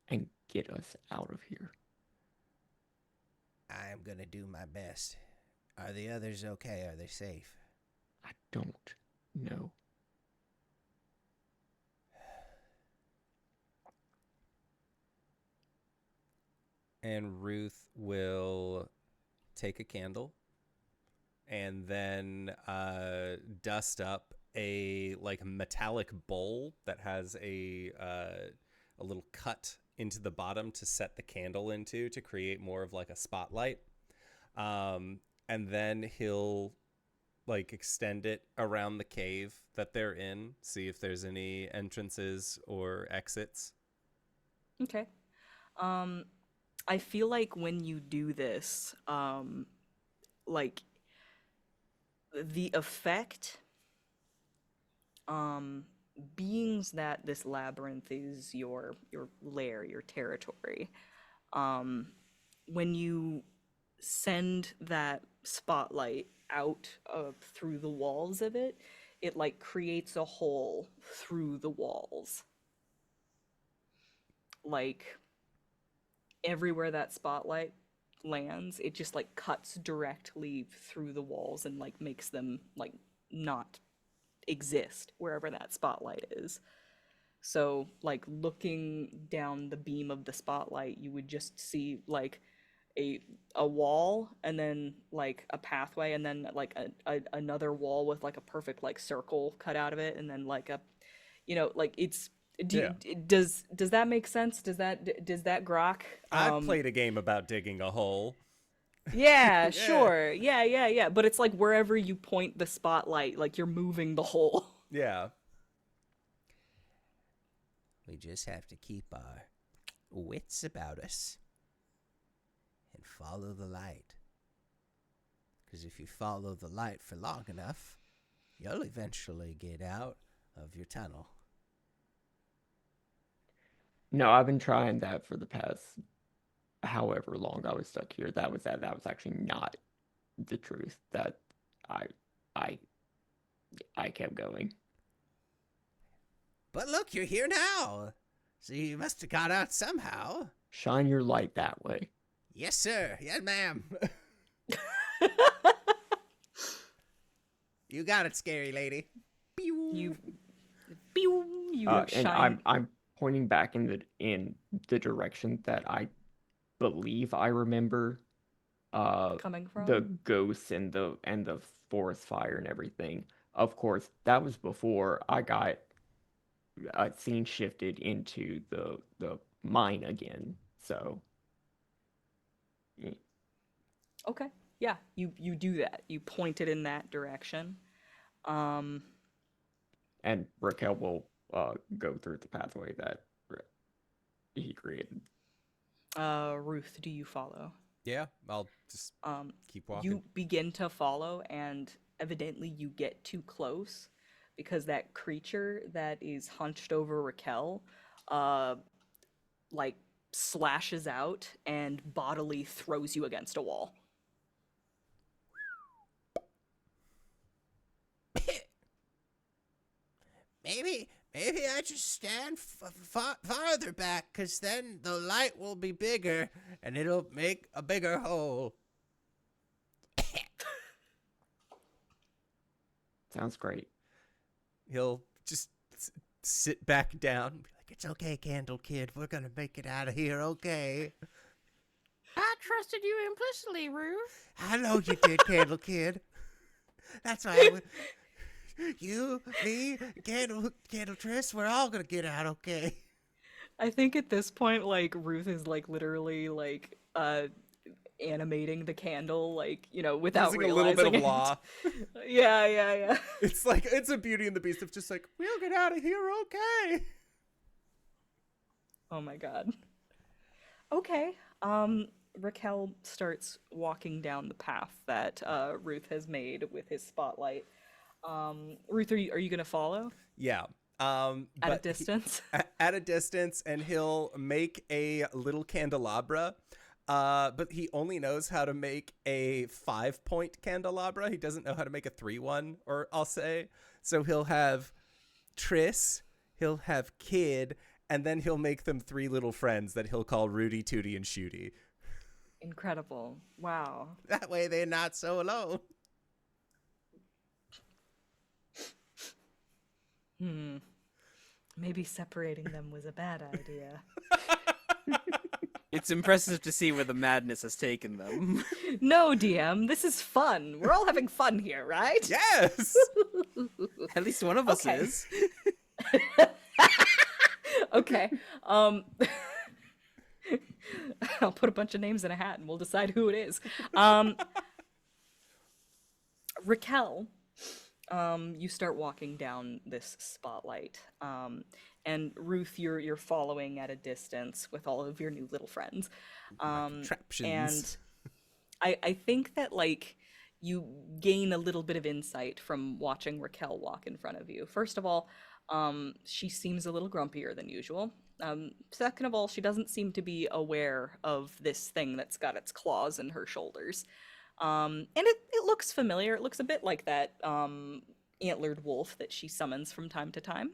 And get us out of here. I'm gonna do my best. Are the others okay? Are they safe? I don't know. And Ruth will take a candle and then dust up a like metallic bowl that has a little cut into the bottom to set the candle into to create more of like a spotlight. And then he'll like extend it around the cave that they're in, see if there's any entrances or exits. Okay. I feel like when you do this, like the effect, beings that this labyrinth is your lair, your territory. When you send that spotlight out through the walls of it, it like creates a hole through the walls. Like everywhere that spotlight lands, it just like cuts directly through the walls and like makes them like not exist wherever that spotlight is. So like looking down the beam of the spotlight, you would just see like a wall, and then like a pathway, and then like another wall with like a perfect like circle cut out of it, and then like a, you know, like it's does that make sense? Does that grok? I've played a game about digging a hole. Yeah, sure. Yeah. But it's like wherever you point the spotlight, like you're moving the hole. Yeah. We just have to keep our wits about us and follow the light. Because if you follow the light for long enough, you'll eventually get out of your tunnel. No, I've been trying that for the past however long I was stuck here. That was actually not the truth. That I kept going. But look, you're here now. So you must have got out somehow. Shine your light that way. Yes, sir. Yes, ma'am. You got it, scary lady. You And shine. I'm pointing back in the direction that I believe I remember Coming from the ghosts and the forest fire and everything. Of course, that was before I got scene shifted into the mine again. So Okay. Yeah, you do that. You point it in that direction. and Rakel will go through the pathway that he created. Ruth, do you follow? Yeah, I'll just keep walking. You begin to follow, and evidently you get too close because that creature that is hunched over Rakel, like slashes out and bodily throws you against a wall. Maybe I just stand farther back, because then the light will be bigger, and it'll make a bigger hole. Sounds great. He'll just sit back down. Be like, it's okay, Candle Kid. We're gonna make it out of here, okay? I trusted you implicitly, Ruth. I know you did, Candle Kid. That's why I would... You, me, Candle Triss, we're all gonna get out, okay? I think at this point, like, Ruth is, like, literally, like, animating the candle, like, you know, without Using a realizing little bit of it. law. Yeah. It's like, it's a Beauty and the Beast of just like, we'll get out of here, okay? Oh my god. Okay. Rakel starts walking down the path that Ruth has made with his spotlight. Ruth, are you gonna follow? Yeah. At a but distance? At a distance, and he'll make a little candelabra. But he only knows how to make a 5-point candelabra. He doesn't know how to make a 3-1, or I'll say. So he'll have Triss, he'll have Kid, and then he'll make them 3 little friends that he'll call Rudy, Tooty, and Shooty. Incredible. Wow. That way they're not so alone. Maybe separating them was a bad idea. It's impressive to see where the madness has taken them. No, DM, this is fun. We're all having fun here, right? Yes! At least one of us Okay. is. Okay. I'll put a bunch of names in a hat and we'll decide who it is. Rakel, you start walking down this spotlight. And Ruth, you're following at a distance with all of your new little friends. Contraptions. And I think that, like, you gain a little bit of insight from watching Rakel walk in front of you. First of all, she seems a little grumpier than usual. Second of all, she doesn't seem to be aware of this thing that's got its claws in her shoulders. And it looks familiar. It looks a bit like that antlered wolf that she summons from time to time.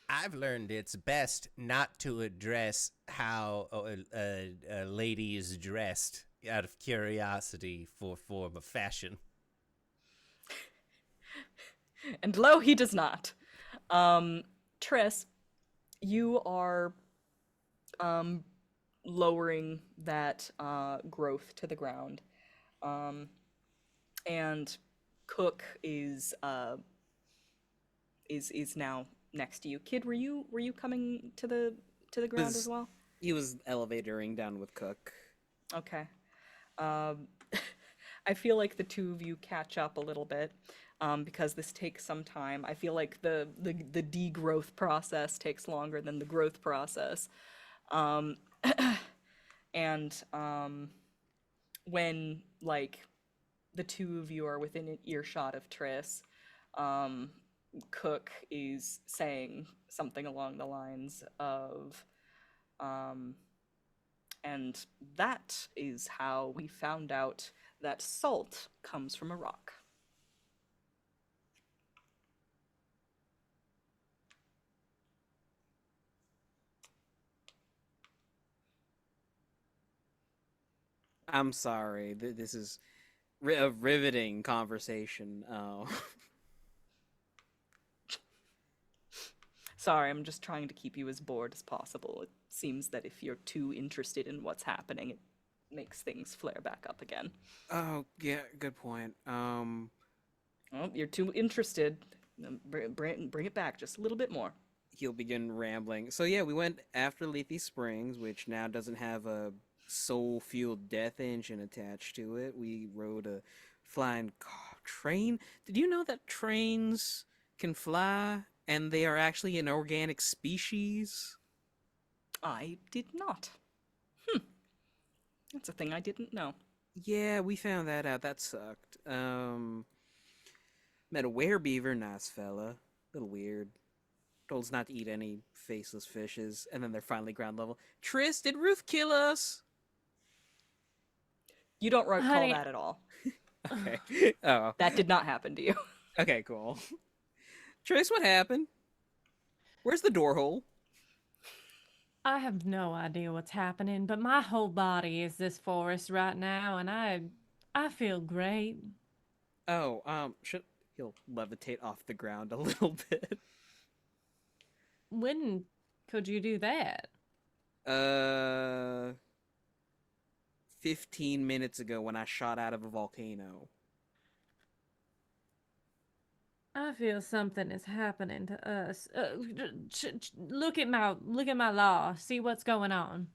I've learned it's best not to address how a lady is dressed out of curiosity for form of fashion. And lo, he does not. Triss, you are lowering that growth to the ground. And Cook is now next to you. Kid, were you coming to the ground as well? He was elevatoring down with Cook. Okay. I feel like the two of you catch up a little bit, because this takes some time. I feel like the degrowth process takes longer than the growth process. And when, like, the two of you are within an earshot of Triss, Cook is saying something along the lines of, and that is how we found out that salt comes from a rock. I'm sorry. This is a riveting conversation. Sorry, I'm just trying to keep you as bored as possible. It seems that if you're too interested in what's happening, it makes things flare back up again. Oh, yeah, good point. Well, you're too interested. Bring it back just a little bit more. He'll begin rambling. So yeah, we went after Lethe Springs, which now doesn't have a soul-fueled death engine attached to it. We rode a flying train. Did you know that trains can fly and they are actually an organic species? I did not. That's a thing I didn't know. Yeah, we found that out. That sucked. Met a werebeaver, nice fella. Little weird. Told us not to eat any faceless fishes, and then they're finally ground level. Triss, did Ruth kill us? You don't recall Honey. that at all. Okay. Oh. That did not happen to you. Okay, cool. Triss, what happened? Where's the door hole? I have no idea what's happening, but my whole body is this forest right now, and I feel great. Oh, he'll levitate off the ground a little bit. When could you do that? 15 minutes ago when I shot out of a volcano. I feel something is happening to us. Look at my law. See what's going on.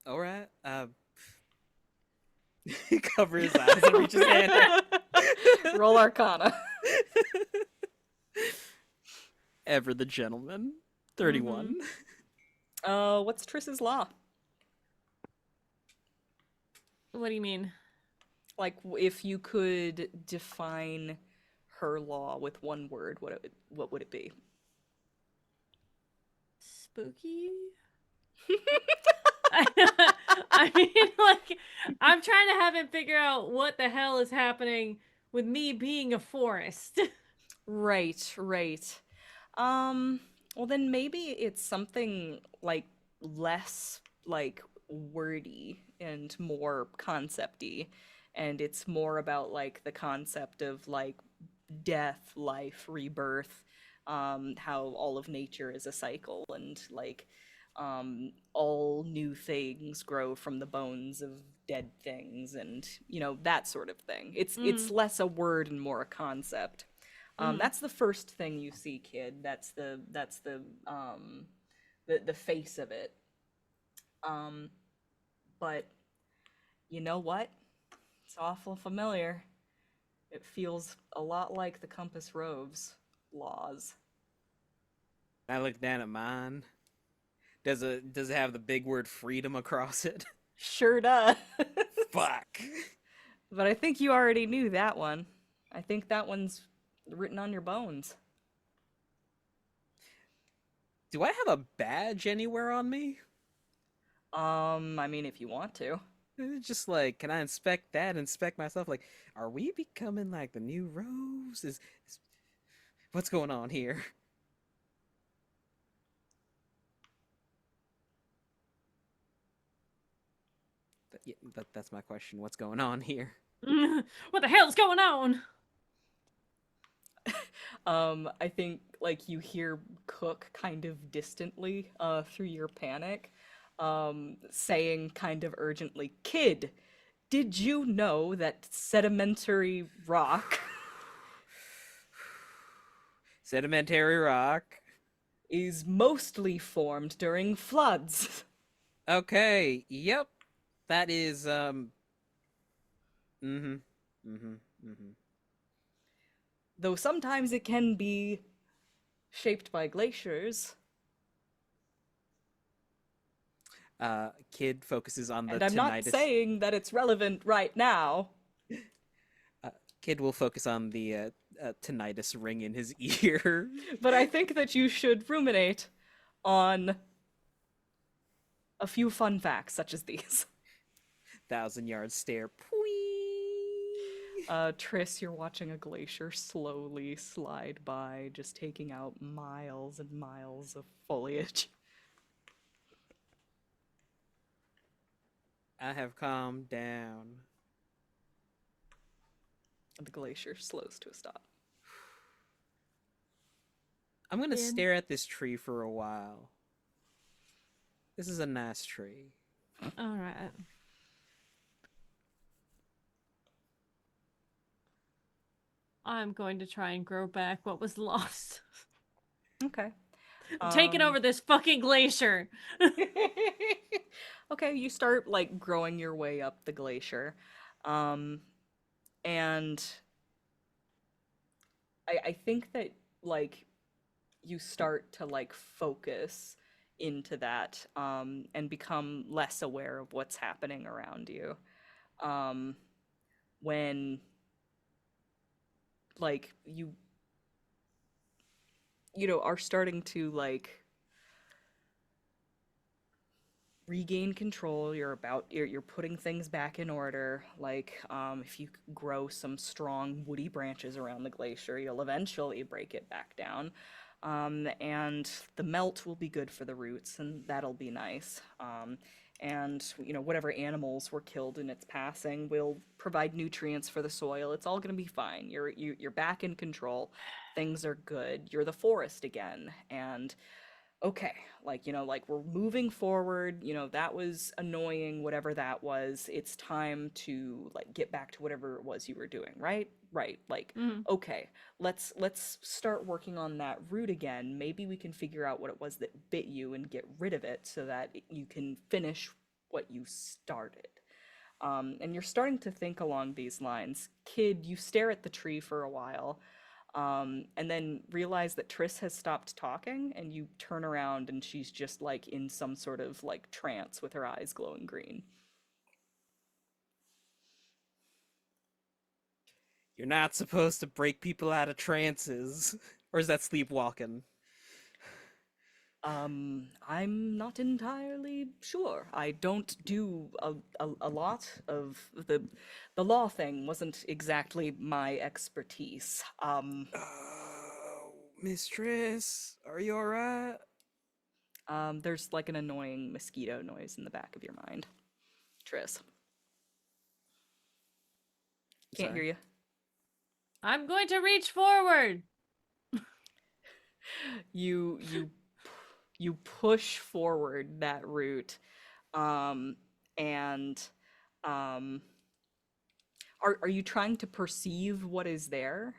All right. He covers his eyes and reaches hand out. Roll Arcana. Ever the gentleman. 31. What's Triss's law? What do you mean? Like, if you could define her law with one word, what would it be? Spooky? I mean, like, I'm trying to have him figure out what the hell is happening with me being a forest. Right. Well, then maybe it's something, like, less, like, wordy and more concept-y. And it's more about, like, the concept of, like, death, life, rebirth, how all of nature is a cycle, and, like, all new things grow from the bones of dead things, and, you know, that sort of thing. It's less a word and more a concept. That's the first thing you see, kid. That's the face of it. But you know what? It's awful familiar. It feels a lot like the Compass Rove's laws. I look down at mine. Does it have the big word freedom across it? Sure does. Fuck. But I think you already knew that one. I think that one's written on your bones. Do I have a badge anywhere on me? I mean, if you want to. Just like, can I inspect that? Inspect myself? Like, are we becoming like the new Rose? Is what's going on here? That's my question. What's going on here? What the hell's going on? I think like you hear Cook kind of distantly through your panic, saying kind of urgently, "Kid, did you know that sedimentary rock Sedimentary rock. is mostly formed during floods?" Okay. Yep. That is Mm-hmm. Mm-hmm. Mm-hmm. Though sometimes it can be shaped by glaciers. Kid focuses on the And I'm not tinnitus. saying that it's relevant right now. Kid will focus on the tinnitus ring in his ear. But I think that you should ruminate on a few fun facts such as these. 1,000-yard stare. Triss, you're watching a glacier slowly slide by, just taking out miles and miles of foliage. I have calmed down. And the glacier slows to a stop. I'm gonna stare at this tree for a while. This is a nice tree. All right. I'm going to try and grow back what was lost. Okay. I'm taking over this fucking glacier. Okay, you start like growing your way up the glacier. And I think that like you start to like focus into that and become less aware of what's happening around you. When like you know are starting to like regain control, you're putting things back in order. Like if you grow some strong woody branches around the glacier, you'll eventually break it back down. And the melt will be good for the roots, and that'll be nice. And you know, whatever animals were killed in its passing will provide nutrients for the soil. It's all gonna be fine. You're back in control. Things are good. You're the forest again, and okay, like, you know, like we're moving forward, you know, that was annoying, whatever that was. It's time to like get back to whatever it was you were doing, right? Right. Like, okay, let's start working on that root again. Maybe we can figure out what it was that bit you and get rid of it so that you can finish what you started. And you're starting to think along these lines. Kid, you stare at the tree for a while. And then realize that Triss has stopped talking, and you turn around and she's just like in some sort of like trance with her eyes glowing green. You're not supposed to break people out of trances. Or is that sleepwalking? I'm not entirely sure. I don't do a lot of the law thing wasn't exactly my expertise. Mistress, are you alright? There's like an annoying mosquito noise in the back of your mind. Triss. Can't hear you. I'm going to reach forward. You push forward that root, and are you trying to perceive what is there?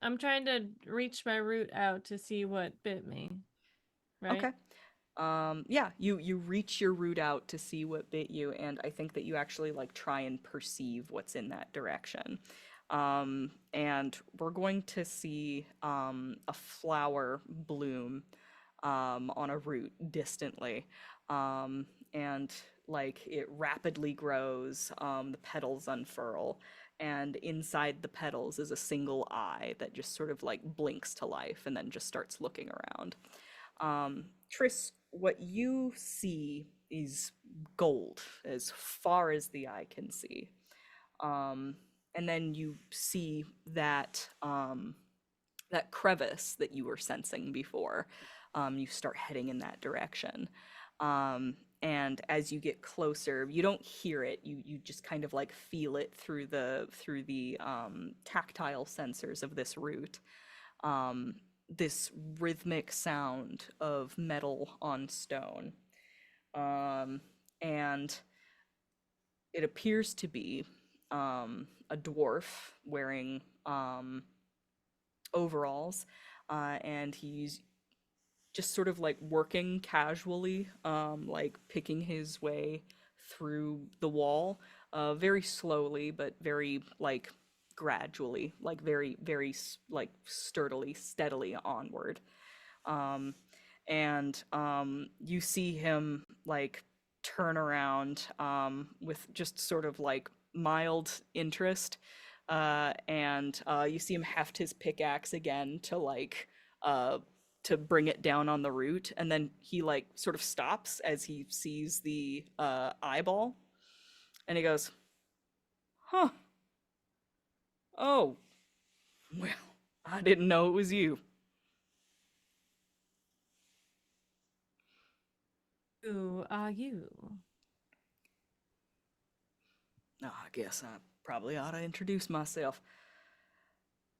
I'm trying to reach my root out to see what bit me. Right? Okay. Yeah, you reach your root out to see what bit you, and I think that you actually like try and perceive what's in that direction. And we're going to see a flower bloom on a root distantly. And like it rapidly grows, the petals unfurl, and inside the petals is a single eye that just sort of like blinks to life and then just starts looking around. Triss, what you see is gold as far as the eye can see. And then you see that that crevice that you were sensing before. You start heading in that direction. And as you get closer, you don't hear it. You just kind of like feel it through the tactile sensors of this route. This rhythmic sound of metal on stone. And it appears to be a dwarf wearing overalls, and he's just sort of like working casually, like picking his way through the wall, very slowly, but very like gradually, like very like sturdily, steadily onward. And you see him like turn around with just sort of like mild interest, and you see him heft his pickaxe again to like to bring it down on the root, and then he like sort of stops as he sees the eyeball, and he goes, "Huh. Oh, well, I didn't know it was you." Who are you? Oh, I guess I probably ought to introduce myself.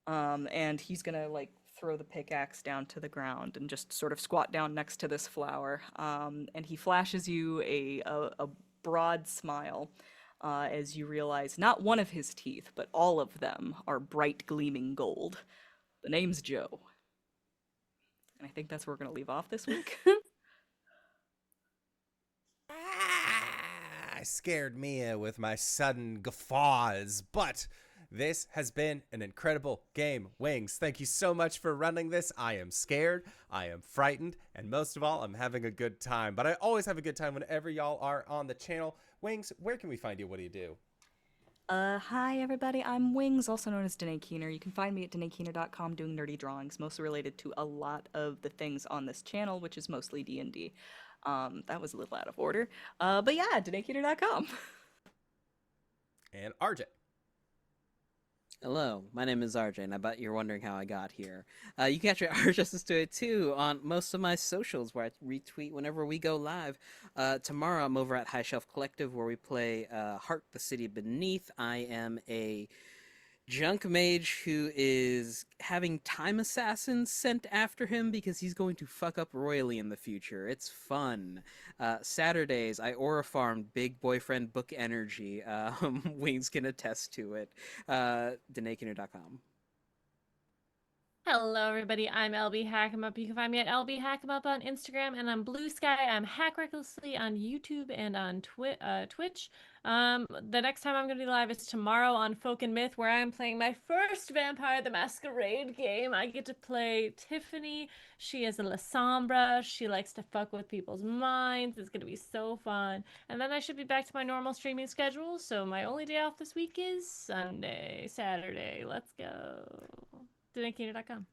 And he's gonna like throw the pickaxe down to the ground and just sort of squat down next to this flower. And he flashes you a broad smile as you realize not one of his teeth, but all of them are bright gleaming gold. The name's Joe. And I think that's where we're gonna leave off this week. I scared Mia with my sudden guffaws, but this has been an incredible game. Wings, thank you so much for running this. I am scared, I am frightened, and most of all, I'm having a good time. But I always have a good time whenever y'all are on the channel. Wings, where can we find you? What do you do? Hi everybody, I'm Wings, also known as Danae Keener. You can find me at DanaeKeener.com doing nerdy drawings, mostly related to a lot of the things on this channel, which is mostly D&D. That was a little out of order. But yeah, DanaeKeener.com. And RJ. Hello, my name is RJ, and I bet you're wondering how I got here. You can catch me at RJustice Do It too on most of my socials, where I retweet whenever we go live. Tomorrow I'm over at High Shelf Collective, where we play Heart, the City Beneath. I am a junk mage who is having time assassins sent after him because he's going to fuck up royally in the future. It's fun. Saturdays, I aura farmed Big Boyfriend Book Energy. Wings can attest to it. DanaeKeener.com. Hello, everybody. I'm LBHackEmUp. You can find me at LBHackEmUp on Instagram and on Blue Sky. I'm Hack Recklessly on YouTube and on Twitch. The next time I'm going to be live is tomorrow on Folk and Myth, where I'm playing my first Vampire the Masquerade game. I get to play Tiffany. She is a Lasombra. She likes to fuck with people's minds. It's going to be so fun. And then I should be back to my normal streaming schedule, so my only day off this week is Saturday. Let's go. DanaeKeener.com.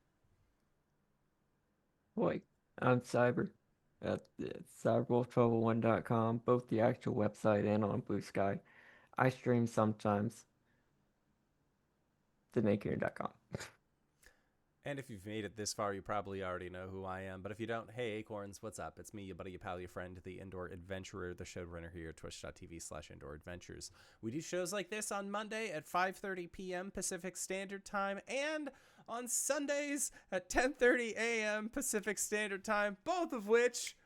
Boy, I'm Cyber at cyberwolf1201.com, both the actual website and on Blue Sky. I stream sometimes. DanaeKeener.com. And if you've made it this far, you probably already know who I am. But if you don't, hey, Acorns, what's up? It's me, your buddy, your pal, your friend, the Indoor Adventurer, the showrunner here at twitch.tv/IndoorAdventures. We do shows like this on Monday at 5:30 p.m. Pacific Standard Time and on Sundays at 10:30 a.m. Pacific Standard Time, both of which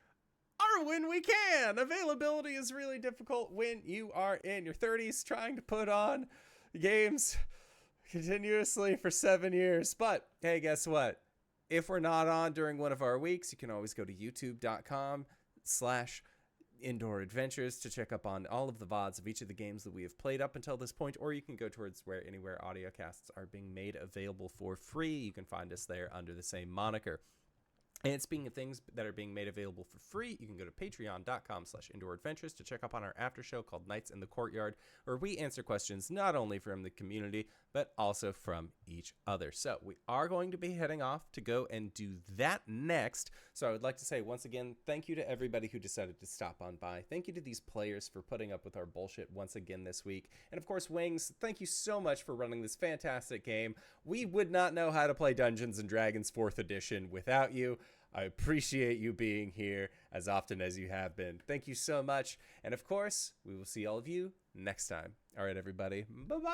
are when we can. Availability is really difficult when you are in your 30s trying to put on games continuously for 7 years. But hey, guess what? If we're not on during one of our weeks, you can always go to youtube.com/Indoor Adventures to check up on all of the VODs of each of the games that we have played up until this point, or you can go towards anywhere audio casts are being made available for free. You can find us there under the same moniker. And speaking of things that are being made available for free, you can go to patreon.com/indooradventures to check up on our after show called Nights in the Courtyard, where we answer questions not only from the community, but also from each other. So we are going to be heading off to go and do that next. So I would like to say once again, thank you to everybody who decided to stop on by. Thank you to these players for putting up with our bullshit once again this week. And of course, Wings, thank you so much for running this fantastic game. We would not know how to play Dungeons & Dragons 4th edition without you. I appreciate you being here as often as you have been. Thank you so much. And of course, we will see all of you next time. All right, everybody. Bye-bye.